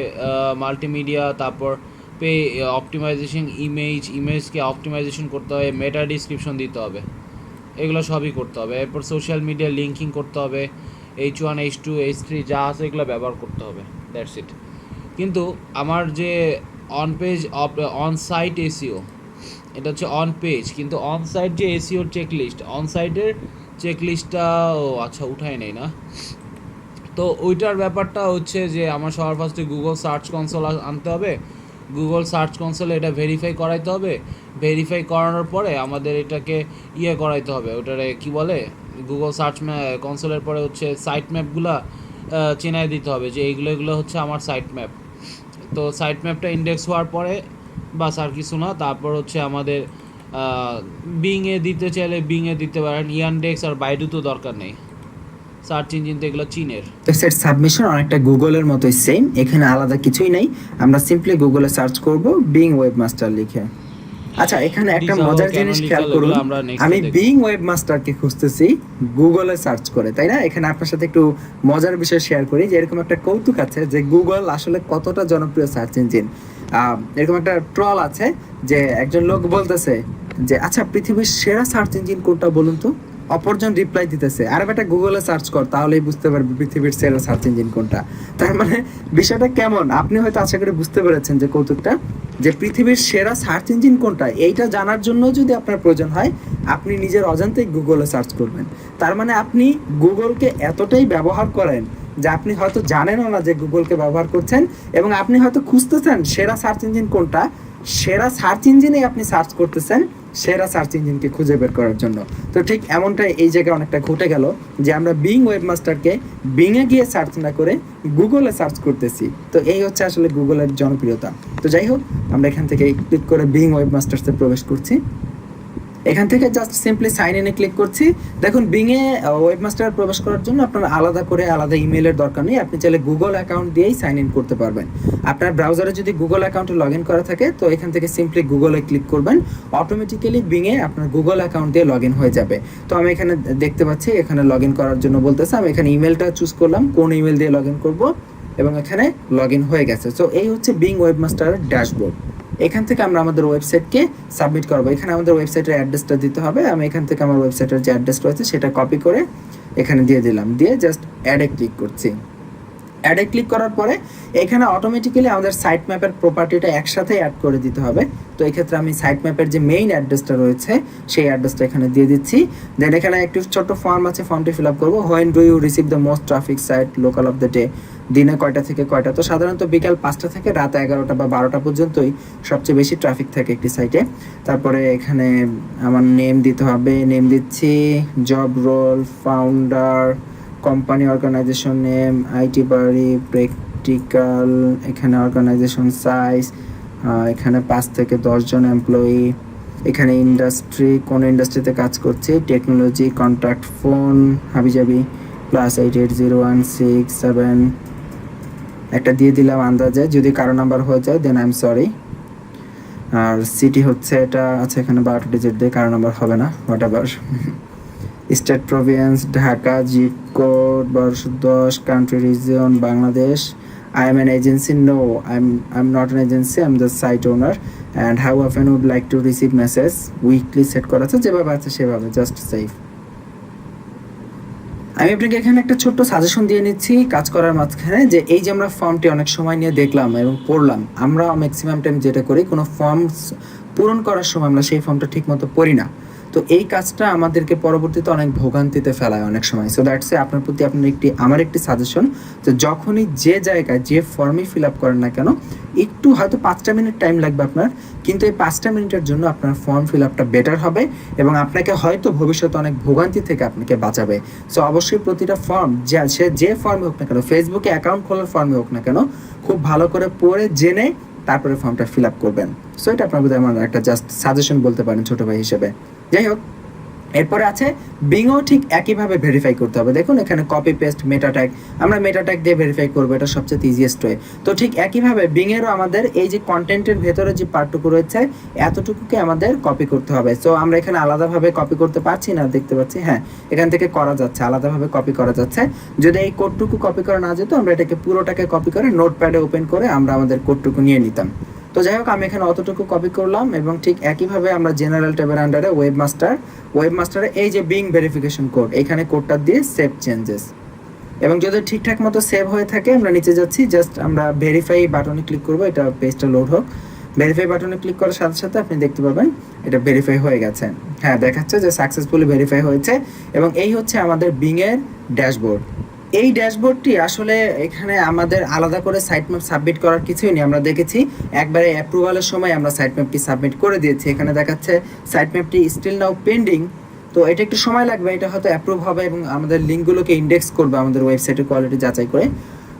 মাল্টিমিডিয়া, তারপর পে অপটিমাইজেশন, ইমেজকে অপটিমাইজেশন করতে হবে, মেটা ডিসক্রিপশন দিতে হবে, এগুলো সবই করতে হবে। এরপর সোশ্যাল মিডিয়া লিঙ্কিং করতে হবে, H1 H2 H3 যা আছে এগুলো ব্যবহার করতে হবে, দ্যাটস ইট। কিন্তু আমার যে on page on site SEO, এটা হচ্ছে অন পেজ, কিন্তু অন সাইট যে এসিওর চেকলিস্ট, অন সাইটের চেকলিস্টটা আচ্ছা উঠায় নেই না। তো ওইটার ব্যাপারটা হচ্ছে যে আমার সবার ফার্স্টে গুগল সার্চ কনসোল আনতে হবে, গুগল সার্চ কনসোলে এটা ভেরিফাই করাইতে হবে, ভেরিফাই করানোর পরে আমাদের এটাকে করাইতে হবে, ওটারে কি বলে, গুগল সার্চ কনসোলের পরে হচ্ছে সাইট ম্যাপগুলা চেনাই দিতে হবে যে এগুলো হচ্ছে আমার সাইট ম্যাপ। তো সাইট ম্যাপটা ইন্ডেক্স হওয়ার পরে বাস আর কিছু না, তারপর হচ্ছে আমাদের বিংয়ে দিতে চাইলে বিংয়ে দিতে পারেন, ইয়ানডেক্স আর বাইডু তো দরকার নেই, সার্চ ইঞ্জিন তো এগুলো চীনের। ওয়েবসাইট সাবমিশন অনেকটা গুগলের মতোই সেম, এখানে আলাদা কিছুই নাই। আমরা সিম্পলি গুগলে সার্চ করব বিং ওয়েবমাস্টার লিখে। আচ্ছা, এখানে একটা মজার জিনিস খেয়াল করুন, আমি বিং ওয়েবমাস্টারকে খুঁজতেছি গুগলে সার্চ করে, তাই না? এখানে আপনার সাথে একটু মজার বিষয় শেয়ার করি যে এরকম একটা কৌতুক আছে যে গুগল আসলে কতটা জনপ্রিয় সার্চ ইঞ্জিন। এরকম একটা ট্রল আছে যে একজন লোক বলতেছে যে আচ্ছা পৃথিবীর সেরা সার্চ ইঞ্জিন কোনটা বলুন তো। অপরজন রিপ্লাই দিতেছে আরে বেটা গুগলে সার্চ কর, তাহলেই বুঝতে পারবি পৃথিবীর সেরা সার্চ ইঞ্জিন কোনটা। তার মানে বিষয়টা কেমন আপনি হয়তো আশা করে বুঝতে পেরেছেন যে কৌতুকটা, যে পৃথিবীর সেরা সার্চ ইঞ্জিন কোনটা এইটা জানার জন্য যদি আপনার প্রয়োজন হয় আপনি নিজের অজান্তেই গুগলে সার্চ করবেন। তার মানে আপনি গুগলকে এতটাই ব্যবহার করেন যে আপনি হয়তো জানেনও না যে গুগলকে ব্যবহার করছেন, এবং আপনি হয়তো খুঁজতেছেন সেরা সার্চ ইঞ্জিন কোনটা, সেরা সার্চ ইঞ্জিনেই আপনি সার্চ করতেছেন সেরা সার্চ ইঞ্জিনকে খুঁজে বের করার জন্য। তো ঠিক এমনটাই এই জায়গায় অনেকটা ঘটে গেল যে আমরা বিং ওয়েবমাস্টারকে বিংয়ে গিয়ে সার্চ না করে গুগলে সার্চ করতেছি। তো এই হচ্ছে আসলে গুগলের জনপ্রিয়তা। তো যাই হোক, আমরা এখান থেকে ক্লিক করে বিং ওয়েবমাস্টার্সে প্রবেশ করছি। এখান থেকে জাস্ট সিম্পলি সাইন ইনে ক্লিক করছি। দেখুন বিংয়ে ওয়েবমাস্টার প্রবেশ করার জন্য আপনার আলাদা করে আলাদা ইমেলের দরকার নেই, আপনি চাইলে গুগল অ্যাকাউন্ট দিয়েই সাইন ইন করতে পারবেন। আপনার ব্রাউজারে যদি গুগল অ্যাকাউন্টে লগ ইন করা থাকে তো এখান থেকে সিম্পলি গুগলে ক্লিক করবেন, অটোমেটিক্যালি বিংয়ে আপনার গুগল অ্যাকাউন্ট দিয়ে লগ ইন হয়ে যাবে। তো আমি এখানে দেখতে পাচ্ছি এখানে লগ ইন করার জন্য বলতেছে, আমি এখানে ইমেলটা চুজ করলাম কোন ইমেল দিয়ে লগ ইন করবো, এবং এখানে লগ ইন হয়ে গেছে। সো এই হচ্ছে বিং ওয়েবমাস্টারের ড্যাশবোর্ড। এখান থেকে আমরা আমাদের ওয়েবসাইটকে সাবমিট করবো। এখানে আমাদের ওয়েবসাইটের অ্যাড্রেসটা দিতে হবে। আমি এখান থেকে আমার ওয়েবসাইটের যে অ্যাড্রেস রয়েছে সেটা কপি করে এখানে দিয়ে দিলাম, দিয়ে জাস্ট অ্যাডে ক্লিক করছি। অ্যাডে ক্লিক করার পরে এখানে অটোমেটিক্যালি আমাদের সাইট ম্যাপের প্রপার্টিটা একসাথে অ্যাড করে দিতে হবে। তো এক্ষেত্রে আমি সাইট ম্যাপের যে মেইন অ্যাড্রেসটা রয়েছে সেই অ্যাড্রেসটা এখানে দিয়ে দিচ্ছি। দেন এখানে একটু ছোট্ট ফর্ম আছে, ফর্মটি ফিল আপ করবো। When do you receive the most traffic site local of the day, দিনে কয়টা থেকে কয়টা। তো সাধারণত বিকাল 5টা থেকে রাত 11টা বা 12টা পর্যন্তই সবচেয়ে বেশি ট্রাফিক থাকে একটি সাইটে। তারপরে এখানে আমার নেম দিতে হবে, নেম দিচ্ছি, job role, founder, company, organization name, IT বাড়ি, প্র্যাকটিক্যাল, এখানে অর্গানাইজেশন সাইজ, এখানে 5 থেকে 10 জন এমপ্লয়ি, এখানে ইন্ডাস্ট্রি, কোন ইন্ডাস্ট্রিতে কাজ করছি, টেকনোলজি, কন্ট্যাক্ট ফোন হাবিজাবি +880167 একটা দিয়ে দিলাম আন্দাজে, যদি কারো নাম্বার হয়ে যায় দেন আই এম সরি। আর সিটি হচ্ছে এটা, আচ্ছা এখানে 12টা ডিজিট দিয়ে কারো নাম্বার হবে না, whatever. State province Dhaka, zip code 1210, country region Bangladesh. I am an agency? No, I'm not an agency, I'm the site owner. And how often would like to receive message? Weekly set করা আছে, যেভাবে আছে সেভাবে, just save. আমি আপনাকে এখানে একটা ছোট্ট সাজেশন দিয়ে নিচ্ছি কাজ করার মাঝখানে, যে এই যে আমরা ফর্মটি অনেক সময় নিয়ে দেখলাম এবং পড়লাম, আমরা ম্যাক্সিমাম টাইম যেটা করি কোনো ফর্ম পূরণ করার সময় আমরা সেই ফর্মটা ঠিক মতো পড়ি না। তো এই কাজটা আমাদেরকে পরবর্তীতে অনেক ভোগান্তিতে ফেলায় অনেক সময়। সো দ্যাটস আপনার প্রতি আমার একটি সাজেশন, যে যখনই যে জায়গায় যে ফর্মই ফিল আপ করেন না কেন, একটু হয়তো 5টা মিনিট টাইম লাগবে আপনার, কিন্তু এই 5টা মিনিটের জন্য আপনার ফর্ম ফিল আপটা বেটার হবে এবং আপনাকে হয়তো ভবিষ্যতে অনেক ভোগান্তি থেকে আপনাকে বাঁচাবে। সো অবশ্যই প্রতিটা ফর্ম যে ফর্মে হোক না কেন, ফেসবুকে অ্যাকাউন্ট খোলার ফর্মে হোক না কেন, খুব ভালো করে পড়ে জেনে তারপরে ফর্মটা ফিল আপ করবেন। সো এটা আপনার প্রতি আমার একটা জাস্ট সাজেশন বলতে পারেন ছোটো ভাই হিসেবে। যাই হোক, এরপরে আছে বিংও ঠিক একইভাবে ভেরিফাই করতে হবে। দেখুন এখানে কপি পেস্ট মেটা ট্যাগ, আমরা মেটা ট্যাগ দিয়ে ভেরিফাই করবো, এটা সবচেয়ে ইজিয়েস্ট ওয়ে। তো ঠিক একইভাবে বিংয়েরও আমাদের এই যে কন্টেন্টের ভেতরে যে পার্টটুকু রয়েছে এতটুকুকে আমাদের কপি করতে হবে। সো আমরা এখানে আলাদাভাবে কপি করতে পারছি না, দেখতে পাচ্ছি, হ্যাঁ এখান থেকে করা যাচ্ছে, আলাদাভাবে কপি করা যাচ্ছে। যদি এই কোডটুকু কপি করা না যেত আমরা এটাকে পুরোটাকে কপি করে নোটপ্যাডে ওপেন করে আমরা আমাদের কোডটুকু নিয়ে নিতাম। তো যাই হোক আমি এখানে অতটুকু কপি করলাম এবং ঠিক একইভাবে আমরা জেনারেল ট্যাবের আন্ডারে ওয়েবমাস্টারে এই যে বিং ভেরিফিকেশন কোড, এখানে কোডটা দিয়ে সেভ চেঞ্জেস, এবং যদি ঠিকঠাক মতো সেভ হয়ে থাকে আমরা নিচে যাচ্ছি, জাস্ট আমরা ভেরিফাই বাটনে ক্লিক করব, এটা পেজটা লোড হোক। ভেরিফাই বাটনে ক্লিক করার সাথে সাথে আপনি দেখতে পাবেন এটা ভেরিফাই হয়ে গেছে, হ্যাঁ দেখাচ্ছে যে সাকসেসফুলি ভেরিফাই হয়েছে। এবং এই হচ্ছে আমাদের বিংয়ের ড্যাশবোর্ড। এই ড্যাশবোর্ডটি আসলে এখানে আমাদের আলাদা করে সাইটম্যাপ সাবমিট করার কিছুই নেই, আমরা দেখেছি একবারে অ্যাপ্রুভালের সময় আমরা সাইটম্যাপটি সাবমিট করে দিয়েছি। এখানে দেখাচ্ছে সাইটম্যাপটি স্টিল নাও পেন্ডিং, তো এটা একটু সময় লাগবে, এটা হয়তো অ্যাপ্রুভ হবে এবং আমাদের লিঙ্কগুলোকে ইন্ডেক্স করবে আমাদের ওয়েবসাইটের কোয়ালিটি যাচাই করে।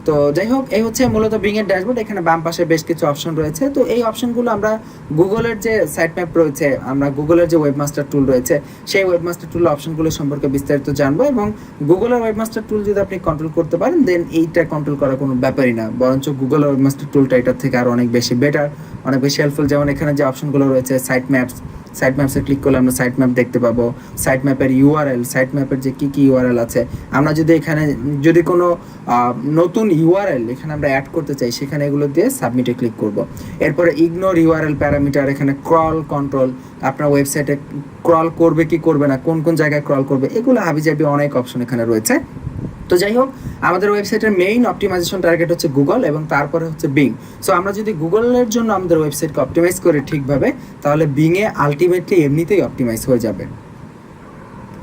তো যাই হোক এই হচ্ছে মূলত বিং এর ড্যাশবোর্ড। এখানে বাম পাশে বেশ কিছু অপশন রয়েছে, তো এই অপশনগুলো আমরা গুগলের যে সাইট ম্যাপ রয়েছে, আমরা গুগলের যে ওয়েবমাস্টার টুল রয়েছে সেই ওয়েবমাস্টার টুলের অপশনগুলো সম্পর্কে বিস্তারিত জানবো। এবং গুগলের ওয়েবমাস্টার টুল যদি আপনি কন্ট্রোল করতে পারেন দেন এইটা কন্ট্রোল করার কোনো ব্যাপারই না, বরঞ্চ গুগলের ওয়েবমাস্টার টুলটা এটার থেকে আরও অনেক বেশি বেটার, অনেক বেশি হেল্পফুল। যেমন এখানে যে অপশনগুলো রয়েছে সাইট ম্যাপসে ক্লিক করলে আমরা সাইট ম্যাপ দেখতে পাবো, সাইট ম্যাপের ইউআরএল, সাইট ম্যাপের যে কী ইউআরএল আছে, আমরা যদি এখানে যদি কোনো নতুন ইউআরএল এখানে আমরা অ্যাড করতে চাই সেখানে এগুলো দিয়ে সাবমিটে ক্লিক করব। এরপরে ইগনোর ইউআরএল প্যারামিটার, এখানে ক্রল কন্ট্রোল, আপনার ওয়েবসাইটে ক্রল করবে কি করবে না, কোন কোন জায়গায় ক্রল করবে, এগুলো হাবিজাবি অনেক অপশন এখানে রয়েছে। তো যাই হোক আমাদের ওয়েবসাইটের মেইন অপটিমাইজেশন টার্গেট হচ্ছে গুগল এবং তারপরে হচ্ছে বিং। সো আমরা যদি গুগলের জন্য আমাদের ওয়েবসাইটকে অপটিমাইজ করি ঠিকভাবে তাহলে বিংয়ে আলটিমেটলি এমনিতেই অপটিমাইজ হয়ে যাবে।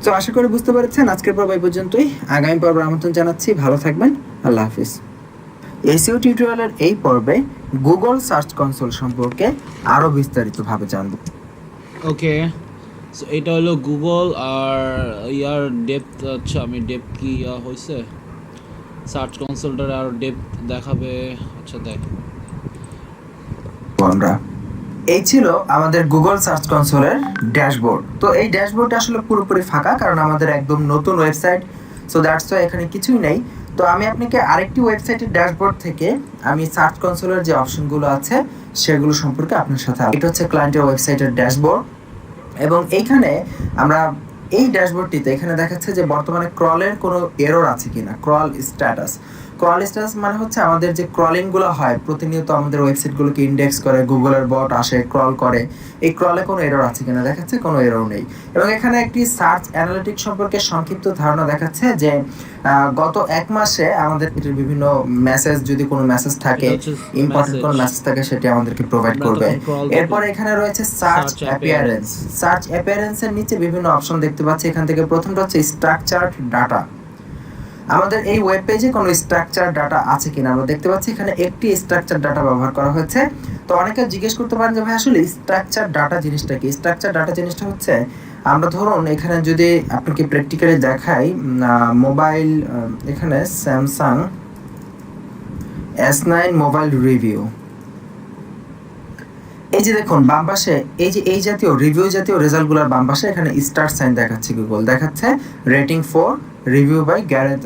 তো আশা করি বুঝতে পেরেছেন। আজকের পর্ব এই পর্যন্তই, আগামী পর্বে আমন্ত্রণ জানাচ্ছি, ভালো থাকবেন, আল্লাহ হাফিজ। এসইও টিউটোরিয়ালের এই পর্বে গুগল সার্চ কনসোল সম্পর্কে আরও বিস্তারিতভাবে জানব। ওকে, সো এটা হলো গুগল আর ইয়ার ডেপথ, আচ্ছা আমি ডেপথ কি হয়েছে সার্চ কনসোলটার আর ডেপথ দেখাবে, আচ্ছা দেখ আমরা এই ছিল আমাদের গুগল সার্চ কনসোলের ড্যাশবোর্ড। তো এই ড্যাশবোর্ডটা আসলে পুরোপুরি ফাঁকা কারণ আমাদের একদম নতুন ওয়েবসাইট, সো দ্যাটস ওয়াই এখানে কিছুই নেই। তো আমি আপনাকে আরেকটি ওয়েবসাইটের ড্যাশবোর্ড থেকে আমি সার্চ কনসোলের যে অপশনগুলো আছে সেগুলো সম্পর্কে আপনার সাথে, এটা হচ্ছে ক্লায়েন্টের ওয়েবসাইটের ড্যাশবোর্ড। এবং এইখানে আমরা এই ড্যাশবোর্ডটিতে এখানে দেখাচ্ছে যে বর্তমানে ক্রলের কোনো এরর আছে কিনা, ক্রল স্ট্যাটাস মানে হচ্ছে আমাদের যে ক্রলিংগুলো হয় প্রতিনিয়ত আমাদের ওয়েবসাইটগুলোকে ইন্ডেক্স করে, গুগলের বট আসে ক্রল করে, এই ক্রলে কোনো এরর আছে কিনা, দেখাচ্ছে কোনো এরর নেই। এবং এখানে একটি সার্চ অ্যানালিটিক্স সম্পর্কে সংক্ষিপ্ত ধারণা দেখাচ্ছে যে গত এক মাসে আমাদের বিভিন্ন মেসেজ, যদি কোনো মেসেজ থাকে, ইম্পর্টেন্ট কোনো মেসেজ থাকে, সেটি আমাদেরকে প্রোভাইড করবে। এরপর এখানে রয়েছে সার্চ অ্যাপিয়ারেন্সের নিচে বিভিন্ন অপশন দেখতে পাচ্ছি। এখান থেকে প্রথমটা হচ্ছে স্ট্রাকচারড ডাটা। আমাদের এই ওয়েব পেজে কোনো স্ট্রাকচার ডাটা আছে কিনা আমরা দেখতে পাচ্ছি এখানে একটি স্ট্রাকচার ডাটা ব্যবহার করা হয়েছে। তো অনেকে জিজ্ঞেস করতে পারেন যে ভাই আসলে স্ট্রাকচার ডাটা জিনিসটা কি? স্ট্রাকচার ডাটা জিনিসটা হচ্ছে, আমরা ধরুন এখানে যদি আপনাকে প্র্যাকটিক্যালি দেখাই, মোবাইল, এখানে স্যামসাং S9 মোবাইল রিভিউ, এই যে দেখুন বাম পাশে এই যে এই জাতীয় রিভিউ জাতীয় রেজাল্টগুলোর বাম পাশে এখানে স্টার সাইন দেখাচ্ছে, গুগল দেখাচ্ছে রেটিং 4 রিভিউ বাই গ্যারেথ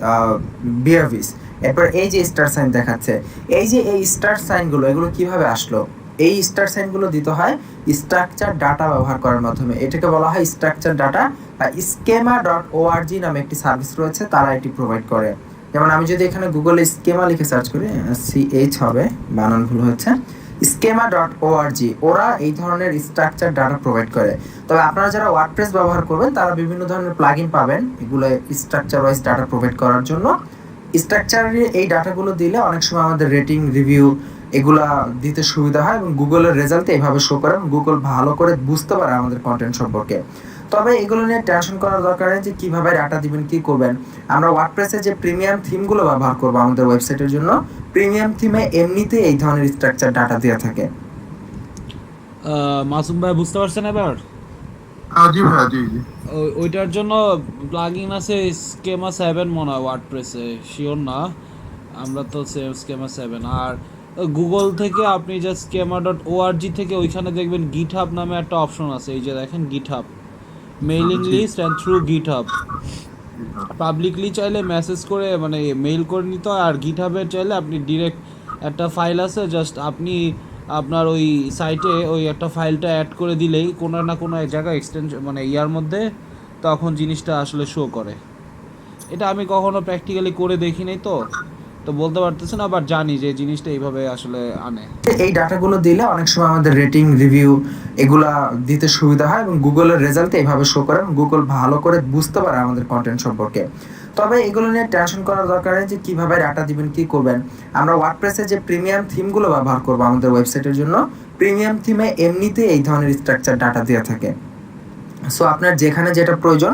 বিয়াভিস। এরপর এই যে স্টার সাইন দেখাচ্ছে, এই যে এই স্টার সাইনগুলো এগুলো কিভাবে আসলো? এই স্টার সাইনগুলো দিতে হয় স্ট্রাকচার ডাটা ব্যবহার করার মাধ্যমে। এটাকে বলা হয় স্ট্রাকচার ডাটা বা schema.org নামে একটি সার্ভিস রয়েছে, তারা এটি প্রোভাইড করে। যেমন আমি যদি এখানে গুগলে স্কেমা লিখে সার্চ করি, CH হবে, বানান ভুল হচ্ছে, schema.org, ওরা এই ধরনের স্ট্রাকচার ডাটা প্রোভাইড করে। তবে আপনারা যারা ওয়ার্ডপ্রেস ব্যবহার করবেন তারা বিভিন্ন ধরনের প্লাগইন পাবেন এগুলো স্ট্রাকচার ওয়াইজ ডাটা প্রোভাইড করার জন্য। স্ট্রাকচারের এই ডাটাগুলো দিলে অনেক সময় আমাদের রেটিং, রিভিউ এগুলা দিতে সুবিধা হয় এবং গুগলের রেজাল্টে এইভাবে শো করে, গুগল ভালো করে বুঝতে পারে আমাদের কন্টেন্ট সম্পর্কে। তবে এগুলো নিয়ে টেনশন করার দরকার নেই যে কীভাবে ডাটা দিবেন, কী করবেন। আমরা ওয়ার্ডপ্রেসের যে প্রিমিয়াম থিমগুলো ব্যবহার করবো আমাদের ওয়েবসাইটের জন্য, প্রিমিয়াম থিমে এমনিতে এই ধরনের স্ট্রাকচার ডাটা দেওয়া থাকে। মাসুম ভাই বুঝতে পারছেন এবার? জি ভাই, জি জি। ওইটার জন্য প্লাগইন আছে স্কেমা 7 মনে হয় ওয়ার্ডপ্রেসে, শিওর না, আমরা তো সেম স্কেমা 7। আর গুগল থেকে আপনি যে schema.org থেকে ওইখানে দেখবেন গিটহাব নামে একটা অপশন আছে, এই যে দেখেন গিটহাব, মেইলিং ঠিক। List and through GitHub. Publicly চাইলে মেসেজ করে মানে মেইল করে নিতে হয়, আর গিটহাবের চাইলে আপনি ডিরেক্ট একটা ফাইল আছে, জাস্ট আপনি আপনার ওই সাইটে ওই একটা ফাইলটা অ্যাড করে দিলেই কোনো না কোনো এক জায়গায় এক্সটেনশন মানে ইয়ার মধ্যে তখন জিনিসটা আসলে শো করে। এটা আমি কখনো প্র্যাকটিক্যালি করে দেখি নাই, তো বলতে পারতেছি না, বাট জানি যে জিনিসটা এইভাবে আসলে আনে। এই ডাটাগুলো দিলে অনেক সময় আমাদের রেটিং রিভিউ এগুলা দিতে সুবিধা হয় এবং গুগলের রেজাল্ট এইভাবে শো করে, গুগল ভালো করে বুঝতে পারে আমাদের কন্টেন্ট সম্পর্কে। তবে এগুলো নিয়ে টেনশন করার দরকার নেই যে কিভাবে ডাটা দিবেন, কি করবেন। আমরা ওয়ার্ডপ্রেসে যে প্রিমিয়াম থিমগুলো ব্যবহার করবো আমাদের ওয়েবসাইটের জন্য, প্রিমিয়াম থিমে এমনিতেই এই ধরনের স্ট্রাকচার ডাটা দেওয়া থাকে। সো আপনার যেখানে যেটা প্রয়োজন,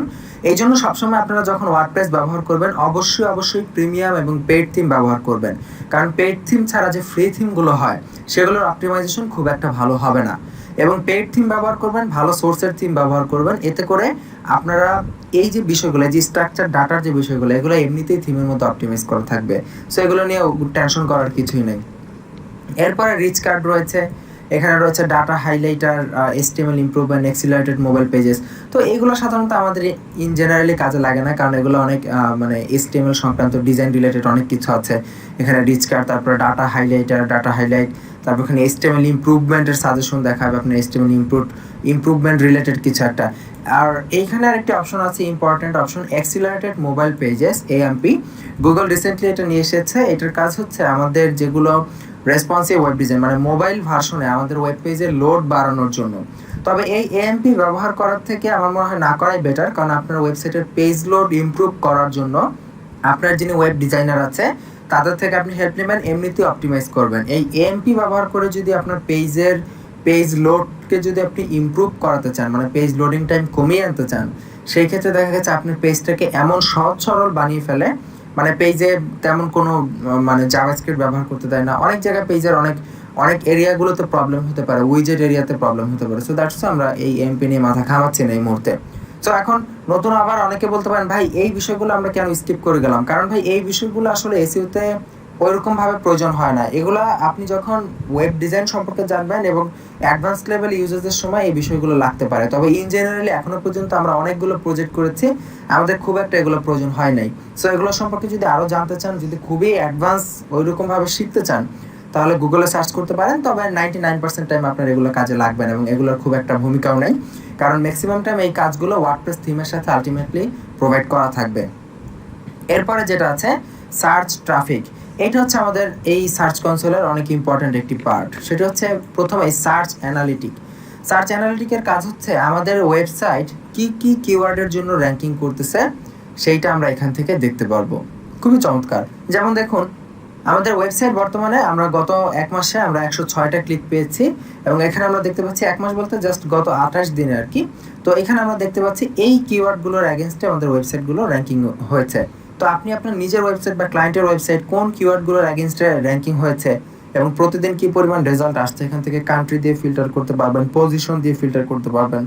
এই জন্য সবসময় আপনারা যখন ওয়ার্ডপ্রেস ব্যবহার করবেন অবশ্যই প্রিমিয়াম এবং পেইড থিম ব্যবহার করবেন, কারণ পেইড থিম ছাড়া যে ফ্রি থিমগুলো হয় সেগুলোর অপটিমাইজেশন খুব একটা ভালো হবে না। এবং পেইড থিম ব্যবহার করবেন, ভালো সোর্সের থিম ব্যবহার করবেন, এতে করে আপনারা এই যে বিষয়গুলো, যে স্ট্রাকচার ডাটার যে বিষয়গুলো, এগুলো এমনিতেই থিমের মধ্যে অপটিমাইজ করা থাকবে। সো এগুলো নিয়ে টেনশন করার কিছুই নেই। এরপরে রিচ কার্ড রয়েছে, এখানে রয়েছে data highlighter, HTML improvement, accelerated mobile pages. তো এগুলো সাধারণত আমাদের ইন জেনারেলি কাজে লাগে না, কারণ এগুলো অনেক মানে HTML সংক্রান্ত ডিজাইন রিলেটেড অনেক কিছু আছে এখানে। রিচ কার্ড, তারপরে ডাটা হাইলাইট, তারপর এখানে HTML ইমপ্রুভমেন্টের সাজেশন দেখাবে, আপনার HTML ইমপ্রুভমেন্ট রিলেটেড কিছু একটা। আর এইখানে আরেকটি অপশন আছে, important option, accelerated mobile pages, AMP। Google recently এটা নিয়ে এসেছে। এটার কাজ হচ্ছে আমাদের যেগুলো রেসপন্সিভ ওয়েব ডিজাইন মানে মোবাইল ভার্সনে আমাদের ওয়েব পেজের লোড বাড়ানোর জন্য। তবে এই AMP ব্যবহার করার থেকে আমার মনে হয় না করাই বেটার, কারণ আপনার ওয়েবসাইটের পেজ লোড ইমপ্রুভ করার জন্য আপনার যিনি ওয়েব ডিজাইনার আছে তাদের থেকে আপনি হেল্প নেবেন, এমনিতেই অপটিমাইজ করবেন। এই AMP ব্যবহার করে যদি আপনার পেজ লোডকে যদি আপনি ইমপ্রুভ করাতে চান, মানে পেজ লোডিং টাইম কমিয়ে আনতে চান, সেই ক্ষেত্রে দেখা গেছে আপনার পেজটাকে এমন সহজ সরল বানিয়ে ফেলে, মানে পেজে তেমন কোনো মানে জাভাস্ক্রিপ্ট ব্যবহার করতে দেয় না। অনেক জায়গায় পেজের অনেক এরিয়াগুলোতে প্রবলেম হতে পারে, উইজেট এরিয়াতে প্রবলেম হতে পারে। সো দ্যাটস আমরা এই AMP নিয়ে মাথা ঘামাচ্ছি না এই মুহূর্তে। সো এখন নতুন আবার অনেকে বলতে পারেন, ভাই এই বিষয়গুলো আমরা কেন স্কিপ করে গেলাম? কারণ ভাই এই বিষয়গুলো আসলে এসইওতে ওইরকমভাবে প্রয়োজন হয় না। এগুলো আপনি যখন ওয়েব ডিজাইন সম্পর্কে জানবেন এবং অ্যাডভান্স লেভেল ইউজেসের সময় এই বিষয়গুলো লাগতে পারে। তবে ইন জেনারেলি এখনো পর্যন্ত আমরা অনেকগুলো প্রজেক্ট করেছি, আমাদের খুব একটা এগুলো প্রয়োজন হয় নাই। সো এগুলো সম্পর্কে যদি আরও জানতে চান, যদি খুবই অ্যাডভান্স ওইরকমভাবে শিখতে চান, তাহলে গুগলে সার্চ করতে পারেন। তবে 99% টাইম আপনার এগুলো কাজে লাগবে না এবং এগুলোর খুব একটা ভূমিকাও নেই, কারণ ম্যাক্সিমাম টাইম এই কাজগুলো ওয়ার্ডপ্রেস থিমের সাথে আলটিমেটলি প্রোভাইড করা থাকবে। এরপরে যেটা আছে সার্চ ট্রাফিক, এটা হচ্ছে আমাদের এই সার্চ কনসোলের অনেক ইম্পর্ট্যান্ট একটি পার্ট। সেটা হচ্ছে প্রথমে সার্চ অ্যানালিটিকের কাজ হচ্ছে আমাদের ওয়েবসাইট কি কিওয়ার্ডের জন্য র্যাঙ্কিং করতেছে সেইটা আমরা এখান থেকে দেখতে পারবো। খুবই চমৎকার। যেমন দেখুন আমাদের ওয়েবসাইট বর্তমানে আমরা গত এক মাসে আমরা 106টা ক্লিক পেয়েছি এবং এখানে আমরা দেখতে পাচ্ছি, এক মাস বলতে জাস্ট গত 28 দিনে আর কি। তো এখানে আমরা দেখতে পাচ্ছি এই কিওয়ার্ডগুলোর এগেনস্টে আমাদের ওয়েবসাইটগুলো র্যাঙ্কিং হয়েছে। তো আপনি আপনার নিজের ওয়েবসাইট বা ক্লায়েন্টের ওয়েবসাইট কোন কিওয়ার্ডগুলোর এগেনস্টে র্যাঙ্কিং হয়েছে এবং প্রতিদিন কি পরিমাণ রেজাল্ট আসছে, এখান থেকে কান্ট্রি দিয়ে ফিল্টার করতে পারবেন, পজিশন দিয়ে ফিল্টার করতে পারবেন।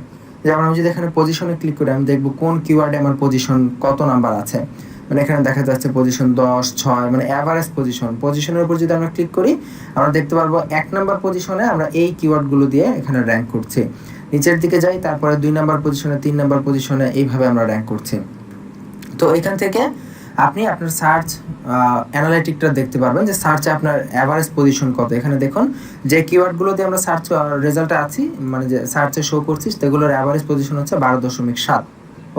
যেমন আমি যদি এখানে পজিশনে ক্লিক করি, আমি দেখবো কোন কিওয়ার্ডে আমার পজিশন কত নাম্বার আছে। মানে এখানে দেখা যাচ্ছে পজিশন 10, 6, মানে অ্যাভারেজ পজিশনের উপর যদি আমরা ক্লিক করি, আমরা দেখতে পারবো 1 নাম্বার পজিশনে আমরা এই কিওয়ার্ডগুলো দিয়ে এখানে র্যাঙ্ক করছি। নিচের দিকে যাই, তারপরে 2 নাম্বার পজিশনে, 3 নাম্বার পজিশনে, এইভাবে আমরা র্যাঙ্ক করছি। তো এখান থেকে আপনি আপনার সার্চ অ্যানালিটিকটা দেখতে পারবেন যে সার্চে আপনার অ্যাভারেজ পজিশন কত। এখানে দেখুন যে কিওয়ার্ডগুলো দিয়ে আমরা সার্চ রেজাল্টে আছি, মানে যে সার্চে শো করছি, সেগুলোর অ্যাভারেজ পজিশন হচ্ছে 12.7।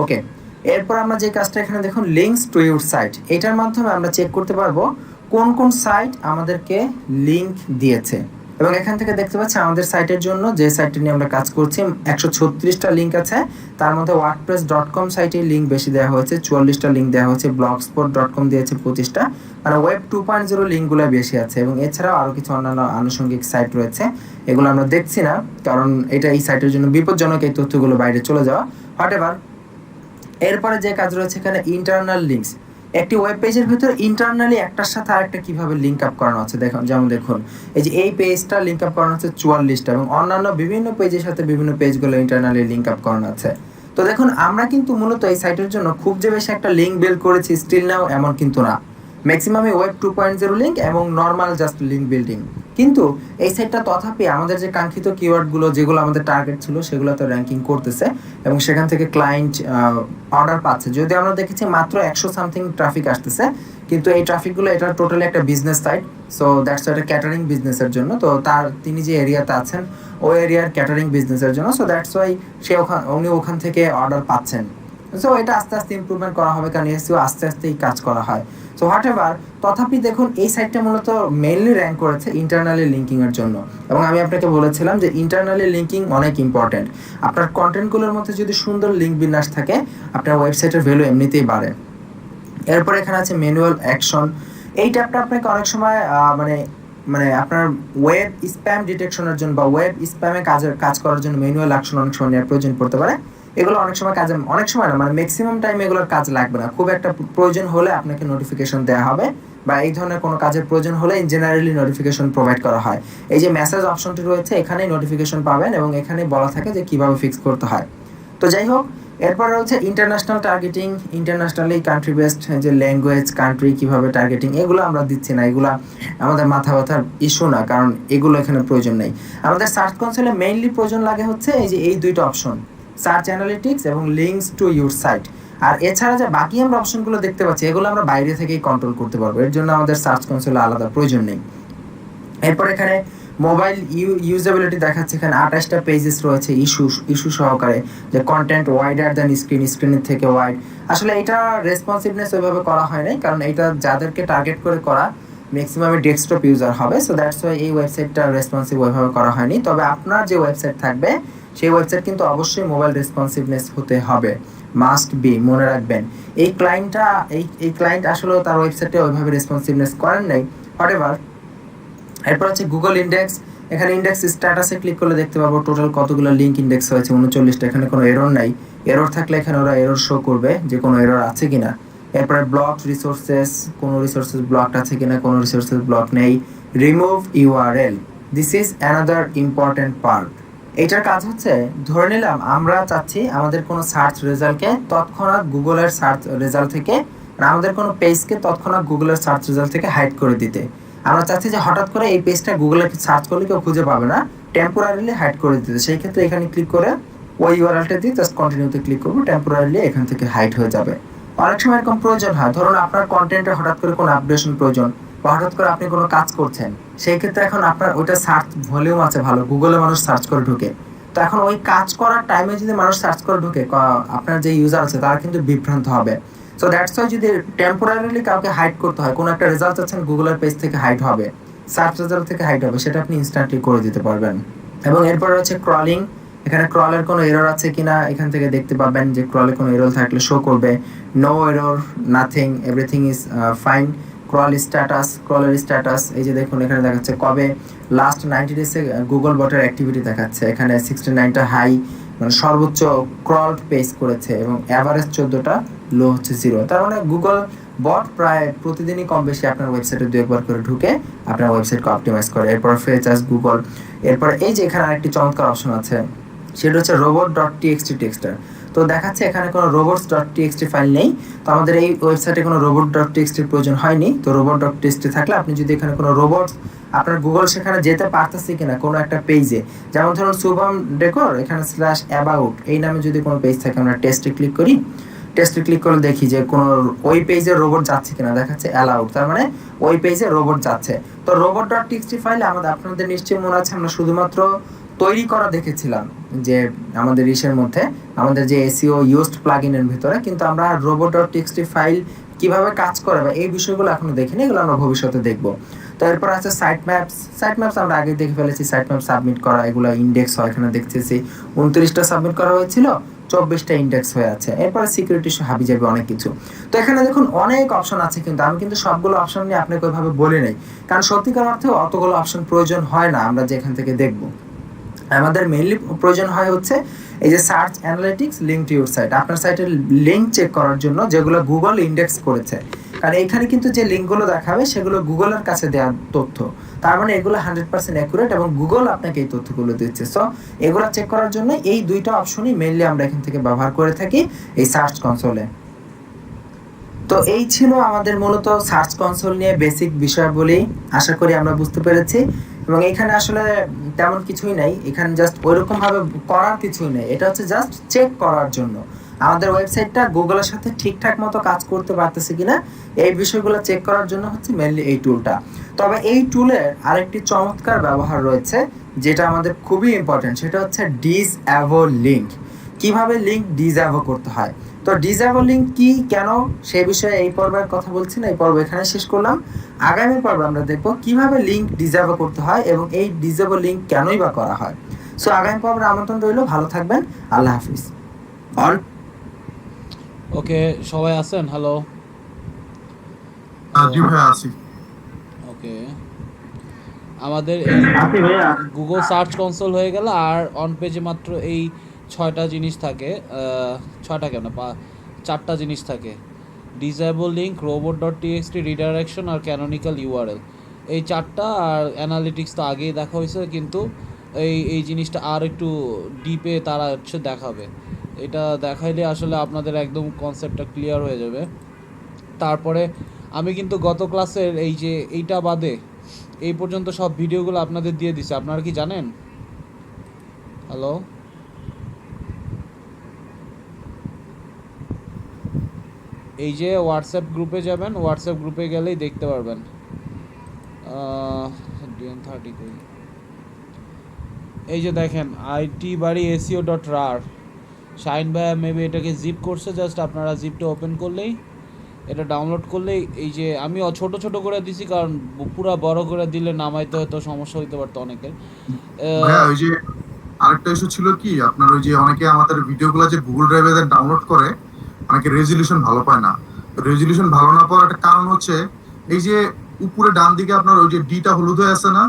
ওকে, এরপর আমরা যে কাজটা এখানে দেখুন লিঙ্কস টু ইউর সাইট, এটার মাধ্যমে আমরা চেক করতে পারবো কোন কোন সাইট আমাদেরকে লিঙ্ক দিয়েছে। এবং এখান থেকে দেখতে পাচ্ছি আমাদের সাইটের জন্য যে সাইটটা নিয়ে আমরা কাজ করছি 136টা লিঙ্ক আছে, তার মধ্যে wordpress.com সাইটের লিঙ্ক বেশি দেওয়া হয়েছে, 44টা লিঙ্ক দেওয়া হয়েছে, blogspot.com দিয়েছে 25টা, মানে ওয়েব 2.0 লিঙ্কগুলো বেশি আছে। এবং এছাড়াও আরও কিছু অন্যান্য আনুষঙ্গিক সাইট রয়েছে, এগুলো আমরা দেখছি না কারণ এটা এই সাইটের জন্য বিপজ্জনক এই তথ্যগুলো বাইরে চলে যাওয়া। হোয়াটএভার, এরপরে যে কাজ রয়েছে এখানে ইন্টারনাল লিঙ্কস। একটি ওয়েব পেজের ভিতর ইন্টারনালি একটার সাথে আরেকটা কিভাবে লিঙ্ক আপ করানো আছে দেখুন। যেমন দেখুন এই যে এই পেজটা লিঙ্ক আপ করানো হচ্ছে 44টা এবং অন্যান্য বিভিন্ন পেজের সাথে বিভিন্ন পেজগুলো ইন্টারনালি লিঙ্ক আপ করানো আছে। তো দেখুন আমরা কিন্তু মূলত এই সাইটের জন্য খুব যে বেশি একটা লিঙ্ক বিল্ড করেছি স্টিল নাও এমন কিন্তু না। ম্যাক্সিমামই ওয়েব 2.0 লিঙ্ক এবং নর্মাল জাস্ট লিঙ্ক বিল্ডিং। কিন্তু এই সাইটটা তথাপি আমাদের যে কাঙ্ক্ষিত কিওয়ার্ডগুলো যেগুলো আমাদের টার্গেট ছিল সেগুলো তো র্যাঙ্কিং করতেছে এবং সেখান থেকে ক্লায়েন্ট অর্ডার পাচ্ছে। যদি আমরা দেখেছি মাত্র 100 সামথিং ট্রাফিক আসতেছে, কিন্তু এই ট্রাফিকগুলো এটা টোটালি একটা বিজনেস সাইট, সো দ্যাটস একটা ক্যাটারিং বিজনেসের জন্য। তো তিনি যে এরিয়াতে আছেন ওই এরিয়ার ক্যাটারিং বিজনেসের জন্য, সো দ্যাটস ওয়াই উনি ওখান থেকে অর্ডার পাচ্ছেন। সো এটা আস্তে আস্তে ইমপ্রুভমেন্ট করা হবে, কারণ এসইও আস্তে আস্তেই কাজ করা হয়। সো হোয়াট এভার, তথাপি দেখুন এই সাইটটা মূলত মেইনলি র্যাঙ্ক করেছে ইন্টারনালি লিঙ্কিংয়ের জন্য। এবং আমি আপনাকে বলেছিলাম যে ইন্টারনালি লিঙ্কিং অনেক ইম্পর্টেন্ট। আপনার কন্টেন্টগুলোর মধ্যে যদি সুন্দর লিঙ্ক বিন্যাস থাকে আপনার ওয়েবসাইটের ভ্যালু এমনিতেই বাড়ে। এরপর এখানে আছে ম্যানুয়াল অ্যাকশন। এই ট্যাবটা আপনাকে অনেক সময় মানে আপনার ওয়েব স্প্যাম ডিটেকশনের জন্য বা ওয়েব স্প্যামে কাজ করার জন্য ম্যানুয়াল অ্যাকশন অনেক সময় নেওয়ার প্রয়োজন পড়তে পারে। এগুলো অনেক সময় অনেক সময় না, মানে ম্যাক্সিমাম টাইম এগুলোর কাজ লাগবে না। খুব একটা প্রয়োজন হলে আপনাকে নোটিফিকেশন দেওয়া হবে, বা এই ধরনের কোনো কাজের প্রয়োজন হলে জেনারেলি নোটিফিকেশন প্রোভাইড করা হয়। এই যে মেসেজ অপশনটি রয়েছে এখানেই নোটিফিকেশন পাবেন এবং এখানেই বলা থাকে যে কিভাবে ফিক্স করতে হয়। তো যাই হোক, এরপর রয়েছে international targeting. Internationally country based যে ল্যাঙ্গুয়েজ কান্ট্রি কিভাবে টার্গেটিং, এগুলো আমরা দিচ্ছি না, এগুলো আমাদের মাথা ব্যথার ইস্যু না, কারণ এগুলো এখানে প্রয়োজন নেই। আমাদের সার্চ কনসোলে মেইনলি প্রয়োজন লাগে হচ্ছে এই দুইটা অপশন, সার্চ অ্যানালিটিক্স এবং লিঙ্কস টু ইউর সাইট। আর এছাড়া যে বাকি আমরা অপশনগুলো দেখতে পাচ্ছি এগুলো আমরা বাইরে থেকেই কন্ট্রোল করতে পারবো, এর জন্য আমাদের সার্চ কনসোলে আলাদা প্রয়োজন নেই। এরপর এখানে মোবাইল ইউজেবিলিটি দেখাচ্ছে, এখানে 28টা পেজেস রয়েছে ইস্যু সহকারে, যে কন্টেন্ট ওয়াইডার দ্যান স্ক্রিনের থেকে ওয়াইড। আসলে এটা রেসপন্সিভনেস ওইভাবে করা হয় নাই, কারণ এটা যাদেরকে টার্গেট করে করা ম্যাক্সিমামে ডেস্কটপ ইউজার হবে, সো দ্যাটস ওয়াই এই ওয়েবসাইটটা রেসপন্সিভ ওইভাবে করা হয়নি। তবে আপনার যে ওয়েবসাইট থাকবে সেই ওয়েবসাইট কিন্তু অবশ্যই মোবাইল রেসপন্সিভনেস হতে হবে, মাস্ট বি, মনে রাখবেন। এই ক্লায়েন্ট আসলে তার ওয়েবসাইটে ওইভাবে রেসপন্সিভনেস করেন নাই, হোয়াটএভার। এরপর হচ্ছে গুগল ইন্ডেক্স। এখানে ইন্ডেক্স স্ট্যাটাসে ক্লিক করলে দেখতে পাবো টোটাল কতগুলো লিঙ্ক ইন্ডেক্স হয়েছে, 39টা। এখানে কোনো এরর নাই, এরর থাকলে এখানে ওরা এরর শো করবে যে কোনো এরর আছে কিনা। এরপরে ব্লক রিসোর্সেস, কোনো রিসোর্সেস ব্লকড আছে কিনা, কোনো রিসোর্সেস ব্লক নেই। Remove URL, this is another important part. এটার কাজ হচ্ছে, ধরে নিলাম আমরা চাচ্ছি আমাদের কোনো সার্চ রেজাল্টকে তৎক্ষণাৎ গুগলের সার্চ রেজাল্ট থেকে, আমাদের কোনো পেজকে তৎক্ষণাৎ গুগলের সার্চ রেজাল্ট থেকে হাইড করে দিতে। আমরা চাচ্ছি যে হঠাৎ করে এই পেজটা গুগলে সার্চ করলে কেউ খুঁজে পাবে না, টেম্পোরারিলি হাইড করে দিতে। সেই ক্ষেত্রে এখানে ক্লিক করে ওই ইউআরএলটা দিয়ে জাস্ট কন্টিনিউতে ক্লিক করবো, টেম্পোরারিলি এখান থেকে হাইড হয়ে যাবে। অনেক সময় এরকম প্রয়োজন হয়, ধরুন আপনার কন্টেন্টে হঠাৎ করে কোনো আপডেশন প্রয়োজন, বা হঠাৎ করে আপনি কোনো কাজ করছেন, সেই ক্ষেত্রে এখন আপনার ওইটা সার্চ ভলিউম আছে ভালো, গুগলে মানুষ সার্চ করে ঢুকে, তো এখন ওই কাজ করার টাইমে যদি মানুষ সার্চ করে ঢুকে, আপনার যে ইউজার আছে তারা কিন্তু বিভ্রান্ত হবে। সো দ্যাটস ওয়াই যদি টেম্পোরারিলি কাউকে হাইড করতে হয়, কোনো একটা রেজাল্ট চাচ্ছেন গুগলের পেজ থেকে হাইড হবে, সার্চ রেজাল্ট থেকে হাইড হবে, সেটা আপনি ইনস্ট্যান্টলি করে দিতে পারবেন। এবং এরপর হচ্ছে ক্রলিং। এখানে ক্রলের কোনো এরর আছে কিনা এখান থেকে দেখতে পাবেন, যে ক্রলে কোনো এরর থাকলে শো করবে, no error, nothing, everything is fine. ক্রলের স্ট্যাটাস, এই যে দেখুন এখানে দেখাচ্ছে কবে লাস্ট 90 ডেজে গুগল বটের অ্যাক্টিভিটি দেখাচ্ছে, এখানে 69টা হাই, মানে সর্বোচ্চ ক্রল পেজ করেছে, এবং অ্যাভারেজ 14টা, লো হচ্ছে 0। তার মানে গুগল বট প্রায় প্রতিদিনই কম বেশি আপনার ওয়েবসাইটে 2-1 করে ঢুকে আপনার ওয়েবসাইটকে অপটিমাইজ করে। এরপর ফেচ অ্যাজ গুগল। এরপর এই যে এখানে আরেকটি চমৎকার অপশন আছে, সেটা হচ্ছে robot.txt টেক্সটার। তো দেখাচ্ছে এখানে কোনো robots.txt ফাইল নেই, তো আমাদের এই ওয়েবসাইটে কোনো robot.txt প্রয়োজন hয়নি। তো robot.txt থাকলে আপনি যদি এখানে কোনো রোবটস, আপনার গুগল সেখানে যেতে পারতেছে কিনা কোনো একটা পেজে, যেমন ধরুন শুভম ডেকোর, এখানে /about এই নামে যদি কোনো পেজ থাকে, আমরা টেস্টে ক্লিক করি, টেস্টে ক্লিক করে দেখি যে কোনো ওই পেজে রোবট যাচ্ছে কিনা, দেখাচ্ছে অ্যালাউড, তার মানে ওই পেজে রোবট যাচ্ছে। তো robot.txt ফাইল আপনাদের নিশ্চয়ই মনে আছে, আমরা শুধুমাত্র তৈরি করা দেখেছিলাম যে আমাদের ইসের মধ্যে, আমাদের যে এসইও ইউজড প্লাগইনের ভিতরে, কিন্তু আমরা robot.txt ফাইল কিভাবে কাজ করে বা এই বিষয়গুলো এখনো দেখিনি, এগুলো আমরা ভবিষ্যতে দেখব। তো এরপর আছে সাইট ম্যাপস আমরা আগে দেখে ফেলেছি, সাইট ম্যাপ সাবমিট করা, এগুলো ইন্ডেক্স হয়, এখানে দেখতেছি 29টা সাবমিট করা হয়েছিল, 24টা ইন্ডেক্স হয়ে আছে। এরপরে সিকিউরিটি হাবি যাবে অনেক কিছু। তো এখানে দেখুন অনেক অপশন আছে, কিন্তু আমি কিন্তু সবগুলো অপশন নিয়ে আপনাকে ওইভাবে বলি নাই, কারণ সত্যিকার অর্থে অতগুলো অপশন প্রয়োজন হয় না। আমরা যে এখান থেকে দেখব, আমাদের মেইনলি প্রয়োজন হয় হচ্ছে এই যে search analytics, link to your site, আপনার সাইটের লিঙ্ক চেক করার জন্য যেগুলো গুগল ইন্ডেক্স করেছে, কারণ এখানে কিন্তু যে লিঙ্কগুলো দেখাবে সেগুলো গুগলের কাছে দেওয়া তথ্য, তার মানে এগুলো 100% অ্যাকুরেট এবং গুগল আপনাকে এই তথ্যগুলো দিচ্ছে। সো এগুলো চেক করার জন্য এই দুইটা অপশনই মেইনলি আমরা এখান থেকে ব্যবহার করে থাকি এই সার্চ কনসোলে। তো এই ছিল আমাদের মূলত সার্চ কনসোল নিয়ে বেসিক বিষয়াবলী, আশা করি আমরা বুঝতে পেরেছি। এবং এখানে আসলে তেমন কিছুই নাই, এখানে জাস্ট ওইরকম ভাবে করার কিছুই নেই, এটা হচ্ছে জাস্ট চেক করার জন্য আমাদের ওয়েবসাইটটা গুগলের সাথে ঠিকঠাক মতো কাজ করতে পারতেছে কিনা এই বিষয়গুলো চেক করার জন্য হচ্ছে মেইনলি এই টুলটা। তবে এই টুলের আরেকটি চমৎকার ব্যবহার রয়েছে যেটা আমাদের খুবই ইম্পর্টেন্ট, সেটা হচ্ছে ডিসঅ্যাভো লিঙ্ক। কিভাবে লিঙ্ক ডিসঅ্যাভো করতে হয়, তো ডিসঅ্যাভো লিঙ্ক কি, কেন, সেই বিষয়ে এই পর্বের কথা বলছি না, এই পর্ব এখানে শেষ করলাম। আগামী পর্বে আমরা দেখব কিভাবে লিঙ্ক ডিসঅ্যাভো করতে হয় এবং এই ডিসঅ্যাভো লিঙ্ক কেনই বা করা হয়। সো আগামী পর্বের আমন্ত্রণ রইল, ভালো থাকবেন, আল্লাহ হাফিজ। ওকে, সবাই আছেন? হ্যালো। জি ভাই আছি। ওকে, আমাদের এই গুগল সার্চ কনসোল হয়ে গেল, আর অন পেজে মাত্র এই 6টা জিনিস থাকে, 6টা কেন 4টা জিনিস থাকে: ডিসঅ্যাবল লিঙ্ক, robot.txt, রিডাইরেকশন আর ক্যানোনিক্যাল ইউআরএল। এই 4টা, আর অ্যানালিটিক্স তো আগেই দেখা হয়েছে, কিন্তু এই জিনিসটা আর একটু ডিপে তারা হচ্ছে দেখাবে। এটা দেখাইলে আসলে আপনাদের একদম কনসেপ্টটা ক্লিয়ার হয়ে যাবে। তারপরে আমি কিন্তু গত ক্লাসের এই যে এইটা বাদে এই পর্যন্ত সব ভিডিওগুলো আপনাদের দিয়ে দিছি, আপনারা কি জানেন? হ্যালো, এই যে হোয়াটসঅ্যাপ গ্রুপে যাবেন, হোয়াটসঅ্যাপ গ্রুপে গেলেই দেখতে পারবেন। DN30 কই, এই যে দেখেন itbari.seo.rar, শাইন ভাই মেবি এটাকে জিপ করছে, জাস্ট আপনারা জিপটা ওপেন করলেই, এটা ডাউনলোড করলেই, এই যে আমি ছোট ছোট করে দিছি কারণ পুরা বড় করে দিলে নামাইতে হয়তো সমস্যা হইতে পারতো অনেকের। ভাইয়া ওই যে আরেকটা ইস্যু ছিল কি, আপনার ওই যে অনেকে আমাদের ভিডিওগুলো যে গুগল ড্রাইভে ডাউনলোড করে, অনেকে রেজলিউশন ভালো পায় না। রেজলিউশন ভালো না পাওয়ার একটা কারণ হচ্ছে এই যে উপরে ডান দিকে আপনার ওই যে ডিটা হলুদ হয়ে আছে না,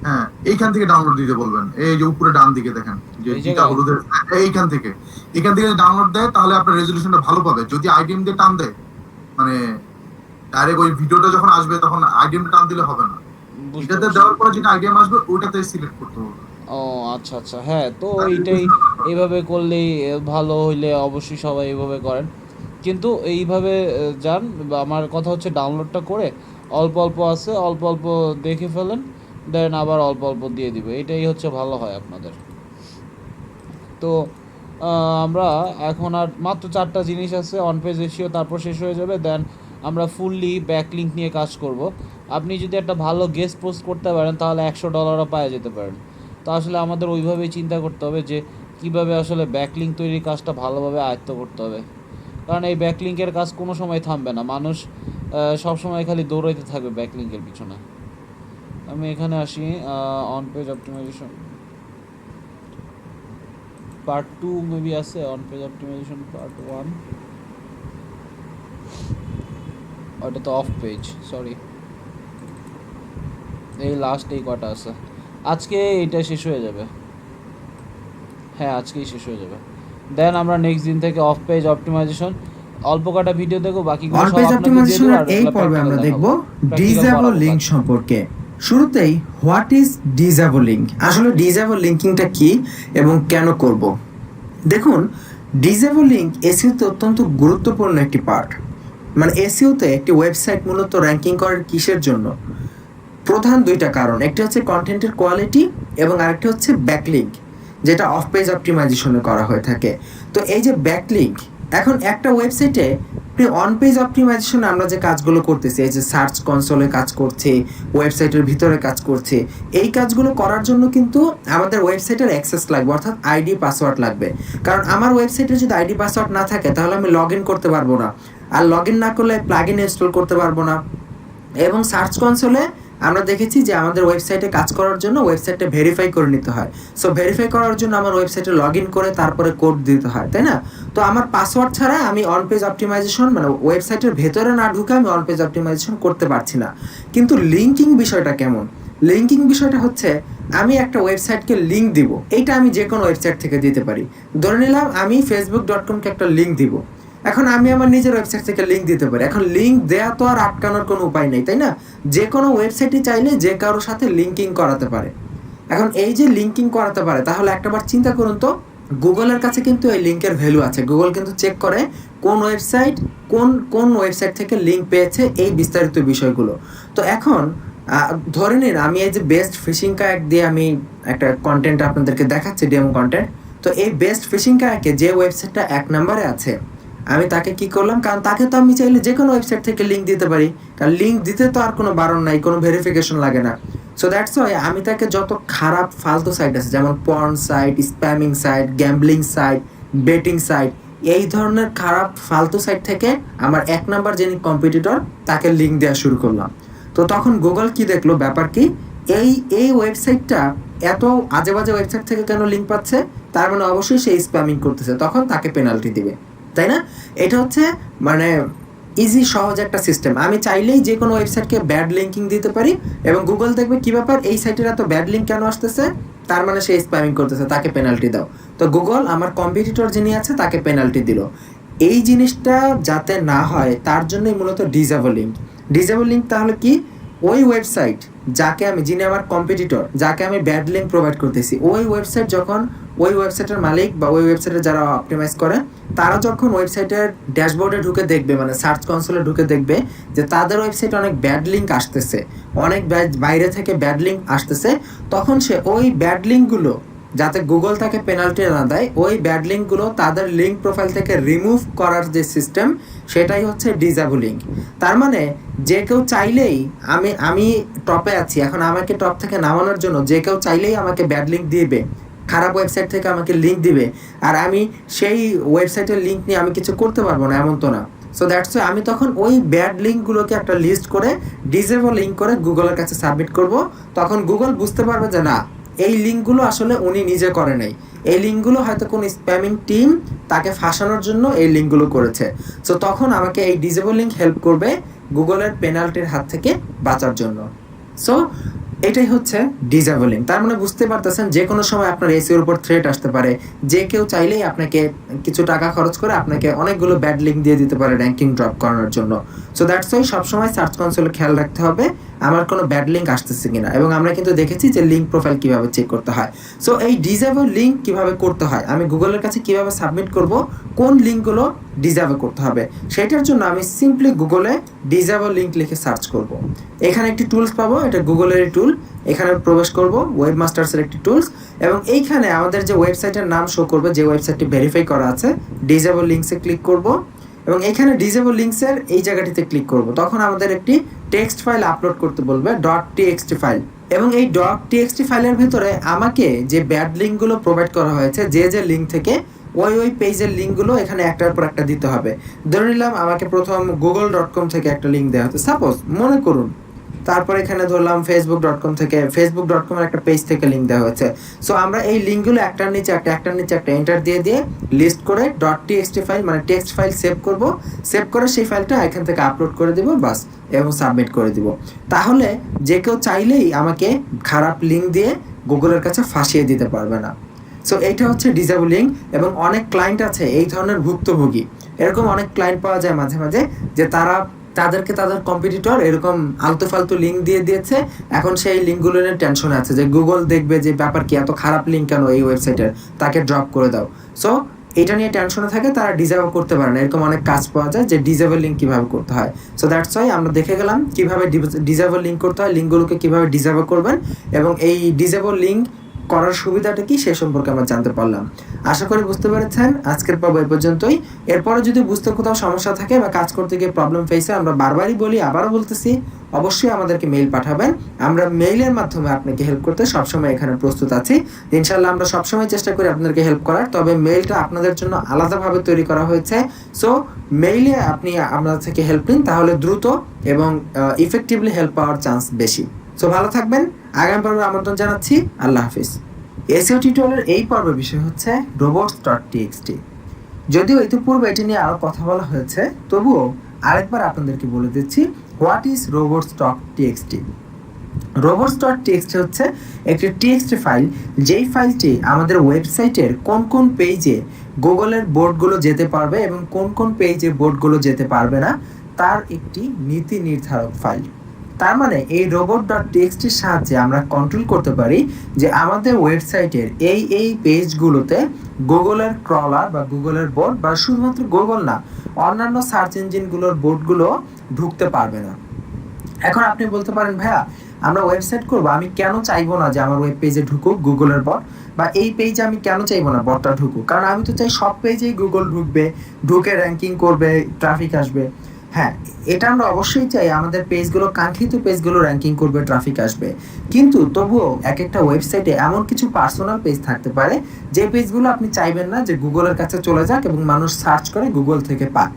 হ্যাঁ এইখান থেকে ডাউনলোড দিতে বলবেন। এই যে উপরে ডান দিকে দেখেন যে ডিটা হলুদ হয়ে আছে, এখান থেকে ডাউনলোড দেয়, তাহলে আপনার রেজলিউশনটা ভালো পাবে। যদি আইডিএম দিয়ে টান দেয়, মানে ডাইরেক্ট ওই ভিডিওটা যখন আসবে তখন আইডিএম টান দিলে হবে না, এটাতে দেওয়ার পরে যেটা আইডিএম আসবে ওইটাতে সিলেক্ট করতে হবে। ও আচ্ছা আচ্ছা, হ্যাঁ, তো এইটাই এইভাবে করলেই ভালো হইলে অবশ্যই সবাই এইভাবে করেন। কিন্তু এইভাবে যান, আমার কথা হচ্ছে ডাউনলোডটা করে অল্প অল্প আছে, অল্প অল্প দেখে ফেলেন, দেন আবার অল্প অল্প দিয়ে দিবে, এটাই হচ্ছে ভালো হয় আপনাদের। তো আমরা এখন আর মাত্র 4টা জিনিস আছে, অন পেজ এসিও, তারপর শেষ হয়ে যাবে। দেন আমরা ফুললি ব্যাকলিঙ্ক নিয়ে কাজ করব। আপনি যদি একটা ভালো গেস্ট পোস্ট করতে পারেন তাহলে $100 পাওয়া যেতে পারেন। তো আসলে আমাদের ওইভাবেই চিন্তা করতে হবে যে কীভাবে আসলে ব্যাকলিঙ্ক তৈরির কাজটা ভালোভাবে আয়ত্ত করতে হবে, কারণ এই ব্যাকলিঙ্কের কাজ কোনো সময় থামবে না, মানুষ সবসময় খালি দৌড়াইতে থাকবে ব্যাকলিঙ্কের পিছনে। আমি এখানে আসি, on page optimization part 2 maybe আছে, অন পেজ অপটিমাইজেশন পার্ট 1, ওটা তো অফ পেজ, সরি, এই লাস্ট এই কটা আছে। আজকে এটা শেষ হয়ে যাবে, হ্যাঁ আজকেই শেষ হয়ে যাবে। দেন আমরা নেক্সট দিন থেকে অফ পেজ অপটিমাইজেশন অল্প কটা ভিডিও দেখো, বাকিগুলো অন সব পেজ আপনাদের দিয়ে দেব। অপটিমাইজেশনের আর এই পর্বে আমরা দেখব ডিসঅ্যাবল লিংক সম্পর্কে। শুরুতেই হোয়াট ইজ ডিসঅ্যাবল লিংক, আসলে ডিসঅ্যাবল লিংকিংটা কি এবং কেন করব। দেখুন, ডিসঅ্যাবল লিংক এসইওতে অত্যন্ত গুরুত্বপূর্ণ একটি পার্ট। মানে এসইওতে একটি ওয়েবসাইট মূলত র্যাঙ্কিং করার কিসের জন্য? প্রধান 2টা কারণ, একটি হচ্ছে কন্টেন্টের কোয়ালিটি এবং আরেকটি হচ্ছে ব্যাকলিঙ্ক, যেটা অফ পেজ অপটিমাইজেশনে করা হয়ে থাকে। তো এই যে ব্যাকলিঙ্ক, এখন একটা ওয়েবসাইটে অন পেজ অপটিমাইজেশনে আমরা যে কাজগুলো করতেছি, এই যে সার্চ কনসোলে কাজ করছে, ওয়েবসাইটের ভিতরে কাজ করছে, এই কাজগুলো করার জন্য কিন্তু আমাদের ওয়েবসাইটের অ্যাক্সেস লাগবে, অর্থাৎ আইডি পাসওয়ার্ড লাগবে। কারণ আমার ওয়েবসাইটে যদি আইডি পাসওয়ার্ড না থাকে তাহলে আমি লগ ইন করতে পারবো না, আর লগ ইন না করলে প্লাগইন ইনস্টল করতে পারবো না। এবং সার্চ কনসোলে আমরা দেখেছি যে আমাদের ওয়েবসাইটে কাজ করার জন্য ওয়েবসাইটটা ভেরিফাই করে নিতে হয়। সো ভেরিফাই করার জন্য আমার ওয়েবসাইটে লগ ইন করে তারপরে কোড দিতে হয়, তাই না? তো আমার পাসওয়ার্ড ছাড়া আমি অন পেজ অপটিমাইজেশন, মানে ওয়েবসাইটের ভেতরে না ঢুকে আমি অন পেজ অপটিমাইজেশন করতে পারছি না। কিন্তু লিঙ্কিং বিষয়টা কেমন? লিঙ্কিং বিষয়টা হচ্ছে আমি একটা ওয়েবসাইটকে লিঙ্ক দিব, এইটা আমি যে কোনো ওয়েবসাইট থেকে দিতে পারি। ধরে নিলাম আমি facebook.com-কে একটা লিঙ্ক দিব, এখন আমি আমার নিজের ওয়েবসাইট থেকে লিঙ্ক দিতে পারি। এখন লিঙ্ক দেয়া তো আর আটকানোর কোনো উপায় নেই, তাই না? যে কোনো ওয়েবসাইটে চাইলে যে কারোর সাথে লিঙ্কিং করাতে পারে। এখন এই যে লিঙ্কিং করাতে পারে, তাহলে একটাবার চিন্তা করুন তো, গুগলের কাছে কিন্তু এই লিঙ্কের ভ্যালু আছে। গুগল কিন্তু চেক করে কোন ওয়েবসাইট কোন ওয়েবসাইট থেকে লিঙ্ক পেয়েছে, এই বিস্তারিত বিষয়গুলো। তো এখন ধরে নিন আমি এই যে বেস্ট ফিশিং কায়াক দিয়ে আমি একটা কন্টেন্ট আপনাদেরকে দেখাচ্ছি, ডেমো কন্টেন্ট। তো এই বেস্ট ফিশিং কায়াকে যে ওয়েবসাইটটা 1 নম্বরে আছে, আমি তাকে কি করলাম, কারণ তাকে তো আমি চাইলে যে কোনো ওয়েবসাইট থেকে লিঙ্ক দিতে পারি, কারণ লিঙ্ক দিতে তো আর কোনো বারণ নাই, কোনো ভেরিফিকেশন লাগে না। সো দ্যাটস ওয়াই আমি তাকে যত খারাপ ফালতু সাইট আছে, যেমন porn site, spamming site, gambling site, betting site, এই ধরনের খারাপ ফালতু সাইট থেকে আমার 1 নাম্বার যিনি কম্পিটিটর তাকে লিঙ্ক দেওয়া শুরু করলাম। তো তখন গুগল কি দেখলো, ব্যাপার কি, এই ওয়েবসাইটটা এত আজে বাজে ওয়েবসাইট থেকে কেন লিঙ্ক পাচ্ছে, তার মানে অবশ্যই সে স্প্যামিং করতেছে, তখন তাকে পেনাল্টি দিবে, তাই না? এটা হচ্ছে মানে ইজি সহজ একটা সিস্টেম। আমি চাইলেই যে কোনো ওয়েবসাইটকে ব্যাড লিঙ্কিং দিতে পারি এবং গুগল দেখবে কি ব্যাপার, এই সাইটের এত ব্যাড লিঙ্ক কেন আসতেছে, তার মানে সে স্প্যামিং করতেছে, তাকে পেনাল্টি দাও। তো গুগল আমার কম্পিটিটর যিনি আছে তাকে পেনাল্টি দিল। এই জিনিসটা যাতে না হয় তার জন্যই মূলত ডিসেবল লিঙ্ক। ডিসেবল লিঙ্ক তাহলে কি, ওই ওয়েবসাইট যিনি আমার কম্পিটিটর, যাকে আমি ব্যাড লিঙ্ক প্রোভাইড করতেছি, ওই ওয়েবসাইট যখন ওই ওয়েবসাইটের মালিক বা ওই ওয়েবসাইটে যারা অপটিমাইজ করে, তারা যখন ওয়েবসাইটের ড্যাশবোর্ডে ঢুকে দেখবে, মানে সার্চ কনসোলে ঢুকে দেখবে যে তাদের ওয়েবসাইটে অনেক ব্যাড লিঙ্ক আসতেছে, অনেক বাইরে থেকে ব্যাড লিঙ্ক আসতেছে, তখন সে ওই ব্যাড লিঙ্কগুলো, যাতে গুগল তাকে পেনাল্টি না দেয়, ওই ব্যাড লিঙ্কগুলো তাদের লিঙ্ক প্রোফাইল থেকে রিমুভ করার যে সিস্টেম, সেটাই হচ্ছে ডিসেবল লিঙ্ক। তার মানে যে কেউ চাইলেই, আমি টপে আছি, এখন আমাকে টপ থেকে নামানোর জন্য যে কেউ চাইলেই আমাকে ব্যাড লিঙ্ক দিবে, খারাপ ওয়েবসাইট থেকে আমাকে লিঙ্ক দিবে, আর আমি সেই ওয়েবসাইটের লিঙ্ক নিয়ে আমি কিছু করতে পারবো না, এমন তো না। সো দ্যাটস ওয়াই আমি তখন ওই ব্যাড লিঙ্কগুলোকে একটা লিস্ট করে ডিসেবল লিঙ্ক করে গুগলের কাছে সাবমিট করব। তখন গুগল বুঝতে পারবে যে না, এই লিঙ্কগুলো আসলে উনি নিজে করে নাই, এই লিঙ্কগুলো হয়তো কোনো স্প্যামিং টিম তাকে ফাঁসানোর জন্য এই লিঙ্কগুলো করেছে। সো তখন আমাকে এই ডিসেবল লিঙ্ক হেল্প করবে গুগলের পেনাল্টির হাত থেকে বাঁচার জন্য। সো এটাই হচ্ছে ডিসেবল লিঙ্ক। তার মানে বুঝতে পারতেছেন যে কোনো সময় আপনার এসইওর উপর থ্রেট আসতে পারে, যে কেউ চাইলেই আপনাকে কিছু টাকা খরচ করে আপনাকে অনেকগুলো ব্যাড লিঙ্ক দিয়ে দিতে পারে র্যাঙ্কিং ড্রপ করানোর জন্য। সো দ্যাটস ওয়াই সবসময় সার্চ কনসোলে খেয়াল রাখতে হবে আমার কোনো ব্যাড লিঙ্ক আসতেছে কিনা, এবং আমরা কিন্তু দেখেছি যে লিঙ্ক প্রোফাইল কিভাবে চেক করতে হয়। সো এই ডিসেবল লিঙ্ক কিভাবে করতে হয়, আমি গুগলের কাছে কিভাবে সাবমিট করব, কোন লিঙ্কগুলো ডিসেবল করতে হবে, সেটার জন্য আমি সিম্পলি গুগলে ডিসেবল লিঙ্ক লিখে সার্চ করব। এখানে একটি টুলস পাবো, এটা গুগলের টুল, এখানে প্রবেশ করব, ওয়েবমাস্টার্সের একটি টুলস, এবং এইখানে আমাদের যে ওয়েবসাইটের নাম শো করবে, যে ওয়েবসাইটটি ভেরিফাই করা আছে, ডিসেবল লিঙ্কসে ক্লিক করব, এবং এখানে ডিসেবল লিঙ্কসের এই জায়গাটিতে ক্লিক করব। তখন আমাদের একটি টেক্সট ফাইল আপলোড করতে বলবে, .txt ফাইল, এবং এই .txt ফাইলের ভেতরে আমাকে যে ব্যাড লিঙ্কগুলো প্রোভাইড করা হয়েছে, যে লিঙ্ক থেকে, ওই পেজের লিঙ্কগুলো এখানে একটার পর একটা দিতে হবে। ধরে নিলাম আমাকে প্রথম google.com থেকে একটা লিঙ্ক দেওয়া হতো, সাপোজ মনে করুন, তারপর এখানে ধরলাম facebook.com থেকে, facebook.com এর একটা পেজ থেকে লিঙ্ক দেওয়া হয়েছে। সো আমরা এই লিঙ্কগুলো একটার নিচে একটা এন্টার দিয়ে লিস্ট করে .txt ফাইল মানে টেক্সট ফাইল সেভ করব, সেভ করে সেই ফাইলটা এখান থেকে আপলোড করে দিব, বাস, এবং সাবমিট করে দিব। তাহলে যে কেউ চাইলেই আমাকে খারাপ লিঙ্ক দিয়ে গুগলের কাছে ফাঁসিয়ে দিতে পারবে না। সো এইটা হচ্ছে ডিসেবল লিঙ্ক, এবং অনেক ক্লায়েন্ট আছে এই ধরনের ভুক্তভোগী, এরকম অনেক ক্লায়েন্ট পাওয়া যায় মাঝে মাঝে, যে তাদেরকে তাদের কম্পিটিটর এরকম আলতু ফালতু লিঙ্ক দিয়ে দিয়েছে, এখন সেই লিঙ্কগুলো নিয়ে টেনশনে আছে যে গুগল দেখবে যে ব্যাপার কি, এত খারাপ লিঙ্ক কেন এই ওয়েবসাইটের, তাকে ড্রপ করে দাও। সো এটা নিয়ে টেনশনে থাকে, তারা ডিসেবল করতে পারে না। এরকম অনেক কাজ পাওয়া যায় যে ডিসেবল লিঙ্ক কীভাবে করতে হয়। সো দ্যাটস ওয়াই আমরা দেখে গেলাম কীভাবে ডিসেবল লিঙ্ক করতে হয়, লিঙ্কগুলোকে কীভাবে ডিসেবল করবেন, এবং এই ডিসেবল লিঙ্ক করার সুবিধাটা কি সে সম্পর্কে আমরা জানতে পারলাম। আশা করি বুঝতে পেরেছেন। আজকের পর্ব এই পর্যন্তই। এরপরে যদি বুঝতে কোথাও সমস্যা থাকে বা কাজ করতে গিয়ে প্রবলেম ফেসে, আমরা বারবারই বলি, আবারও বলতেছি, অবশ্যই আমাদেরকে মেইল পাঠাবেন। আমরা মেইলের মাধ্যমে আপনাকে হেল্প করতে সবসময় এখানে প্রস্তুত আছি। ইনশাল্লাহ আমরা সবসময় চেষ্টা করি আপনাদেরকে হেল্প করার, তবে মেইলটা আপনাদের জন্য আলাদাভাবে তৈরি করা হয়েছে। সো মেইলে আপনি আপনাদের থেকে হেল্প নিন, তাহলে দ্রুত এবং ইফেক্টিভলি হেল্প পাওয়ার চান্স বেশি। সো ভালো থাকবেন। আগামী পর্বে আমন্ত্রণ জানাচ্ছি। আল্লাহ হাফিজ। এসইও টিউটোরিয়ালের এই পর্বের বিষয় হচ্ছে robots.txt। যদিও ইতিপূর্বে এটি নিয়ে আরও কথা বলা হয়েছে, তবুও আরেকবার আপনাদেরকে বলে দিচ্ছি, হোয়াট ইজ robots.txt। robots.txt হচ্ছে একটি টেক্সট ফাইল, যেই ফাইলটি আমাদের ওয়েবসাইটের কোন কোন পেজে গুগলের বোর্ডগুলো যেতে পারবে এবং কোন কোন পেজে বোর্ডগুলো যেতে পারবে না, তার একটি নীতি নির্ধারক ফাইল। তার মানে এই robot.txt-র সাহায্যে আমরা কন্ট্রোল করতে পারি যে আমাদের ওয়েবসাইটের এই পেজগুলোতে গুগলের ক্রলার বা গুগলের বোট বা শুধুমাত্র গুগল না, অন্যান্য সার্চ ইঞ্জিনগুলোর বোটগুলো ঢুকতে পারবে না। এখন আপনি বলতে পারেন ভাইয়া আমরা ওয়েবসাইট করব, আমি কেন চাইবো না যে আমার ওয়েব পেজে ঢুকুক গুগলের বট, বা এই পেজে আমি কেন চাইবো না বটটা ঢুকুক, কারণ আমি তো চাই সব পেজেই গুগল ঢুকবে, ঢুকে র্যাঙ্কিং করবে, ট্রাফিক আসবে। হ্যাঁ, এটা আমরা অবশ্যই চাই, আমাদের পেজগুলো কাঙ্ক্ষিত পেজগুলো র্যাঙ্কিং করবে, ট্রাফিক আসবে, কিন্তু তবুও এক একটা ওয়েবসাইটে এমন কিছু পার্সোনাল পেজ থাকতে পারে যে পেজগুলো আপনি চাইবেন না যে গুগলের কাছে চলে যাক এবং মানুষ সার্চ করে গুগল থেকে পাক।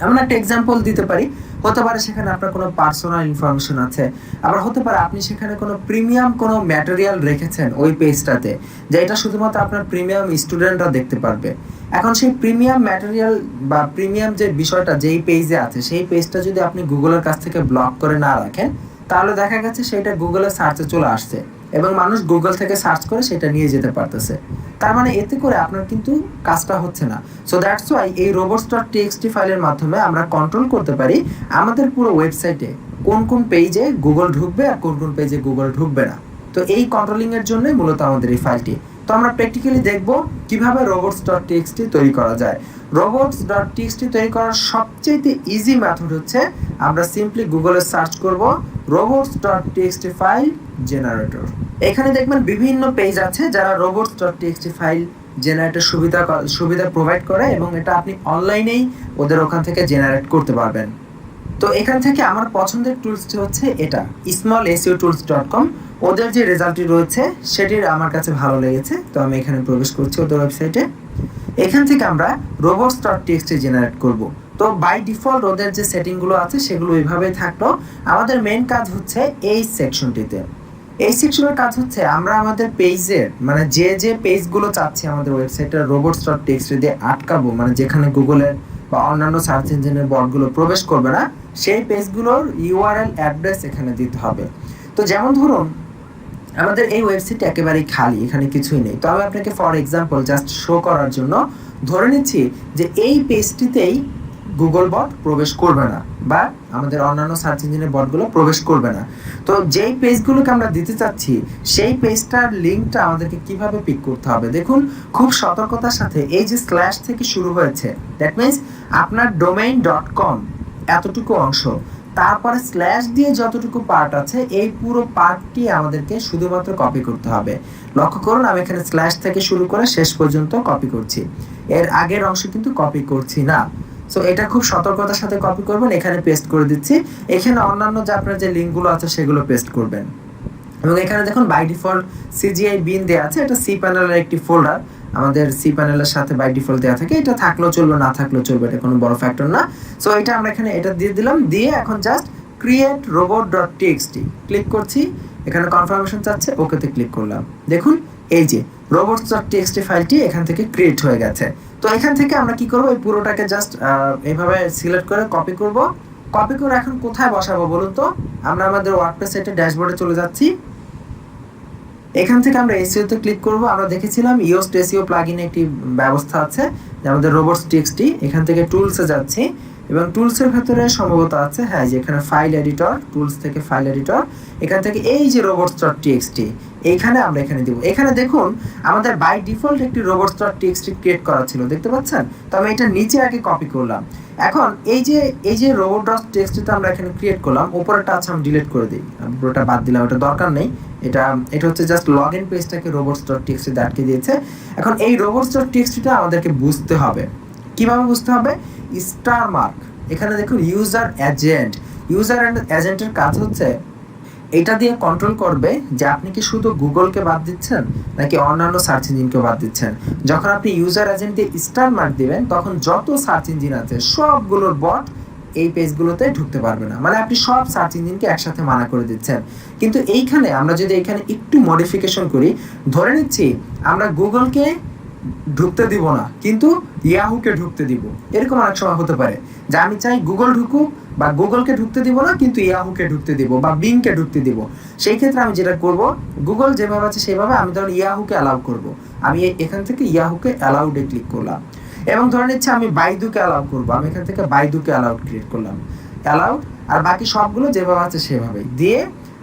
এমন একটা এক্সাম্পল দিতে পারি, হতে পারে সেখানে আপনার কোনো পার্সোনাল ইনফরমেশন আছে, আবার হতে পারে আপনি সেখানে কোনো প্রিমিয়াম কোনো ম্যাটেরিয়াল রেখেছেন ওই পেজটাতে, যে এটা শুধুমাত্র আপনার প্রিমিয়াম স্টুডেন্টরা দেখতে পারবে। এখন সেই প্রিমিয়াম ম্যাটেরিয়াল বা প্রিমিয়াম যে বিষয়টা যেই পেজে আছে, সেই পেজটা যদি আপনি গুগলের কাছ থেকে ব্লক করে না রাখেন, তাহলে দেখা গেছে সেটা গুগলের সার্চে চলে আসছে এবং মানুষ গুগল থেকে সার্চ করে সেটা নিয়ে যেতে পারতেছে। তার মানে এতে করে আপনার কিন্তু কাজটা হচ্ছে না। সো দ্যাটস ওয়াই এই robots.txt ফাইলের মাধ্যমে আমরা কন্ট্রোল করতে পারি আমাদের পুরো ওয়েবসাইটে কোন কোন পেজে গুগল ঢুকবে আর কোন কোন পেজে গুগল ঢুকবে না। তো এই কন্ট্রোলিং এর জন্য মূলত আমাদের এই ফাইলটি। তো আমরা প্র্যাকটিক্যালি দেখব কিভাবে robots.txt তৈরি করা যায়। robots.txt তৈরি করার সবচেয়ে ইজি মেথড হচ্ছে আমরা সিম্পলি গুগলে সার্চ করব robots.txt ফাইল জেনারেটর। এখানে দেখবেন বিভিন্ন পেজ আছে যারা robots.txt ফাইল জেনারেটর সুবিধা প্রোভাইড করে এবং এটা আপনি অনলাইনেই ওদের ওখান থেকে জেনারেট করতে পারবেন। তো এখান থেকে আমার পছন্দের টুলসটি হচ্ছে এটা smallseotools.com। ওদের যে রেজাল্টটি রয়েছে সেটির আমার কাছে ভালো লেগেছে, তো আমি এখানে প্রবেশ করছি ওদের ওয়েবসাইটে। এখান থেকে আমরা robots.txt জেনারেট করব। তো বাই ডিফল্ট ওদের যে সেটিংগুলো আছে সেগুলো এইভাবেই থাকলো। আমাদের মেইন কাজ হচ্ছে এই সেকশনটিতে। এই সেকশনের কাজ হচ্ছে আমরা আমাদের পেজের মানে যে পেজগুলো চাচ্ছি আমাদের ওয়েবসাইটে robots.txt দিয়ে আটকাবো, মানে যেখানে গুগলের বা অন্যান্য সার্চ ইঞ্জিনের বটগুলো প্রবেশ করবে না, সেই পেজগুলোর ইউআরএল অ্যাড্রেস এখানে দিতে হবে। তো যেমন ধরুন আমাদের এই ওয়েবসাইটটা একেবারেই খালি, এখানে কিছুই নেই। তো আমি আপনাকে ফর এক্সাম্পল জাস্ট শো করার জন্য ধরে নিচ্ছি যে এই পেজটিতেই গুগল বট প্রবেশ করবে না বা আমাদের অন্যান্য সার্চ ইঞ্জিনের বটগুলো প্রবেশ করবে না। তো যেই পেজগুলোকে আমরা দিতে চাচ্ছি সেই পেজটার লিঙ্কটা আমাদেরকে কিভাবে পিক করতে হবে, দেখুন খুব সতর্কতার সাথে এই যে স্ল্যাশ থেকে শুরু হয়েছে, দ্যাট মিনস আপনার domain.com এতটুকু অংশ, তারপরে স্ল্যাশ দিয়ে যতটুকু পার্ট আছে এই পুরো পার্টটি আমাদেরকে শুধুমাত্র কপি করতে হবে। লক্ষ্য করুন আমি এখানে স্ল্যাশ থেকে শুরু করে শেষ পর্যন্ত কপি করছি, এর আগের অংশ কিন্তু কপি করছি না। সো এটা খুব সতর্কতার সাথে কপি করবেন, এখানে পেস্ট করে দিচ্ছি। এখানে অন্যান্য যে আপনার যে লিঙ্কগুলো আছে সেগুলো পেস্ট করবেন এবং এখানে দেখুন বাই ডিফল্ট CGI bin দেওয়া আছে, এটা সি প্যানেলের একটি ফোল্ডার, আমাদের সি প্যানেলের সাথে বাই ডিফল্ট দেওয়া থাকে। এটা থাকলেও চলবে না থাকলেও চলবে, এটা কোনো বড় ফ্যাক্টর না। সো এটা আমরা এখানে এটা দিয়ে দিলাম, দিয়ে এখন জাস্ট ক্রিয়েট robot.txt ক্লিক করছি, এখানে কনফার্মেশন চাচ্ছে, ওকেতে ক্লিক করলাম। দেখুন এই যে robots.txt ফাইলটি এখান থেকে ক্রিয়েট হয়ে গেছে। তো এখান থেকে আমরা কি করব, এই পুরোটাকে জাস্ট এইভাবে সিলেক্ট করে কপি করব। কপি করে এখন কোথায় বসাবো বলুন তো, আমরা আমাদের ওয়ার্ডপ্রেস সাইটের ড্যাশবোর্ডে চলে যাচ্ছি। এখান থেকে আমরা এসইও তে ক্লিক করব। আমরা দেখেছিলাম ইওস্ট এসইও প্লাগইনে একটি ব্যবস্থা আছে যে আমাদের robots.txt, এখান থেকে টুলসে যাচ্ছি এবং টুলসের ভেতরে সম্ভবত আছে, হ্যাঁ যে এখানে ফাইল এডিটর, টুলস থেকে ফাইল এডিটর, এখান থেকে এই যে robots.txt এইখানে আমরা এখানে দিব। এখানে দেখুন আমাদের বাই ডিফল্ট একটি robots.txt ক্রিয়েট করা ছিল, দেখতে পাচ্ছেন। তো আমি এটা নিচে আগে কপি করলাম। এখন এই যে robot.txt টা আমরা এখানে ক্রিয়েট করলাম, উপরেরটা আছে আমি ডিলিট করে দিই, পুরোটা বাদ দিলাম, ওটা দরকার নেই। এটা হচ্ছে জাস্ট লগইন পেজটাকে robots.txt তে আটকে দিয়েছে। এখন এই robots.txt টা আমাদেরকে বুঝতে হবে। কিভাবে বুঝতে হবে, স্টার মার্ক, এখানে দেখুন ইউজার এজেন্টের কাজ হচ্ছে এটা দিয়ে কন্ট্রোল করবে যে আপনি কি শুধু গুগলকে বাদ দিচ্ছেন নাকি অন্যান্য সার্চ ইঞ্জিনকে বাদ দিচ্ছেন। যখন আপনি ইউজার এজেন্ট দিয়ে স্টার মার্ক দিবেন তখন যত সার্চ ইঞ্জিন আছে সবগুলোর বট এই পেজগুলোতে ঢুকতে পারবে না, মানে আপনি সব সার্চ ইঞ্জিনকে একসাথে মানা করে দিচ্ছেন। কিন্তু এইখানে আমরা যদি এখানে একটু মডিফিকেশন করি, ধরে নিচ্ছি আমরা গুগলকে ঢুকতে দিব না কিন্তু ইয়াহুকে ঢুকতে দিব, এরকম অনেক সময় হতে পারে যে আমি চাই গুগল ঢুকুক বা গুগলকে ঢুকতে দিব না কিন্তু ইয়াহুকে ঢুকতে দিব বা বিংকে ঢুকতে দিব। সেই ক্ষেত্রে আমি যেটা করব, গুগল যেভাবে আছে সেভাবে আমি ধরুন ইয়াহুকে অ্যালাউ করব। আমি এখান থেকে ইয়াহুকে অ্যালাউডে ক্লিক করলাম এবং ধরে নিচ্ছি আমি বাইদুকে অ্যালাউ করব, আমি এখান থেকে বাইদুকে অ্যালাউড ক্রিয়েট করলাম, অ্যালাউড। আর বাকি সবগুলো যেভাবে আছে সেভাবেই দিয়ে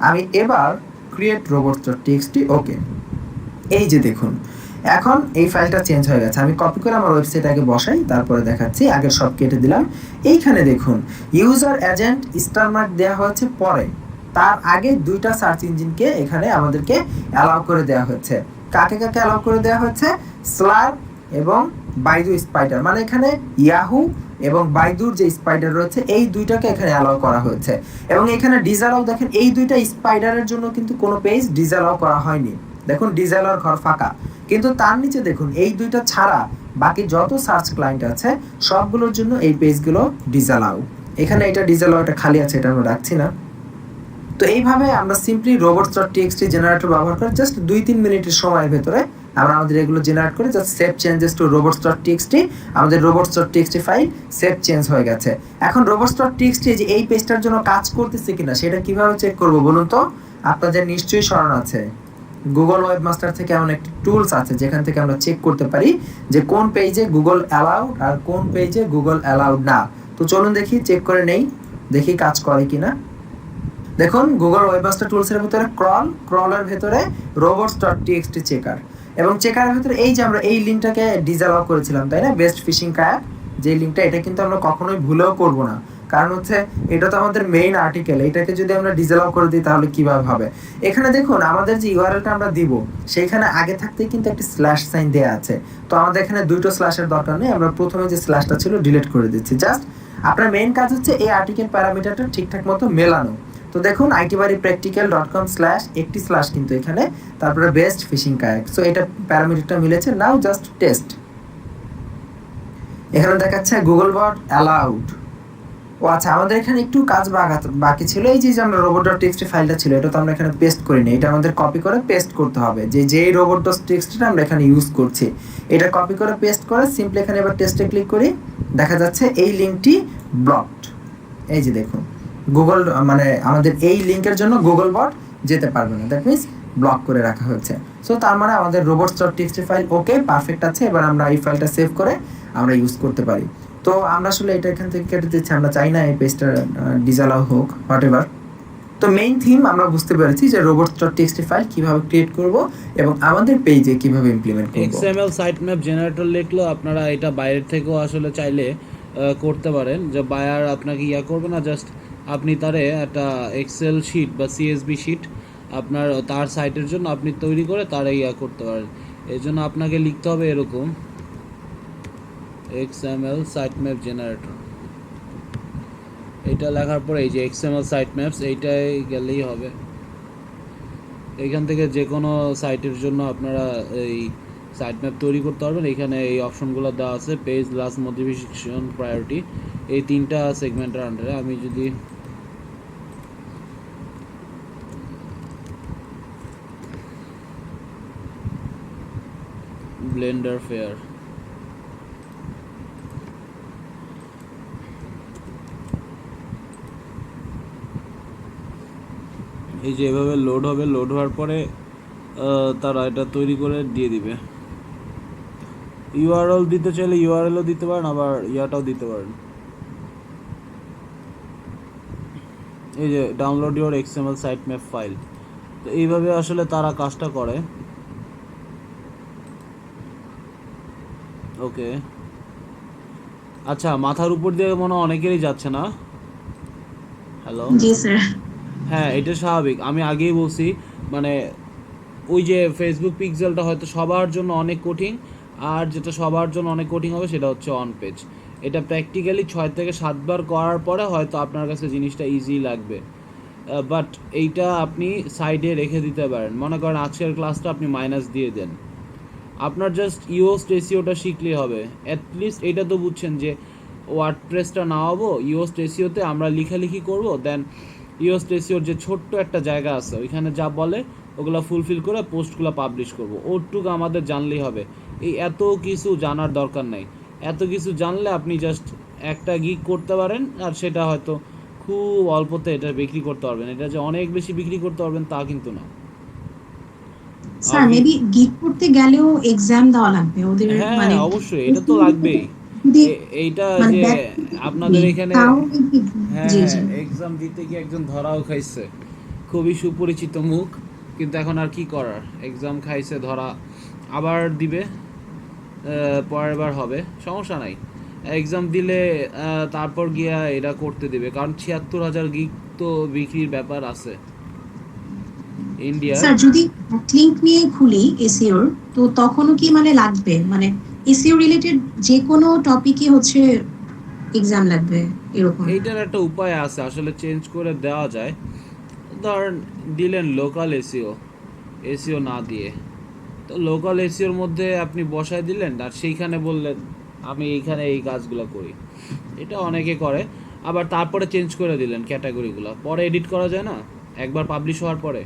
আমি এবার ক্রিয়েট robots.txt ওকে। এই যে দেখুন এখন এই ফাইলটা চেঞ্জ হয়ে গেছে। আমি কপি করে আমার ওয়েবসাইট আগে বসাই, তারপরে দেখাচ্ছি। আগে সব কেটে দিলাম। এইখানে দেখুন ইউজার এজেন্ট স্টার মার্ক দেওয়া হয়েছে পরে, তার আগে দুইটা সার্চ ইঞ্জিনকে এখানে আমাদেরকে অ্যালাউ করে দেওয়া হয়েছে। কাকে কাকে অ্যালাউ করে দেওয়া হয়েছে? স্লার্ক এবং বাইদু স্পাইডার, মানে এখানে ইয়াহু এবং বাইদুর যে স্পাইডার রয়েছে এই দুইটাকে এখানে অ্যালাউ করা হয়েছে। এবং এখানে ডিসঅ্যালাউ দেখেন এই দুইটা স্পাইডারের জন্য কিন্তু কোনো পেজ ডিসঅ্যালাউ করা হয়নি। দেখুন ডিসঅ্যালাউর ঘর ফাঁকা, কিন্তু তার নিচে দেখুন এই দুইটা ছাড়া বাকি যত সার্চ ক্লায়েন্ট আছে সবগুলোর জন্য এই পেজগুলো ডিসঅ্যালাউ। এখানে এটা ডিসঅ্যালাউ এটা খালি আছে, এটা আমরা রাখছি না। তো এইভাবে আমরা সিম্পলি robots.txt জেনারেটর ব্যবহার করে জাস্ট 2-3 মিনিটের সময়ের ভেতরে আমরা আমাদের এগুলো জেনারেট করে just save changes to robots.txt, আমাদের robots.txt ফাইল সেভ চেঞ্জ হয়ে গেছে। এখন robots.txt যে এই পেজটার জন্য কাজ করতেছে কিনা সেটা কিভাবে চেক করব বলুন তো? আপনাদের নিশ্চয়ই স্মরণ আছে গুগল ওয়েবমাস্টার থেকে এমন একটি টুলস আছে যেখান থেকে আমরা চেক করতে পারি যে কোন পেজে গুগল অ্যালাউড আর কোন পেজে গুগল অ্যালাউড না। তো চলুন দেখি, চেক করে নেই, দেখি কাজ করে কিনা। দেখুন গুগল ওয়েবমাস্টার টুলসের ভিতরে ক্রলের ভিতরে robots.txt চেকার, এবং চেকারের ভিতরে এই যে আমরা এই লিঙ্কটাকে ডিসঅ্যালাউ করেছিলাম তাই না, বেস্ট ফিশিং কায়াক যে লিঙ্কটা, এটা কিন্তু আমরা কখনোই ভুলেও করব না, কারণ হচ্ছে এটা তো আমাদের মেইন আর্টিকেল। এটাকে যদি আমরা ডিসঅ্যালাউ করে দিই তাহলে কিভাবে হবে? এখানে দেখুন আমাদের যে ইউআরএলটা আমরা দিব সেইখানে আগে থাকতেই কিন্তু একটা স্ল্যাশ সাইন দেওয়া আছে। তো আমাদের এখানে দুটো স্ল্যাশের দরকার নেই, আমরা প্রথমে যে স্ল্যাশটা ছিল ডিলিট করে দিচ্ছি। জাস্ট আপনার মেইন কাজ হচ্ছে এই আর্টিকেল প্যারামিটারটা ঠিকঠাক মতো মেলানো। তো দেখুন itbaripractical.com/ একটি স্ল্যাশ কিন্তু এখানে, তারপরে বেস্ট ফিশিং কায়াক। সো এটা প্যারামিটারটা মিলেছে। নাও জাস্ট টেস্ট। এখানে দেখাচ্ছে গুগল বট অ্যালাউড। ও আচ্ছা, আমাদের এখানে একটু কাজ বাকি ছিল। এই যে আমরা robot.txt ফাইলটা ছিল এটা তো আমরা এখানে পেস্ট করিনি, এটা আমাদের কপি করে পেস্ট করতে হবে। যে robot.txt আমরা এখানে ইউজ করছি এটা কপি করে পেস্ট করে সিম্পলি এখানে এবার টেস্টে ক্লিক করি, দেখা যাচ্ছে এই লিঙ্কটি ব্লকড। এই যে দেখুন গুগল মানে আমাদের এই লিংকের জন্য গুগল বট যেতে পারবে না, দ্যাট মিন্স ব্লক করে রাখা হয়েছে। সো তার মানে আমাদের robots.txt ফাইল ওকে পারফেক্ট আছে। এবার আমরা এই ফাইলটা সেভ করে আমরা ইউজ করতে পারি। তো আমরা আসলে এটা এখান থেকে কেটে দিচ্ছি, আমরা চাই না এই পেজটা ডিসঅ্যালাউ হোক, হোয়াটএভার। তো মেইন থিম আমরা বুঝতে পেরেছি যে robots.txt ফাইল কিভাবে ক্রিয়েট করব এবং আমাদের পেজে কিভাবে ইমপ্লিমেন্ট করব। XML সাইটম্যাপ জেনারেটর লিখলো আপনারা এটা বাইরের থেকেও আসলে চাইলে করতে পারেন, যে বায়ার আপনাকে ইয়া করবে না, জাস্ট আপনি তারে একটা এক্সেল শিট বা সিএসবি শিট আপনার তার সাইটের জন্য আপনি তৈরি করে তারে ইয়া করতে পারেন। এর জন্য আপনাকে লিখতে হবে এরকম XML সাইটম্যাপ জেনারেটর। এটা লেখার পরে এই যে XML সাইটম্যাপস এইটাই গেলেই হবে। এইখান থেকে যে কোনো সাইটের জন্য আপনারা এই সাইটম্যাপ তৈরি করতে পারবেন। এখানে এই অপশনগুলো দেওয়া আছে, পেজ, লাস্ট, মডিফিকেশন, প্রায়োরিটি, এই তিনটা সেগমেন্টের আন্ডারে। আমি যদি ব্লেন্ডার ফেয়ার এই যে এভাবে লোড হবে, লোড হওয়ার পরে তারা এটা তৈরি করে দিয়ে দিবে। ইউআরএল দিতে চাইলে ইউআরএলও দিতে পারেন, আবার ইয়াটাও দিতে পারেন। এই যে download your XML sitemap file. তো এইভাবে আসলে তারা কাজটা করে। ওকে, আচ্ছা, মাথার উপর দিয়ে মনে হয় অনেকেরই যাচ্ছে না। হ্যালো, জি স্যার। হ্যাঁ এটা স্বাভাবিক। আমি আগেই বলছি, মানে ওই যে ফেসবুক পিক্সেলটা হয়তো সবার জন্য অনেক কঠিন, আর যেটা সবার জন্য অনেক কঠিন হবে সেটা হচ্ছে অন পেজ। এটা প্র্যাকটিক্যালি 6 থেকে 7 বার করার পরে হয়তো আপনার কাছে জিনিসটা ইজি লাগবে, বাট এইটা আপনি সাইডে রেখে দিতে পারেন। মনে করেন আজকের ক্লাসটা আপনি মাইনাস দিয়ে দেন, আপনার জাস্ট ইওস টেসিওটা শিখলেই হবে। অ্যাটলিস্ট এটা তো বুঝছেন যে ওয়ার্ডপ্রেসটা নামাবো, ইওস টেসিওতে আমরা লেখালেখি করব, দেন ইওস টেসিওর যে ছোট্ট একটা জায়গা আছে ওইখানে যা বলে ওগুলো ফুলফিল করে পোস্টগুলো পাবলিশ করব, ওটুকু আমাদের জানলেই হবে। এই এত কিছু জানার দরকার নাই। এত কিছু জানলে আপনি জাস্ট একটা গিগ করতে পারেন, আর সেটা হয়তো খুব অল্পতে এটা বিক্রি করতে পারবেন। এটা যে অনেক বেশি বিক্রি করতে পারবেন তা কিন্তু না। স্যার মেবি গিগ করতে গেলেও এক্সাম দেওয়া লাগবে ওদের, হ্যাঁ মানে অবশ্যই এটা তো লাগবেই। এইটা মানে যে ব্যাক আপনাদের এখানে, তাও কি? হ্যাঁ জি হ্যাঁ, জি। এক্সাম দিতে গিয়ে একজন ধরাও খাইছে, খুবই সুপরিচিত মুখ, কিন্তু এখন আর কি করার, এক্সাম খাইছে ধরা, আবার দিবে, পরের বার হবে, সমস্যা নাই। এক্সাম দিলে তারপর গিয়া এটা করতে দিবে, কারণ ৭৬,০০০ গিগ তো বিক্রির ব্যাপার আছে ইন্ডিয়ার। স্যার যদি লিঙ্ক নিয়ে খুলি এসিওর, তো তখনও কি মানে লাগবে, মানে এসিও রিলেটেড যে কোনো টপিকই হচ্ছে এক্সাম লাগবে এরকম? এইটার একটা উপায় আছে, আসলে চেঞ্জ করে দেওয়া যায়। ধরেন দিলেন লোকাল এসিও, এসিও না দিয়ে, তো লোকাল এসিওর মধ্যে আপনি বসায় দিলেন আর সেইখানে বললেন আমি এইখানে এই কাজগুলো করি, এটা অনেকে করে। আবার তারপরে চেঞ্জ করে দিলেন ক্যাটাগরিগুলো, পরে এডিট করা যায় না একবার পাবলিশ হওয়ার পরে?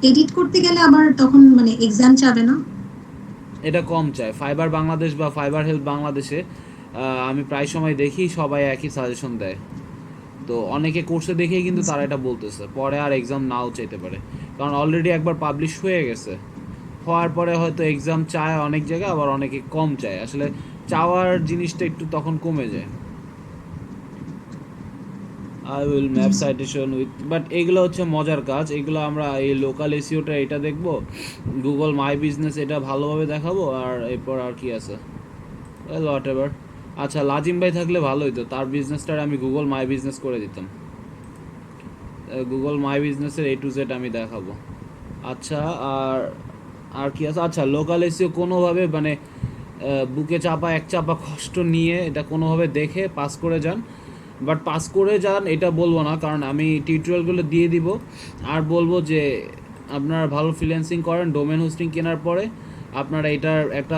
এডিট করতে গেলে আবার তখন মানে এক্সাম চাবে না? এটা কম চায়। ফাইবার বাংলাদেশ বা ফাইবার হেল্প বাংলাদেশে আমি প্রায় সময় দেখি সবাই একই সাজেশন দেয়, তো অনেকে কোর্সে দেখেই কিন্তু তারা এটা বলতেছে পরে আর এক্সাম নাও চাইতে পারে, কারণ অলরেডি একবার পাবলিশ হয়ে গেছে। হওয়ার পরে হয়তো এক্সাম চায় অনেক জায়গায়, আবার অনেকে কম চায়, আসলে চাওয়ার জিনিসটা একটু তখন কমে যায়। I will map citation with, but এগুলো হচ্ছে মজার কাজ, এগুলো আমরা এই লোকাল এসিওটা এটা দেখবো, গুগল মাই বিজনেস এটা ভালোভাবে দেখাবো, আর এরপর আর কি আছে, ওয়েল হোয়াট এভার। আচ্ছা, লাজিম ভাই থাকলে ভালো হতো, তার বিজনেসটার আমি গুগল মাই বিজনেস করে দিতাম, গুগল মাই বিজনেসের A to Z আমি দেখাবো। আচ্ছা, আর আর কি আছে, আচ্ছা লোকাল এসিও কোনোভাবে মানে বুকে চাপা এক চাপা কষ্ট নিয়ে এটা কোনোভাবে দেখে পাস করে যান, বাট পাস করে যান এটা বলবো না, কারণ আমি টিউটোরিয়ালগুলো দিয়ে দিব, আর বলবো যে আপনারা ভালো ফ্রিল্যান্সিং করেন, ডোমেন হোস্টিং কেনার পরে আপনারা এটার একটা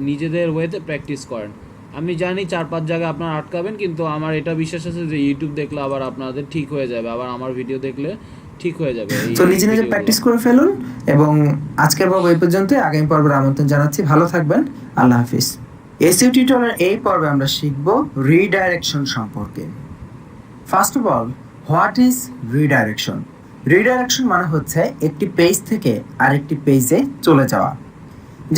নিজেদের ওয়েতে প্র্যাকটিস করেন। আমি জানি ৪-৫ জায়গায় আপনারা আটকাবেন, কিন্তু আমার এটা বিশ্বাস আছে যে ইউটিউব দেখলে আবার আপনাদের ঠিক হয়ে যাবে, আবার আমার ভিডিও দেখলে ঠিক হয়ে যাবে এই তো নিজে নিজে ভিডিওগুলো। প্র্যাকটিস করে ফেলুন, এবং আজকের পর্ব এই পর্যন্ত, আগামী পর্বের আমন্ত্রণ জানাচ্ছি। ভালো থাকবেন, আল্লাহ হাফিজ। এসইও টিউটোরিয়ালের এই পর্বে আমরা শিখব রিডাইরেকশন সম্পর্কে। First of all, what is redirection? Redirection মানে হচ্ছে একটি পেজ থেকে আরেকটি পেজে চলে যাওয়া।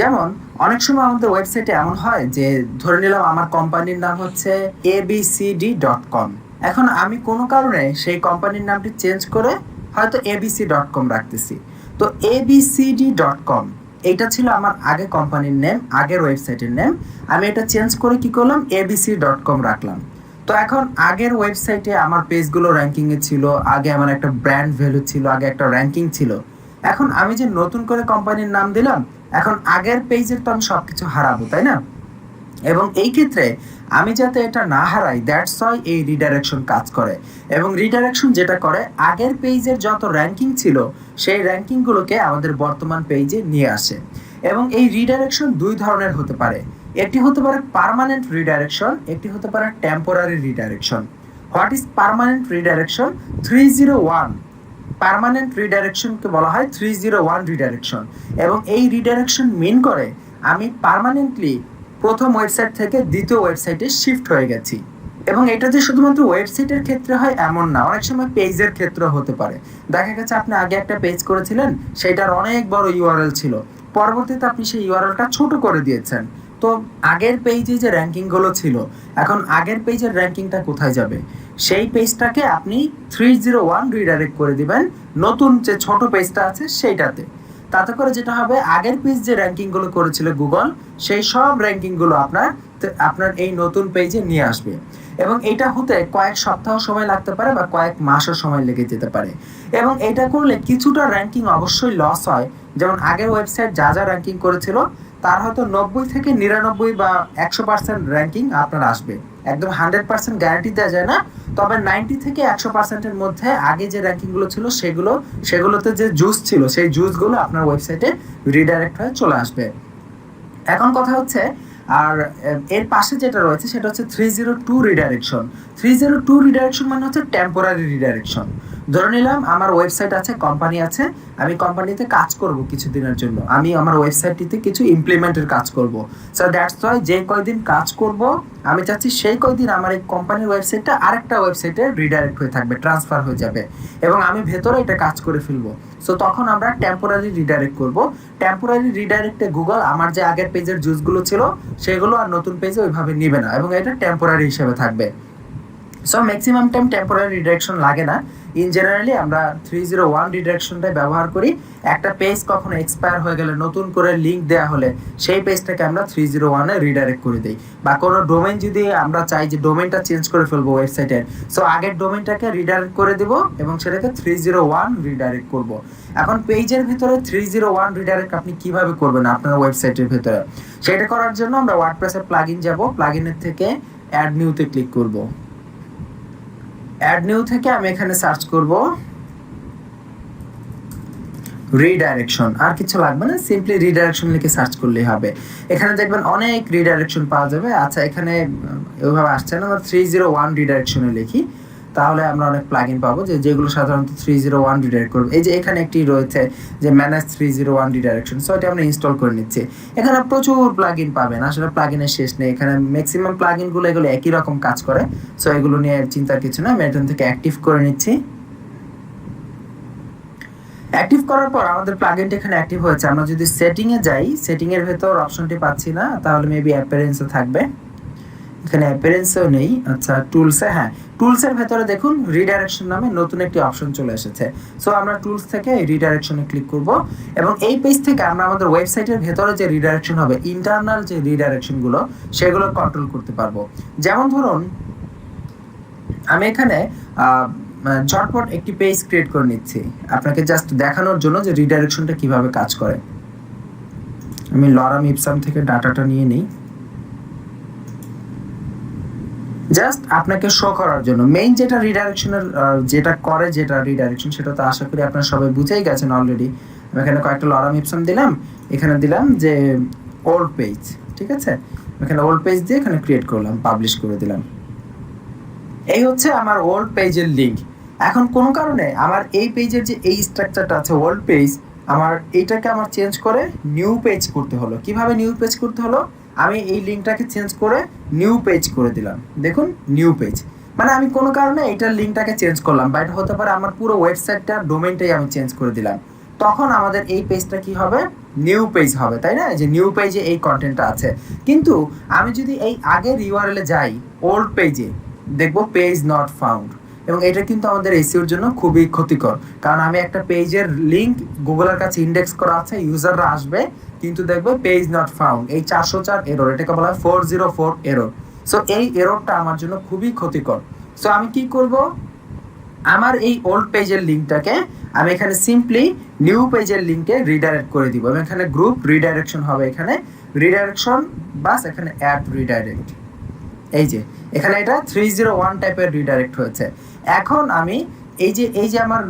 যেমন অনেক সময় আমাদের ওয়েবসাইটে এমন হয় যে, ধরে নিলাম আমার কোম্পানির নাম হচ্ছে abcd.com, এখন আমি কোনো কারণে সেই কোম্পানির নামটি চেঞ্জ করে হয়তো abc.com রাখতেছি। তো abcd.com এইটা ছিল আমার আগে কোম্পানির নেম, আগের ওয়েবসাইটের নেম, আমি এটা চেঞ্জ করে কি করলাম, abc.com রাখলাম। তো এখন আগের ওয়েবসাইটে আমার পেজগুলো র্যাঙ্কিংয়ে ছিল, আগে আমার একটা ব্র্যান্ড ভ্যালু ছিল, আগে একটা র্যাঙ্কিং ছিল। এখন আমি যে নতুন করে কোম্পানির নাম দিলাম, এখন আগের পেজের তো আমি সবকিছু হারাবো, তাই না? এবং এই ক্ষেত্রে আমি যাতে এটা না হারাই, দ্যাটস ওয়াই এই রিডাইরেকশন কাজ করে। এবং রিডাইরেকশন যেটা করে, আগের পেজের যত র্যাঙ্কিং ছিল সেই র্যাঙ্কিংগুলোকে আমাদের বর্তমান পেজে নিয়ে আসে। এবং এই রিডাইরেকশন দুই ধরনের হতে পারে, একটি হতে পারে পার্মানেন্ট রিডাইরেকশন, একটি হতে পারে temporary redirection. What is permanent redirection? 301 permanent রিডাইরেকশনকে বলা হয় 301 রিডাইরেকশন। এবং এই রিডাইরেকশন মিন করে আমি পার্মানেন্টলি প্রথম ওয়েবসাইট থেকে দ্বিতীয় ওয়েবসাইটে শিফট হয়ে গেছি। এবং এটা যে শুধুমাত্র ওয়েবসাইটের ক্ষেত্রে হয় এমন না, অনেক সময় পেজের ক্ষেত্রে হতে পারে। দেখা গেছে আপনি আগে একটা পেজ করেছিলেন, সেটার অনেক বড় ইউআরএল ছিল, পরবর্তীতে আপনি সেই ইউআরএলটা ছোট করে দিয়েছেন। তো আগের পেজে যে র্যাঙ্কিংগুলো ছিল, এখন আগের পেজের র্যাঙ্কিংটা কোথায় যাবে? সেই পেজটাকে আপনি 301 রিডাইরেক্ট করে দিবেন নতুন যে ছোট পেজটা আছে সেইটাতে। তাতে করে যেটা হবে, আগের পেজ যে র্যাঙ্কিংগুলো করেছিল গুগল, সেই সব র্যাঙ্কিংগুলো আপনার এই নতুন পেজে নিয়ে আসবে। এবং এটা হতে কয়েক সপ্তাহ সময় লাগতে পারে বা কয়েক মাসও সময় লেগে যেতে পারে। এবং এটা করলে কিছুটা র্যাঙ্কিং অবশ্যই লস হয়, যেমন আগের ওয়েবসাইট যা যা র্যাঙ্কিং করেছিল তার হয়তো 90 থেকে 99 বা 100% র্যাঙ্কিং আপনার আসবে। একদম 100% গ্যারান্টি দেওয়া যায় না, তবে 90 থেকে 100%-এর মধ্যে আগে যে র্যাঙ্কিংগুলো ছিল সেগুলোতে যে জুস ছিল, সেই জুসগুলো আপনার ওয়েবসাইটে রিডাইরেক্ট হয়ে চলে আসবে। এখন কথা হচ্ছে, আর এর পাশে যেটা রয়েছে সেটা হচ্ছে 302 রিডাইরেকশন। 302 রিডাইরেকশন মানে হচ্ছে টেম্পোরারি রিডাইরেকশন। ধরে নিলাম আমার ওয়েবসাইট আছে, কোম্পানি আছে, আমি কোম্পানিতে কাজ করব কিছুদিনের জন্য, আমি আমার ওয়েবসাইটটিতে কিছু ইমপ্লিমেন্টের কাজ করব। সো দ্যাটস ওয়াই যে কয়দিন কাজ করব আমি চাচ্ছি সেই কয়দিন আমার এই কোম্পানির ওয়েবসাইটটা আরেকটা ওয়েবসাইটে রিডাইরেক্ট হয়ে থাকবে, ট্রান্সফার হয়ে যাবে, এবং আমি ভেতরে এটা কাজ করে ফেলবো। সো তখন আমরা টেম্পোরারি রিডাইরেক্ট করব। টেম্পোরারি রিডাইরেক্টে গুগল আমার যে আগের পেজের জুসগুলো ছিল সেগুলো আর নতুন পেজে ওইভাবে নেবে না, এবং এটা টেম্পোরারি হিসেবে থাকবে। So maximum time temporary redirection লাগে না। ইন জেনারেলি আমরা 301 রিডাইরেকশনটাই ব্যবহার করি। একটা পেজ কখনো এক্সপায়ার হয়ে গেলে নতুন করে লিঙ্ক দেওয়া হলে সেই পেজটাকে আমরা 301 এ রিডাইরেক্ট করে দিই। বা কোনো ডোমেইন যদি আমরা চাই যে ডোমেইনটা চেঞ্জ করে ফেলবো ওয়েবসাইটের, সো আগের ডোমেইনটাকে রিডাইরেক্ট করে দেব এবং সেটাকে 301 রিডাইরেক্ট করব। এখন পেজের ভিতরে 301 রিডাইরেক্ট আপনি কিভাবে করবেন আপনার ওয়েবসাইটের ভিতরে, সেটা করার জন্য আমরা ওয়ার্ডপ্রেসের প্লাগইন যাব। প্লাগইনের থেকে অ্যাড নিউতে ক্লিক করব। অ্যাড নিউ থেকে আমি এখানে সার্চ করব রিডাইরেকশন, আর কিছু লাগবে না, সিম্পলি রিডাইরেকশন লিখে সার্চ করলেই হবে। এখানে দেখবেন অনেক রিডাইরেকশন পাওয়া যাবে। আচ্ছা এখানে এভাবে আসছে না, আমরা 301 রিডাইরেকশনে লিখি, তাহলে আমরা অনেক প্লাগইন পাবো যেগুলো সাধারণত 301 রিডাইরেক্ট করবে। এই যে এখানে একটি রয়েছে যে ম্যানেজ 301 রিডাইরেকশন, সো এটা আমরা ইনস্টল করে নিচ্ছি। এখানে প্রচুর প্লাগইন পাবেন, আসলে প্লাগইনের শেষ নেই। এখানে ম্যাক্সিমাম প্লাগইনগুলো এগুলো একই রকম কাজ করে, সো এগুলো নিয়ে চিন্তার কিছু না। আমি এখান থেকে অ্যাক্টিভ করে নিচ্ছি। অ্যাক্টিভ করার পর আমাদের প্লাগইনটা এখানে অ্যাক্টিভ হয়েছে। আমরা যদি সেটিং এ যাই, সেটিং এর ভেতর অপশনটি পাচ্ছি না, তাহলে মেবি অ্যাপিয়ারেন্সে থাকবে। এখানে অ্যাপিয়ারেন্সেও নেই। আচ্ছা টুলসে, হ্যাঁ টুলসের ভেতরে দেখুন রিডাইরেকশন নামে নতুন একটি অপশন চলে এসেছে। সো আমরা টুলস থেকে রিডাইরেকশনে ক্লিক করব এবং এই পেজ থেকে আমরা আমাদের ওয়েবসাইটের ভেতরে যে রিডাইরেকশন হবে, ইন্টারনাল যে রিডাইরেকশনগুলো সেগুলো কন্ট্রোল করতে পারবো। যেমন ধরুন আমি এখানে ঝটপট একটি পেজ ক্রিয়েট করে নিচ্ছি আপনাকে জাস্ট দেখানোর জন্য যে রিডাইরেকশনটা কিভাবে কাজ করে। আমি লরাম ইপসাম থেকে ডাটাটা নিয়ে নিই জাস্ট আপনাকে শো করার জন্য। মেইন যেটা রিডাইরেকশনের যেটা করে, যেটা রিডাইরেকশন, সেটা তো আশা করি আপনারা সবাই বুঝেই গেছেন অলরেডি। আমি এখানে কয়েকটা লরাম ইপসাম দিলাম, এখানে দিলাম যে ওল্ড পেজ, ঠিক আছে, এখানে ওল্ড পেজ দিয়ে এখানে ক্রিয়েট করলাম, পাবলিশ করে দিলাম। এই হচ্ছে আমার ওল্ড পেজের লিংক। এখন কোনো কারণে আমার এই পেজের যে এই স্ট্রাকচারটা আছে ওল্ড পেজ, আমার এইটাকে আমার চেঞ্জ করে নিউ পেজ করতে হলো। কিভাবে নিউ পেজ করতে হলো, আমি এই লিঙ্কটাকে চেঞ্জ করে নিউ পেজ করে দিলাম। দেখুন নিউ পেজ মানে আমি কোনো কারণে এইটার লিঙ্কটাকে চেঞ্জ করলাম, বা এটা হতে পারে আমার পুরো ওয়েবসাইটটার ডোমেইনটাই আমি চেঞ্জ করে দিলাম। তখন আমাদের এই পেজটা কি হবে, নিউ পেজ হবে, তাই না? যে নিউ পেজে এই কন্টেন্টটা আছে। কিন্তু আমি যদি এই আগের ইউআরএল এ যাই, ওল্ড পেজে দেখবো পেজ নট ফাউন্ড, এবং এটা কিন্তু আমাদের এসইওর জন্য খুবই ক্ষতিকর। কারণ আমি একটা পেজের লিঙ্ক গুগলের কাছে ইন্ডেক্স করা আছে, ইউজাররা আসবে কিন্তু দেখবে পেজ নট ফাউন্ড, এই 404 এরর, এটাকে বলা হয় 404 এরর। সো এই এররটা আমার জন্য খুবই ক্ষতিকর। সো আমি কি করব, আমার এই ওল্ড পেজের লিঙ্কটাকে আমি এখানে সিম্পলি নিউ পেজের লিঙ্কে রিডাইরেক্ট করে দিব। এবং এখানে গ্রুপ রিডাইরেকশন হবে, এখানে রিডাইরেকশন বাস, এখানে অ্যাড রিডাইরেক্ট। এই যে এখানে এটা 301 টাইপের রিডাইরেক্ট হয়েছে। এখন আমি এই যে আমার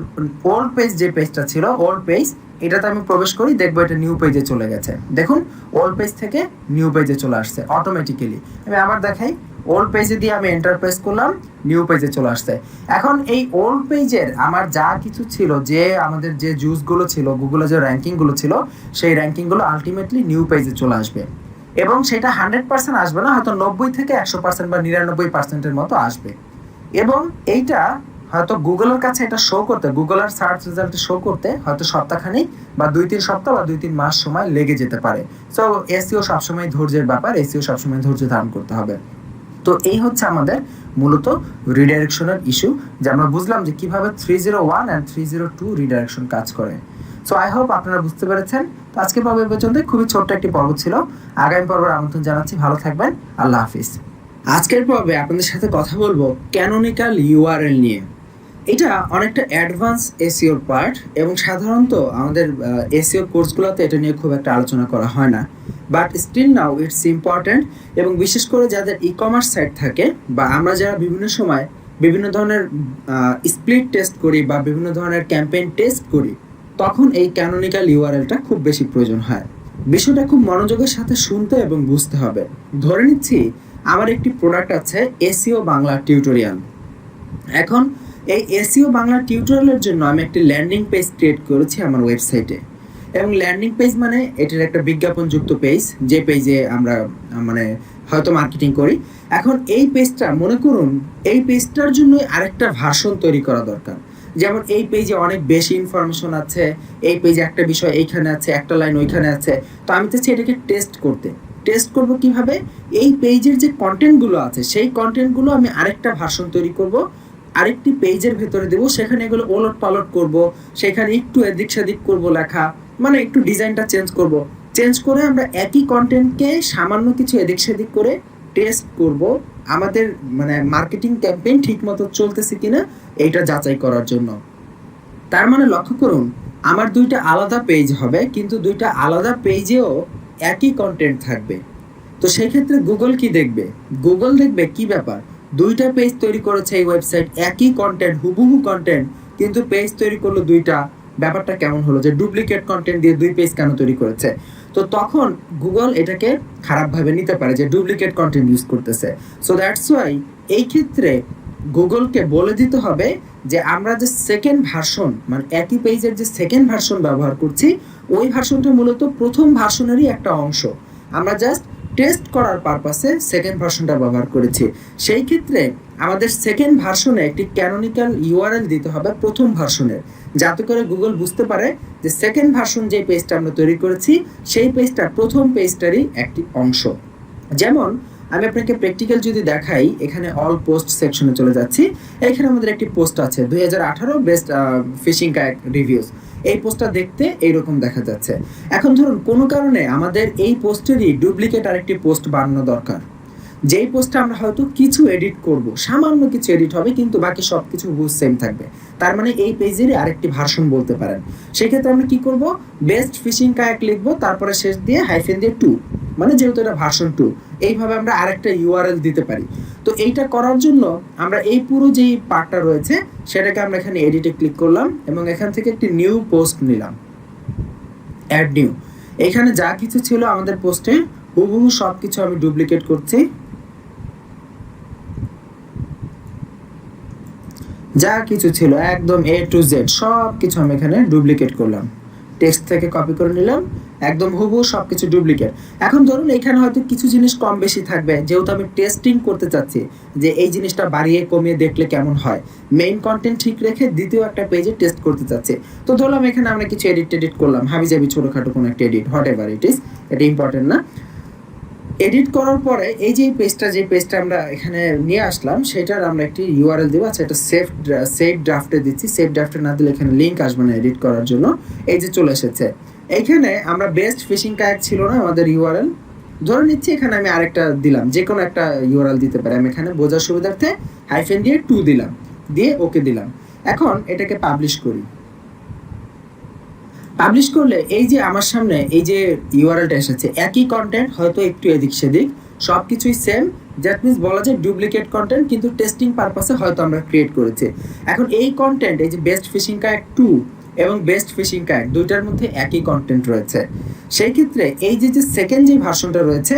ওল্ড পেজ, যে পেজটা ছিল ওল্ড পেজ, এটাতে আমি প্রবেশ করি, দেখবো এটা নিউ পেজে চলে গেছে। দেখুন ওল্ড পেজ থেকে নিউ পেজে চলে আসছে অটোমেটিক্যালি। আমি আবার দেখাই, ওল্ড পেজে দিয়ে আমি এন্টার প্রেস করলাম, নিউ পেজে চলে আসছে। এখন এই ওল্ড পেজের আমার যা কিছু ছিল, যে আমাদের যে জুসগুলো ছিল, গুগলে যে র্যাঙ্কিংগুলো ছিল, সেই র্যাঙ্কিংগুলো আলটিমেটলি নিউ পেজে চলে আসবে। এবং সেটা 100% আসবে না, হয়তো 90 থেকে 100% বা 99%-এর মতো আসবে। এবং এইটা হয়তো গুগলের কাছে এটা শো করতে, গুগলের সার্চ রেজাল্টে শো করতে হয়তো সপ্তাহখানেক বা 2-3 সপ্তাহ বা 2-3 মাস সময় লেগে যেতে পারে। সো এসইও সবসময় ধৈর্যের ব্যাপার, এসইও সবসময় ধৈর্য ধারণ করতে হবে। তো এই হচ্ছে আমাদের মূলত রিডাইরেকশনের ইস্যু, যে আমরা বুঝলাম যে কিভাবে 301 and 302 রিডাইরেকশন কাজ করে। সো আই হোপ আপনারা বুঝতে পেরেছেন। তো আজকের পর্ব পর্যন্ত খুবই ছোট্ট একটি পর্ব ছিল। আগামী পর্বের আমন্ত্রণ জানাচ্ছি। ভালো থাকবেন, আল্লাহ হাফিজ। আজকের পর্বে আপনাদের সাথে কথা বলবো ক্যানোনিক্যাল ইউআরএল নিয়ে। এটা অনেকটা অ্যাডভান্স এসইওর পার্ট, এবং সাধারণত আমাদের এসইও কোর্সগুলোতে এটা নিয়ে খুব একটা আলোচনা করা হয় না, but still now it's important. এবং বিশেষ করে যাদের ই কমার্স সাইট থাকে, বা আমরা যারা বিভিন্ন সময় বিভিন্ন ধরনের স্প্লিট টেস্ট করি বা বিভিন্ন ধরনের ক্যাম্পেইন টেস্ট করি, তখন এই ক্যানোনিক্যাল ইউআরএলটা খুব বেশি প্রয়োজন হয়। বিষয়টা খুব মনোযোগের সাথে শুনতে এবং বুঝতে হবে। ধরে নিচ্ছি আমার একটি প্রোডাক্ট আছে এসইও বাংলা টিউটোরিয়াল। এখন এই এসইও বাংলা টিউটোরিয়ালের জন্য আমি একটি ল্যান্ডিং পেজ ক্রিয়েট করেছি আমার ওয়েবসাইটে। এবং ল্যান্ডিং পেজ মানে এটার একটা বিজ্ঞাপনযুক্ত পেজ, যে পেজে আমরা মানে হয়তো মার্কেটিং করি। এখন এই পেজটা মনে করুন, এই পেজটার জন্য আরেকটা ভার্সন তৈরি করা দরকার, যেমন এই পেজে অনেক বেশি ইনফরমেশন আছে, এই পেজে একটা বিষয় এইখানে আছে, একটা লাইন ওইখানে আছে, তো আমি চাচ্ছি এটাকে টেস্ট করব কিভাবে? এই পেজের যে কন্টেন্টগুলো আছে সেই কন্টেন্টগুলো আমি আরেকটা ভার্সন তৈরি করব, আরেকটি পেজের ভেতরে দেবো, সেখানে এগুলো ওলট পালট করব, সেখানে একটু এদিক সেদিক করব লেখা, মানে একটু ডিজাইনটা চেঞ্জ করে আমরা একই কন্টেন্টকে সামান্য কিছু এদিক সেদিক করে টেস্ট করব, আমাদের মানে মার্কেটিং ক্যাম্পেইন ঠিক মতো চলতেছে কিনা এইটা যাচাই করার জন্য। তার মানে লক্ষ্য করুন, আমার দুইটা আলাদা পেজ হবে, কিন্তু দুইটা আলাদা পেজেও একই কন্টেন্ট থাকবে। তো সেই ক্ষেত্রে গুগল কি দেখবে? গুগল দেখবে কি ব্যাপার, দুইটা পেজ তৈরি করেছে এই ওয়েবসাইট, একই কন্টেন্ট, হুবহু কন্টেন্ট, কিন্তু পেজ তৈরি করলো দুইটা, ব্যাপারটা কেমন হলো, যে ডুপ্লিকেট কন্টেন্ট দিয়ে দুই পেজ কেন তৈরি করেছে? তো তখন গুগল এটাকে খারাপভাবে নিতে পারে যে ডুপ্লিকেট কন্টেন্ট ইউজ করতেছে। সো দ্যাটস ওয়াই এই ক্ষেত্রে গুগলকে বলে দিতে হবে যে আমরা যে সেকেন্ড ভার্সন, মানে একই পেজের যে সেকেন্ড ভার্সন ব্যবহার করছি, ওই ভার্সনটা মূলত প্রথম ভার্সনেরই একটা অংশ, আমরা জাস্ট টেস্ট করার পারপাসে সেকেন্ড ভার্সনটা ব্যবহার করেছি। সেই ক্ষেত্রে আমাদের সেকেন্ড ভার্সনে একটি ক্যানোনিক্যাল ইউআরএল দিতে হবে প্রথম ভার্সনের, যাতে করে গুগল বুঝতে পারে যে সেকেন্ড ভার্সন যে পেজটা আমরা তৈরি করেছি সেই পেজটা প্রথম পেজটারই একটি অংশ। যেমন আমি আপনাকে প্র্যাকটিক্যাল যদি দেখাই, এখানে অল পোস্ট সেকশনে চলে যাচ্ছি, এখানে আমাদের একটি পোস্ট আছে 2018 বেস্ট ফিশিং কায়াক রিভিউস। এই পোস্টটা দেখতে এইরকম দেখা যাচ্ছে। এখন ধরুন কোনো কারণে আমাদের এই পোস্টেরই ডুপ্লিকেট আরেকটি পোস্ট বানানো দরকার, যেই পোস্টটা আমরা হয়তো কিছু এডিট করব, সামান্য কিছু এডিট হবে, কিন্তু বাকি সব কিছু সেম থাকবে, তার মানে এই পেজেরই আরেকটি ভার্সন বলতে পারেন। সেক্ষেত্রে আমরা কি করব, বেস্ট ফিশিং কায়াক লিখবো, তারপরে শেষ দিয়ে হাইফেন দিয়ে 2, মানে যেহেতু এটা ভার্সন 2, এইভাবে আমরা আরেকটা ইউআরএল দিতে পারি। তো এইটা করার জন্য আমরা এই পুরো যেই পার্টটা রয়েছে সেটাকে আমরা এখানে এডিটে ক্লিক করলাম এবং এখান থেকে একটি নিউ পোস্ট নিলাম, অ্যাড নিউ। এখানে যা কিছু ছিল আমাদের পোস্টে হুবহু সব কিছু আমি ডুপ্লিকেট করছি, যা কিছু ছিল একদম A to Z সব কিছু আমি এখানে ডুপ্লিকেট করলাম, টেক্সট থেকে কপি করে নিলাম, একদম হুবহু সব কিছু ডুপ্লিকেট। এখন ধরুন এখানে হয়তো কিছু জিনিস কম বেশি থাকবে, যেহেতু আমি টেস্টিং করতে চাচ্ছি যে এই জিনিসটা বাড়িয়ে কমিয়ে দেখলে কেমন হয়, মেইন কন্টেন্ট ঠিক রেখে দ্বিতীয় একটা পেজে টেস্ট করতে চাচ্ছি। তো ধরলাম এখানে আমরা কিছু এডিট করলাম, হাবিজাবি ছোটোখাটো কোনো একটা edit, what ever it is, এটা ইম্পর্টেন্ট না। এডিট করার পরে এই যে পেজটা আমরা এখানে নিয়ে আসলাম, সেটার আমরা একটি ইউআরএল দেবো। আচ্ছা, এটা সেভ ড্রাফটে দিচ্ছি, সেভ ড্রাফটে না দিলে এখানে লিঙ্ক আসবে না এডিট করার জন্য। এই যে চলে এসেছে, এইখানে আমরা বেস্ট ফিশিং কায়াক ছিল না আমাদের ইউআরএল, ধরে নিচ্ছি এখানে আমি আরেকটা দিলাম, যে কোনো একটা ইউআরএল দিতে পারি। আমি এখানে বোঝার সুবিধার্থে হাইফেন দিয়ে 2 দিলাম, দিয়ে ওকে দিলাম। এখন এটাকে পাবলিশ করি। পাবলিশ করলে এই যে আমার সামনে এই যে ইউআরএলটা এসেছে, একই কন্টেন্ট, হয়তো একটু এদিক সেদিক, সব কিছুই সেম, দ্যাট মিনস বলা যায় ডুপ্লিকেট কন্টেন্ট, কিন্তু টেস্টিং পারপাসে হয়তো আমরা ক্রিয়েট করেছি। এখন এই কন্টেন্ট, এই যে বেস্ট ফিশিং কায়াক 2 এবং বেস্ট ফিশিং কায়াক, দুইটার মধ্যে একই কন্টেন্ট রয়েছে। সেই ক্ষেত্রে এই যে সেকেন্ড যে ভার্সনটা রয়েছে,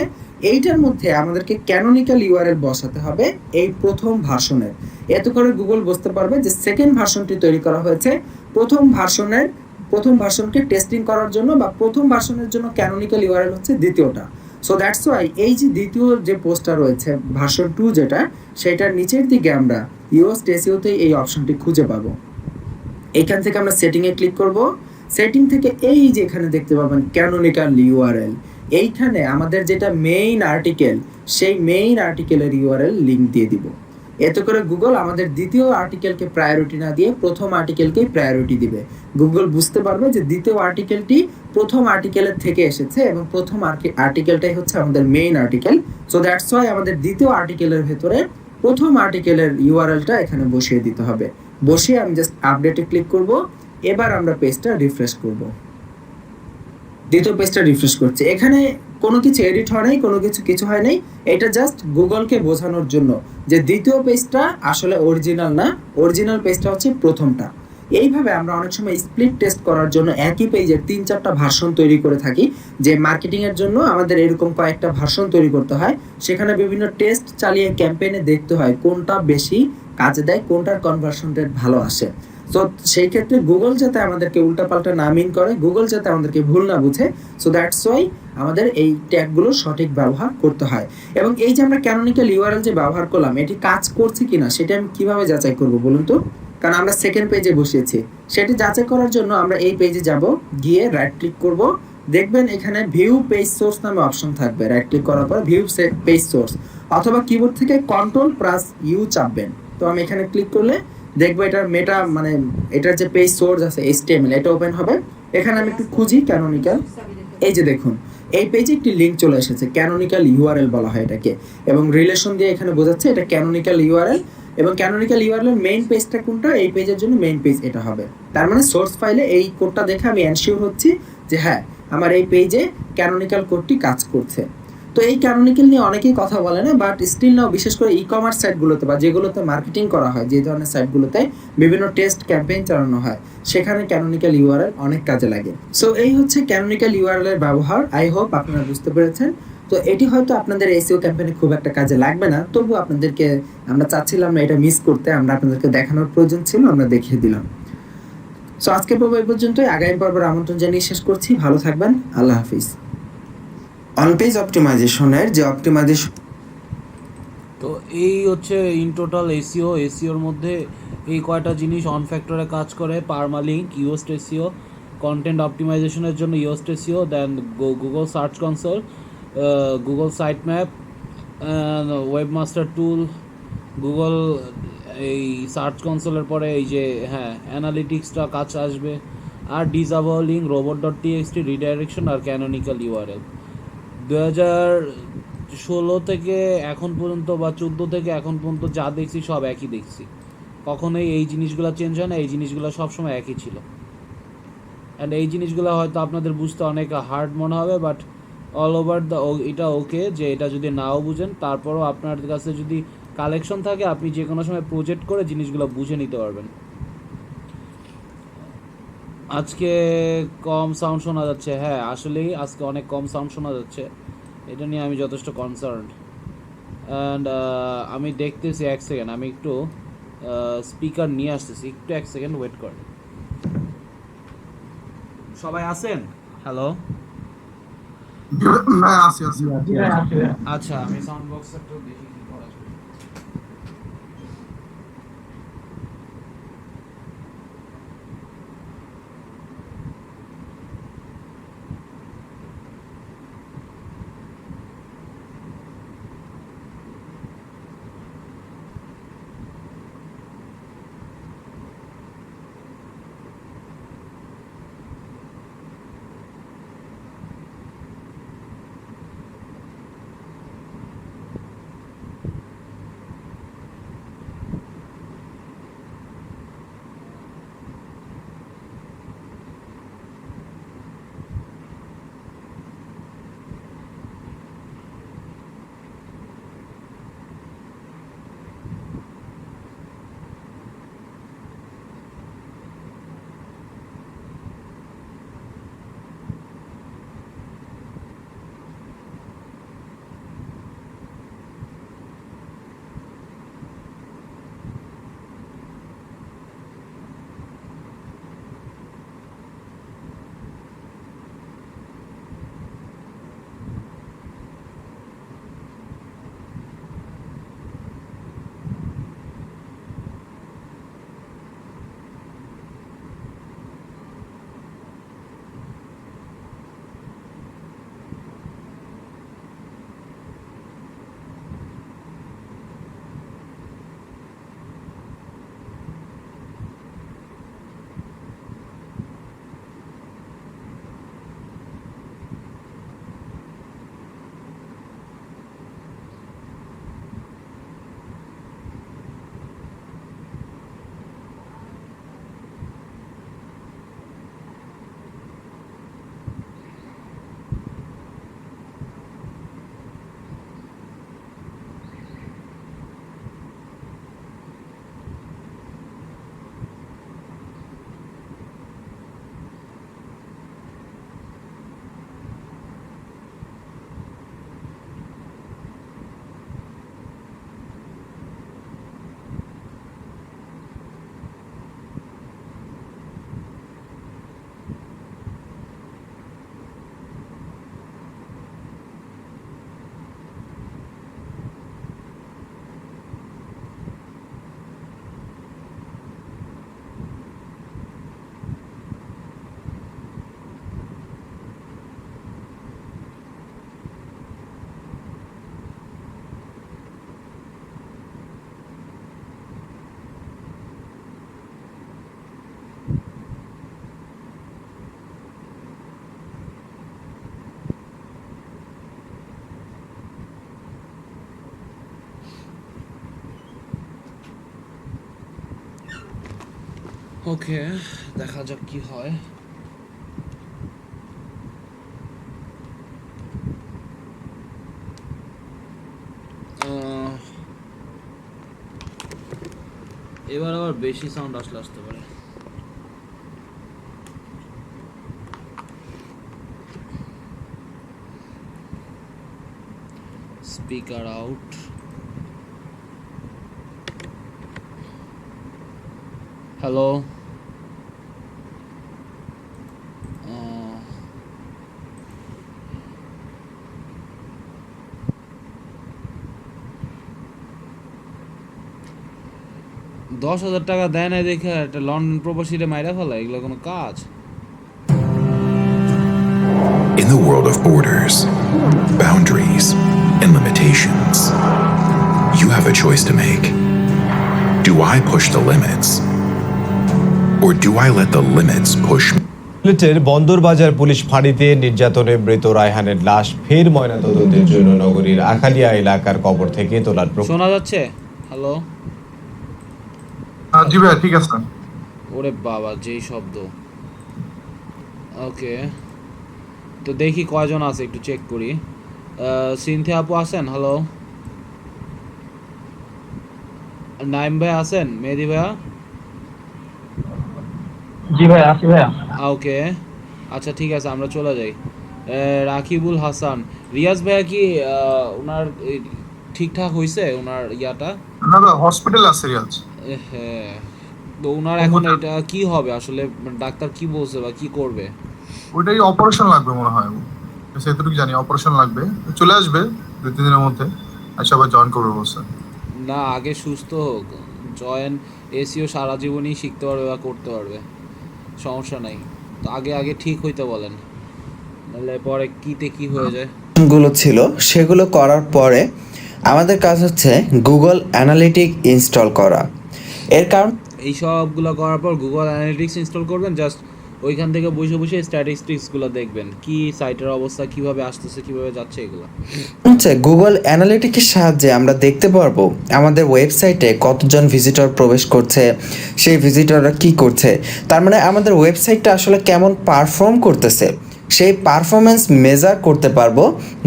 এইটার মধ্যে আমাদেরকে ক্যানোনিক্যাল ইউআরএল বসাতে হবে এই প্রথম ভার্সনের। এতে করে গুগল বুঝতে পারবে যে সেকেন্ড ভার্সনটি তৈরি করা হয়েছে প্রথম ভার্সনকে টেস্টিং করার জন্য, বা প্রথম ভার্সনের জন্য ক্যানোনিক্যাল ইউআরএল হচ্ছে দ্বিতীয়টা। সো দ্যাটস ওয়াই এই যে দ্বিতীয় যে পোস্টটা রয়েছে ভার্সন 2 যেটা, সেটার নিচের দিকে আমরা ইউএস টেসিওতে এই অপশনটি খুঁজে পাবো। এইখান থেকে আমরা সেটিংয়ে ক্লিক করব, সেটিং থেকে এই যে এখানে দেখতে পাবেন ক্যানোনিক্যাল ইউআরএল, এইখানে আমাদের যেটা মেইন আর্টিকেল, সেই মেইন আর্টিকেলের ইউআরএল লিঙ্ক দিয়ে দিব। এতে করে গুগল আমাদের দ্বিতীয় আর্টিকেলকে প্রায়োরিটি না দিয়ে প্রথম আর্টিকেলকেই প্রায়োরিটি দিবে। গুগল বুঝতে পারবে যে দ্বিতীয় আর্টিকেলটি প্রথম আর্টিকেলের থেকে এসেছে এবং প্রথম আর্টিকেলটাই হচ্ছে আমাদের main article. So that's why আমাদের দ্বিতীয় আর্টিকেলের ভেতরে প্রথম আর্টিকেলের ইউআরএলটা এখানে বসিয়ে দিতে হবে। বসিয়ে আমি জাস্ট আপডেটে ক্লিক করব। এবার আমরা পেজটা রিফ্রেশ করব। দ্বিতীয় পেজটা রিফ্রেশ করছে, এখানে কোনো কিছু এডিট হয় নাই, কোনো কিছু হয় নাই, এটা জাস্ট গুগলকে বোঝানোর জন্য যে দ্বিতীয় পেজটা আসলে অরিজিনাল না, অরিজিনাল পেজটা হচ্ছে প্রথমটা। এইভাবে আমরা অনেক সময় স্প্লিট টেস্ট করার জন্য একই পেজের 3-4টা ভার্সন তৈরি করে থাকি, যে মার্কেটিংয়ের জন্য আমাদের এরকম কয়েকটা ভার্সন তৈরি করতে হয়, সেখানে বিভিন্ন টেস্ট চালিয়ে ক্যাম্পেইনে দেখতে হয় কোনটা বেশি কাজে দেয়, কোনটার কনভার্সন রেট ভালো আসে। সো সেই ক্ষেত্রে গুগল যাতে আমাদেরকে উল্টাপাল্টা না মিন করে, গুগল যাতে আমাদেরকে ভুল না বুঝে, সো দ্যাটস ওয়াই আমাদের এই ট্যাগগুলো সঠিক ব্যবহার করতে হয়। এবং এই যে আমরা ক্যানোনিক্যাল ইউআরএল যে ব্যবহার করলাম, এটি কাজ করছে কিনা সেটা আমি কিভাবে যাচাই করব বলুন তো? কারণ আমরা সেকেন্ড পেজে বসিয়েছি। সেটি যাচাই করার জন্য আমরা এই পেজে যাব, গিয়ে রাইট ক্লিক করব, দেখবেন এখানে ভিউ পেজ সোর্স নামে অপশন থাকবে। রাইট ক্লিক করার পর ভিউ পেজ সোর্স, অথবা কিবোর্ড থেকে কন্ট্রোল+ইউ চাপবেন। তো আমি এখানে ক্লিক করলে দেখবো এটার মেটা মানে এটার যে পেজ সোর্স আছে HTML, এটা ওপেন হবে। এখানে আমি একটু খুঁজি ক্যানোনিক্যাল, এই যে দেখুন এই পেজে একটি লিঙ্ক চলে এসেছে, ক্যানোনিক্যাল ইউআরএল বলা হয় এটাকে, এবং রিলেশন দিয়ে এখানে বোঝাচ্ছে এটা ক্যানোনিক্যাল ইউআরএল। এবং ক্যানোনিক্যাল ইউআরএল এর মেইন পেজটা কোনটা, এই পেজের জন্য মেইন পেজ এটা হবে। তার মানে সোর্স ফাইলে এই কোডটা দেখে আমি এনশিওর হচ্ছি যে হ্যাঁ আমার এই পেজে ক্যানোনিক্যাল কোডটি কাজ করছে। তো এই ক্যানোনিক্যাল নিয়ে অনেকেই কথা বলে না, বাট স্টিল নাও বিশেষ করে ই-কমার্স সাইটগুলোতে বা যেগুলোতে মার্কেটিং করা হয়, যে ধরনের সাইটগুলোতে বিভিন্ন টেস্ট ক্যাম্পেইন চালানো হয়, সেখানে ক্যানোনিক্যাল ইউআরএল অনেক কাজে লাগে। সো এই হচ্ছে ক্যানোনিক্যাল ইউআরএল এর ব্যবহার। আই হোপ আপনারা বুঝতে পেরেছেন। তো এটি হয়তো আপনাদের এসইও ক্যাম্পেইনে খুব একটা কাজে লাগবে না, তবু আপনাদেরকে আমরা চাচ্ছিলাম না এটা মিস করতে, আমরা আপনাদেরকে দেখানোর প্রয়োজন ছিল, আমরা দেখিয়ে দিলাম। সো আজকের পর্ব এই পর্যন্তই। আগামী পর্বের আমন্ত্রণ জানিয়ে শেষ করছি। ভালো থাকবেন, আল্লাহ হাফিজ। অন পেজ অপটিমাইজেশনের যে অপটিমাইজেশন, তো এই হচ্ছে ইন টোটাল এসিওর মধ্যে এই কয়টা জিনিস অন ফ্যাক্টরে কাজ করে: পারমালিঙ্ক, ইউএসট এসিও, কন্টেন্ট অপটিমাইজেশনের জন্য Yoast SEO, then Google search console, Google site map, webmaster tool, Google এই সার্চ কনসোলের পরে এই যে হ্যাঁ অ্যানালিটিক্সটা কাজ আসবে, আর ডিজাবলিং, robot.txt, রিডাইরেকশন আর ক্যানোনিক্যাল ইউআরএল। 2016 থেকে এখন পর্যন্ত বা 14 থেকে এখন পর্যন্ত যা দেখছি সব একই দেখছি, কখনোই এই জিনিসগুলো চেঞ্জ হয় না, এই জিনিসগুলো সবসময় একই ছিল। অ্যান্ড এই জিনিসগুলো হয়তো আপনাদের বুঝতে অনেক হার্ড মনে হবে, বাট অল ওভার দ্য এটা ওকে যে এটা যদি নাও বুঝেন তারপরও আপনার কাছে যদি কালেকশন থাকে আপনি যে কোনো সময় প্রজেক্ট করে জিনিসগুলো বুঝে নিতে পারবেন। আজকে কম সাউন্ড শোনা যাচ্ছে, হ্যাঁ আসলেই আজকে অনেক কম সাউন্ড শোনা যাচ্ছে, এটা নিয়ে আমি যথেষ্ট কনসার্ন। অ্যান্ড আমি দেখতেছি, এক সেকেন্ড আমি একটু স্পিকার নিয়ে আসতেছি, একটু এক সেকেন্ড ওয়েট করেন। সবাই আছেন? হ্যালো, না আছে আছে আচ্ছা আমি সাউন্ড বক্স একটু দেখি কি করা যায়। ওকে, দেখা যাক কি হয়। এবার আবার বেশি সাউন্ড আসতে পারে। Speaker out. হ্যালো, $10,000 দেয় নাই দেখে একটা লন্ডন প্রবাসীরে মাইরা ফেলা, এগুলো কোনো কাজ? In the world of borders, boundaries, and limitations, you have a choice to make. Do I push the limits? Or do I let the limits push me? সিলেটের বন্দরবাজার পুলিশ ফাঁড়িতে নির্যাতনে মৃত রায়হানের লাশ ফের ময়নাতদন্তের জন্য নগরীর আখালিয়া এলাকার কবর থেকে তোলার শোনা যাচ্ছে? হ্যালো, জি ভাইয়া, ঠিক আছে। ওরে বাবা, যেই শব্দ। ওকে, তো দেখি কয়জন আছে, একটু চেক করি। সিনথিয়া আপু আছেন? হ্যালো, নাইম ভাই আছেন? মেহেদি ভাইয়া? জি ভাই, আছি ভাইয়া। ওকে, আচ্ছা ঠিক আছে, আমরা চলে যাই। রাকিবুল হাসান, রিয়াজ ভাইয়া কি ওনার ঠিকঠাক হয়েছে ওনার ইয়াটা? না না, হসপিটাল আছে রিয়াজ। হ্যাঁ, তো ওনার এখন এটা কি হবে আসলে, ডাক্তার কি বলছে বা কি করবে? ওইটাই অপারেশন লাগবে মনে হয়, সেটুকু জানি অপারেশন লাগবে। চলে আসবে 2-3 দিনের মধ্যে, আচ্ছা আবার জয়েন করবে বলছে। না, আগে সুস্থ হোক, জয়েন এসিও সারা জীবনই শিখতে পারবে বা করতে পারবে, সমস্যা নাই। তো আগে আগে ঠিক হইতে বলেন, নাহলে পরে কিতে কি হয়ে যায়। গুলো ছিল সেগুলো করার পরে আমাদের কাজ হচ্ছে গুগল অ্যানালিটিক ইনস্টল করা। এর কারণ এই সবগুলো করার পর গুগল অ্যানালিটিক্স ইনস্টল করবেন, জাস্ট ওইখান থেকে বসে বসে স্ট্যাটিস্টিক্সগুলো দেখবেন, কি সাইটের অবস্থা, কিভাবে আসতেছে, কিভাবে যাচ্ছে, এগুলো হচ্ছে গুগল অ্যানালিটিক্সের সাহায্যে আমরা দেখতে পারবো আমাদের ওয়েবসাইটে কতজন ভিজিটর প্রবেশ করছে, সেই ভিজিটররা কি করছে, তার মানে আমাদের ওয়েবসাইটটা আসলে কেমন পারফর্ম করতেছে, সেই পারফরমেন্স মেজার করতে পারবো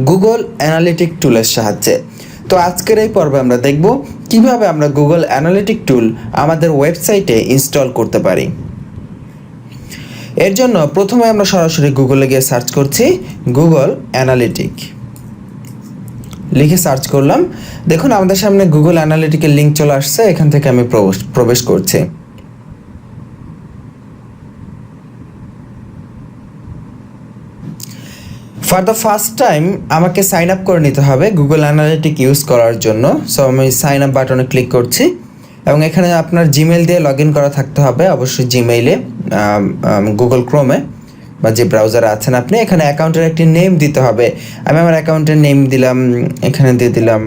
গুগল অ্যানালিটিক টুলের সাহায্যে। তো আজকের এই পর্বে আমরা দেখব কিভাবে আমরা গুগল অ্যানালিটিক টুল আমাদের ওয়েবসাইটে ইনস্টল করতে পারি। এর জন্য প্রথমে আমরা সরাসরি গুগলে গিয়ে সার্চ করছি গুগল অ্যানালিটিক, লিখে সার্চ করলাম। দেখুন আমাদের সামনে গুগল অ্যানালিটিকের লিঙ্ক চলে আসছে, এখান থেকে আমি প্রবেশ করছি। ফর দ্য ফার্স্ট টাইম আমাকে সাইন আপ করে নিতে হবে গুগল অ্যানালিটিক ইউজ করার জন্য। সো আমি সাইন আপ বাটনে ক্লিক করছি এবং এখানে আপনার জিমেল দিয়ে লগ ইন করা থাকতে হবে, অবশ্যই জিমেইলে, গুগল ক্রোমে বা যে ব্রাউজারে আছেন আপনি। এখানে অ্যাকাউন্টের একটি নেম দিতে হবে, আমি আমার অ্যাকাউন্টের নেম দিলাম, এখানে দিয়ে দিলাম,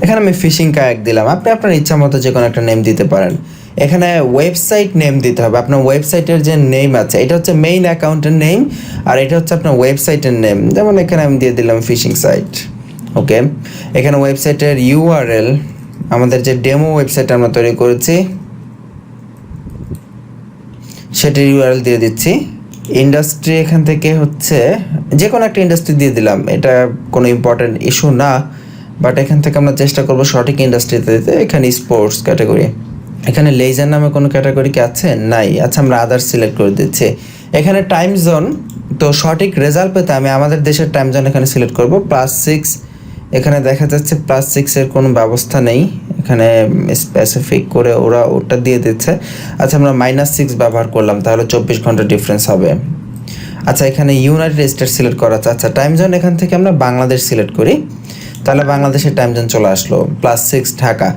এখানে আমি ফিশিং কায়াক দিলাম, আপনি আপনার ইচ্ছা মতো যে কোনো একটা নেম দিতে পারেন। এখানে ওয়েবসাইট নেম দিতে হবে, আপনার ওয়েবসাইটের যে নেম আছে এটা হচ্ছে মেইন অ্যাকাউন্টের নেম, আর এটা হচ্ছে আপনার ওয়েবসাইটের নেম। যেমন এখানে আমি দিয়ে দিলাম ফিশিং সাইট। ওকে, এখানে ওয়েবসাইটের ইউআরএল, আমাদের যে ডেমো ওয়েবসাইট আমরা তৈরি করেছি সেটির ইউআরএল দিয়ে দিচ্ছি। ইন্ডাস্ট্রি এখান থেকে হচ্ছে যে কোনো একটা ইন্ডাস্ট্রি দিয়ে দিলাম, এটা কোনো ইম্পর্টেন্ট ইস্যু না, বাট এখান থেকে আমরা চেষ্টা করবো সঠিক ইন্ডাস্ট্রিতে দিতে। এখানে স্পোর্টস ক্যাটাগরি, এখানে লেজার নামে কোনো ক্যাটাগরি কি আছে? নাই। আচ্ছা, আমরা আদার্স সিলেক্ট করে দিচ্ছি। এখানে টাইম জোন, তো সঠিক রেজাল্ট পেতে আমি আমাদের দেশের টাইম জোন এখানে সিলেক্ট করব +6। এখানে দেখা যাচ্ছে +6-এর কোনো ব্যবস্থা নেই, এখানে স্পেসিফিক করে ওরা ওটা দিয়ে দিচ্ছে। আচ্ছা, আমরা -6 ব্যবহার করলাম, তাহলে 24 ঘন্টা ডিফারেন্স হবে। আচ্ছা, এখানে ইউনাইটেড স্টেটস সিলেক্ট করা আছে। আচ্ছা, টাইম জোন এখান থেকে আমরা বাংলাদেশ সিলেক্ট করি, তাহলে বাংলাদেশের টাইম জোন চলে আসলো, +6 ঢাকা।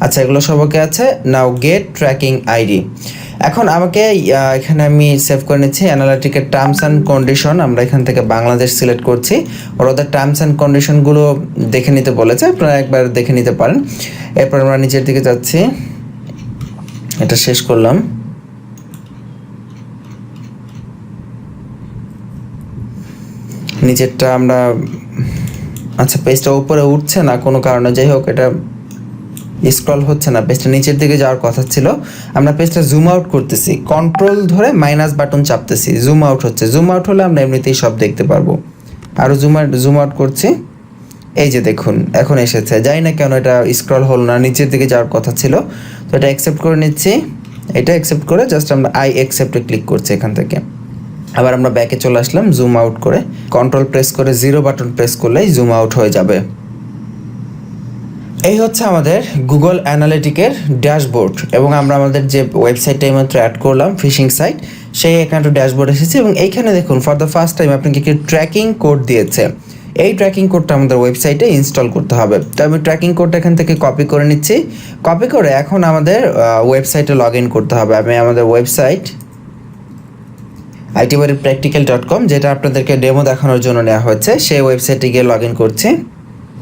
আচ্ছা, এগুলো সব ওকে আছে। নাও গেট ট্র্যাকিং আইডি। এখন আমাকে এখানে আমি সেভ করে নিচ্ছি অ্যানালিটিকের টার্মস অ্যান্ড কন্ডিশন, আমরা এখান থেকে বাংলাদেশ সিলেক্ট করছি। ওদের টার্মস অ্যান্ড কন্ডিশনগুলো দেখে নিতে বলেছে, আপনারা একবার দেখে নিতে পারেন। এরপর আমরা নিচের দিকে যাচ্ছি, এটা শেষ করলাম। নিচেরটা আমরা, আচ্ছা পেজটা উপরে উঠছে না কোনো কারণে, যাই হোক এটা স্ক্রল হচ্ছে না, পেজটা নিচের দিকে যাওয়ার কথা ছিল। আমরা পেজটা জুম আউট করতেছি, কন্ট্রোল ধরে মাইনাস বাটন চাপতেছি, জুম আউট হচ্ছে। জুম আউট হলে আমরা এমনিতেই সব দেখতে পারবো। আরও জুম আউট করছি, এই যে দেখুন এখন এসেছে। জানি না কেন এটা স্ক্রল হলো না, নিচের দিকে যাওয়ার কথা ছিল। তো এটা অ্যাকসেপ্ট করে নিচ্ছি, এটা অ্যাকসেপ্ট করে জাস্ট আমরা আই অ্যাকসেপ্টে ক্লিক করছি এখান থেকে। আবার আমরা ব্যাকে চলে আসলাম, জুম আউট করে কন্ট্রোল প্রেস করে 0 বাটন প্রেস করলেই জুম আউট হয়ে যাবে। এই হচ্ছে আমাদের গুগল অ্যানালিটিকের ড্যাশবোর্ড, এবং আমরা আমাদের যে ওয়েবসাইটটা এইমাত্র অ্যাড করলাম ফিশিং সাইট, সেই অ্যাকাউন্টে ড্যাশবোর্ড এসেছে। এবং এইখানে দেখুন ফর দ্য ফার্স্ট টাইম আপনাকে একটি ট্র্যাকিং কোড দিয়েছে। এই ট্র্যাকিং কোডটা আমাদের ওয়েবসাইটে ইনস্টল করতে হবে। তো আমি ট্র্যাকিং কোডটা এখান থেকে কপি করে নিচ্ছি। কপি করে এখন আমাদের ওয়েবসাইটে লগ ইন করতে হবে। আমি আমাদের ওয়েবসাইট itbuddypractical.com, যেটা আপনাদেরকে ডেমো দেখানোর জন্য নেওয়া হয়েছে, সেই ওয়েবসাইটে গিয়ে লগ ইন করছি।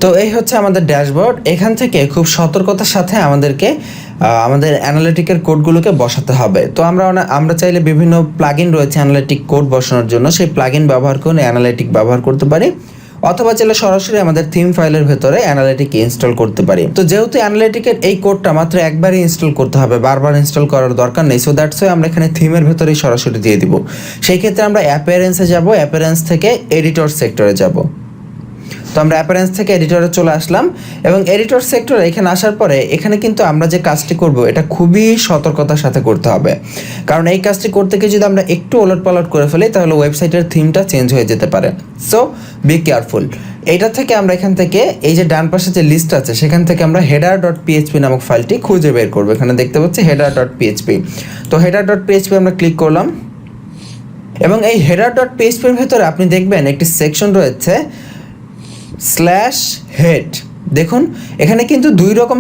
তো এই হচ্ছে আমাদের ড্যাশবোর্ড। এখান থেকে খুব সতর্কতার সাথে আমাদেরকে আমাদের অ্যানালিটিকের কোডগুলোকে বসাতে হবে। তো আমরা চাইলে বিভিন্ন প্লাগইন রয়েছে অ্যানালিটিক কোড বসানোর জন্য, সেই প্লাগইন ব্যবহার করে অ্যানালিটিক ব্যবহার করতে পারি, অথবা চাইলে সরাসরি আমাদের থিম ফাইলের ভেতরে অ্যানালিটিক ইনস্টল করতে পারি। তো যেহেতু অ্যানালিটিকের এই কোডটা মাত্র একবারই ইনস্টল করতে হবে, বারবার ইনস্টল করার দরকার নেই, সো দ্যাটস ওয়াই আমরা এখানে থিমের ভেতরেই সরাসরি দিয়ে দিব। সেই ক্ষেত্রে আমরা অ্যাপিয়ারেন্সে যাব, অ্যাপিয়ারেন্স থেকে এডিটর সেক্টরে যাব। তো আমরা অ্যাপিয়ারেন্স থেকে এডিটরে চলে আসলাম, এবং এডিটর সেক্টরে এখানে আসার পরে এখানে কিন্তু আমরা যে কাজটি করব এটা খুবই সতর্কতার সাথে করতে হবে, কারণ এই কাজটি করতে গিয়ে যদি আমরা একটু ওলটপালট করে ফেলি তাহলে ওয়েবসাইটের থিমটা চেঞ্জ হয়ে যেতে পারে। So be careful. এইটা থেকে আমরা এখান থেকে এই যে ডান পাশে যে লিস্ট আছে সেখান থেকে আমরা header.php নামক ফাইলটি খুঁজে বের করবো। এখানে দেখতে পাচ্ছি header.php। তো header.php আমরা ক্লিক করলাম, এবং এই header.php এর ভেতরে আপনি দেখবেন একটি সেকশন রয়েছে /head। দেখুন এখানে কিন্তু দুই রকম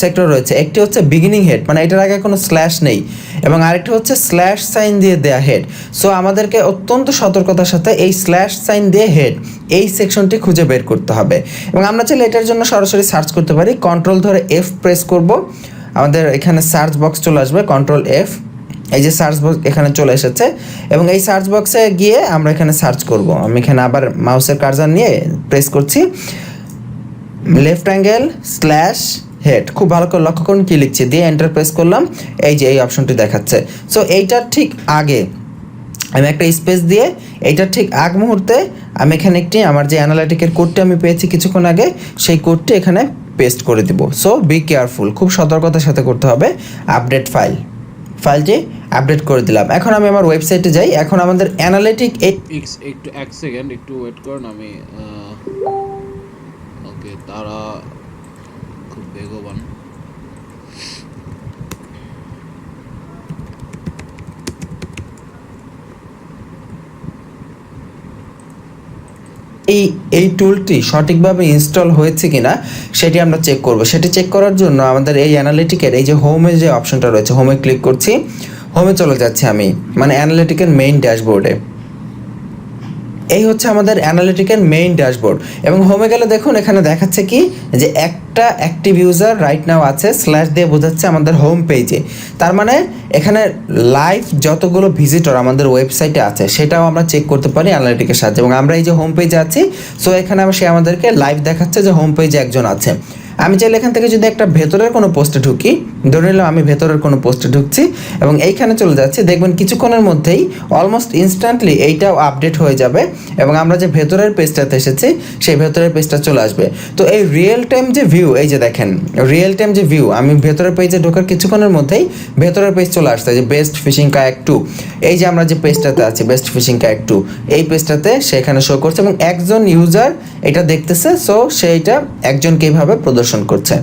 সেক্টর রয়েছে, একটি হচ্ছে বিগিনিং হেড, মানে এটার আগে কোনো স্ল্যাশ নেই, এবং আরেকটি হচ্ছে স্ল্যাশ সাইন দিয়ে দেয়া হেড। সো আমাদেরকে অত্যন্ত সতর্কতার সাথে এই স্ল্যাশ সাইন দিয়ে হেড এই সেকশনটি খুঁজে বের করতে হবে। এবং আমরা চাইলে এটার জন্য সরাসরি সার্চ করতে পারি, কন্ট্রোল ধরে F প্রেস করব, আমাদের এখানে সার্চ বক্স চলে আসবে, কন্ট্রোল F, এই যে সার্চ বক্স এখানে চলে এসেছে, এবং এই সার্চ বক্সে গিয়ে আমরা এখানে সার্চ করব। আমি এখানে আবার মাউসের কার্সার নিয়ে প্রেস করছি, /head, খুব ভালো করে লক্ষ্য করুন কি লিখছে, দিয়ে এন্টার প্রেস করলাম, এই যে এই অপশনটি দেখাচ্ছে। সো এইটার ঠিক আগে আমি একটা স্পেস দিয়ে এইটার ঠিক আগ মুহূর্তে আমি এখানে একটি আমার যে অ্যানালিটিকের কোডটি আমি পেয়েছি কিছুক্ষণ আগে, সেই কোডটি এখানে পেস্ট করে দিব। সো বি কেয়ারফুল, খুব সতর্কতার সাথে করতে হবে। আপডেট ফাইলটি আপডেট করে দিলাম। এখন আমি আমার ওয়েবসাইটে যাই। এখন আমাদের অ্যানালিটিক একটু এক সেকেন্ড একটু ওয়েট করুন, আমি ওকে তারা খুব বেগবান। এই টুলটি সঠিকভাবে ইনস্টল হয়েছে কিনা সেটি আমরা চেক করব। সেটি চেক করার জন্য আমাদের এই অ্যানালিটিকের এই যে হোমে যে অপশনটা রয়েছে, হোমে ক্লিক করছি, হোমে চলে যাচ্ছি আমি, মানে অ্যানালিটিকের মেইন ড্যাশবোর্ডে। এই হচ্ছে আমাদের অ্যানালিটিকের মেইন ড্যাশবোর্ড, এবং হোমে গেলে দেখুন এখানে দেখাচ্ছে কি যে একটা অ্যাক্টিভ ইউজার রাইট নাও আছে, স্ল্যাশ দিয়ে বোঝাচ্ছে আমাদের হোম পেজে। তার মানে এখানে লাইভ যতগুলো ভিজিটর আমাদের ওয়েবসাইটে আছে সেটাও আমরা চেক করতে পারি অ্যানালিটিকের সাহায্যে। এবং আমরা এই যে হোম পেজে আছি, সো এখানে সে আমাদেরকে লাইভ দেখাচ্ছে যে হোম পেজে একজন আছে। আমি চাইলে এখান থেকে যদি একটা ভেতরের কোনো পোস্টে ঢুকি, ধরে নিলাম আমি ভেতরের কোনো পোস্টে ঢুকছি এবং এইখানে চলে যাচ্ছি, দেখবেন কিছুক্ষণের মধ্যেই অলমোস্ট ইনস্ট্যান্টলি এইটাও আপডেট হয়ে যাবে, এবং আমরা যে ভেতরের পেজটাতে এসেছি সেই ভেতরের পেজটা চলে আসবে। তো এই রিয়েল টাইম যে ভিউ, এই যে দেখেন রিয়েল টাইম যে ভিউ, আমি ভেতরের পেজে ঢোকার কিছুক্ষণের মধ্যেই ভেতরের পেজ চলে আসছে, যে বেস্ট ফিশিং কায়াক 2, এই যে আমরা যে পেজটাতে আছি বেস্ট ফিশিং কায়াক 2, এই পেজটাতে সেখানে শো করছে, এবং একজন ইউজার এটা দেখতেছে, সো সেইটা একজনকে এইভাবে প্রদর্শন করছে।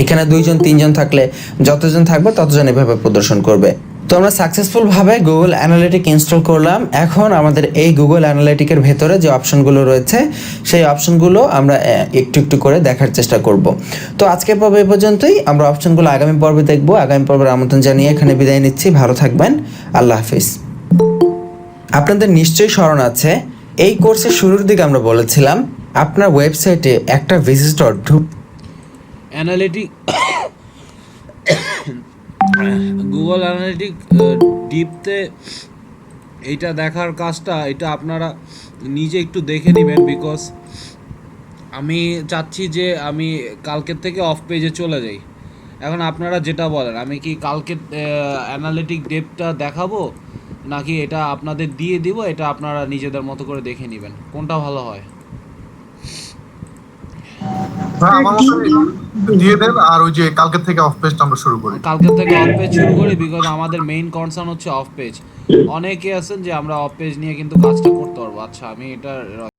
এখানে 2 জন 3 জন থাকলে যতজন থাকবে ততজন এভাবে প্রদর্শন করবে। তো আমরা সাকসেসফুলভাবে গুগল অ্যানালিটিক ইনস্টল করলাম। এখন আমাদের এই গুগল অ্যানালিটিকের ভেতরে যে অপশনগুলো রয়েছে সেই অপশনগুলো আমরা একটু একটু করে দেখার চেষ্টা করব। তো আজকের পর্ব এই পর্যন্তই, আমরা অপশনগুলো আগামী পর্বে দেখব। আগামী পর্বের আমন্ত্রণ জানিয়ে এখানে বিদায় নিচ্ছি। ভালো থাকবেন, আল্লাহ হাফিজ। আপনাদের নিশ্চয়ই স্মরণ আছে এই কোর্সের শুরুর দিকে আমরা বলেছিলাম আপনার ওয়েবসাইটে একটা ভিজিটর গুগল অ্যানালিটিক ডিপতে এইটা দেখার কাজটা এটা আপনারা নিজে একটু দেখে নেবেন, বিকজ আমি চাচ্ছি যে আমি কালকের থেকে অফ পেজে চলে যাই। এখন আপনারা যেটা বলেন, আমি কি কালকে অ্যানালিটিক ডেপটা দেখাবো, নাকি এটা আপনাদের দিয়ে দিব, এটা আপনারা নিজেদের মতো করে দেখে নেবেন, কোনটা ভালো হয়? হ্যাঁ, আমার মতে দিয়ে দেন, আর ওই যে কালকে থেকে অফ পেজটা আমরা শুরু করি। কালকে থেকে অফ পেজ শুরু করি, বিকজ আমাদের মেইন কনসার্ন হচ্ছে অফ পেজ। অনেকে আছেন যে আমরা অফ পেজ নিয়ে কিন্তু কাজটা করতে পারবো। আচ্ছা, আমি এটা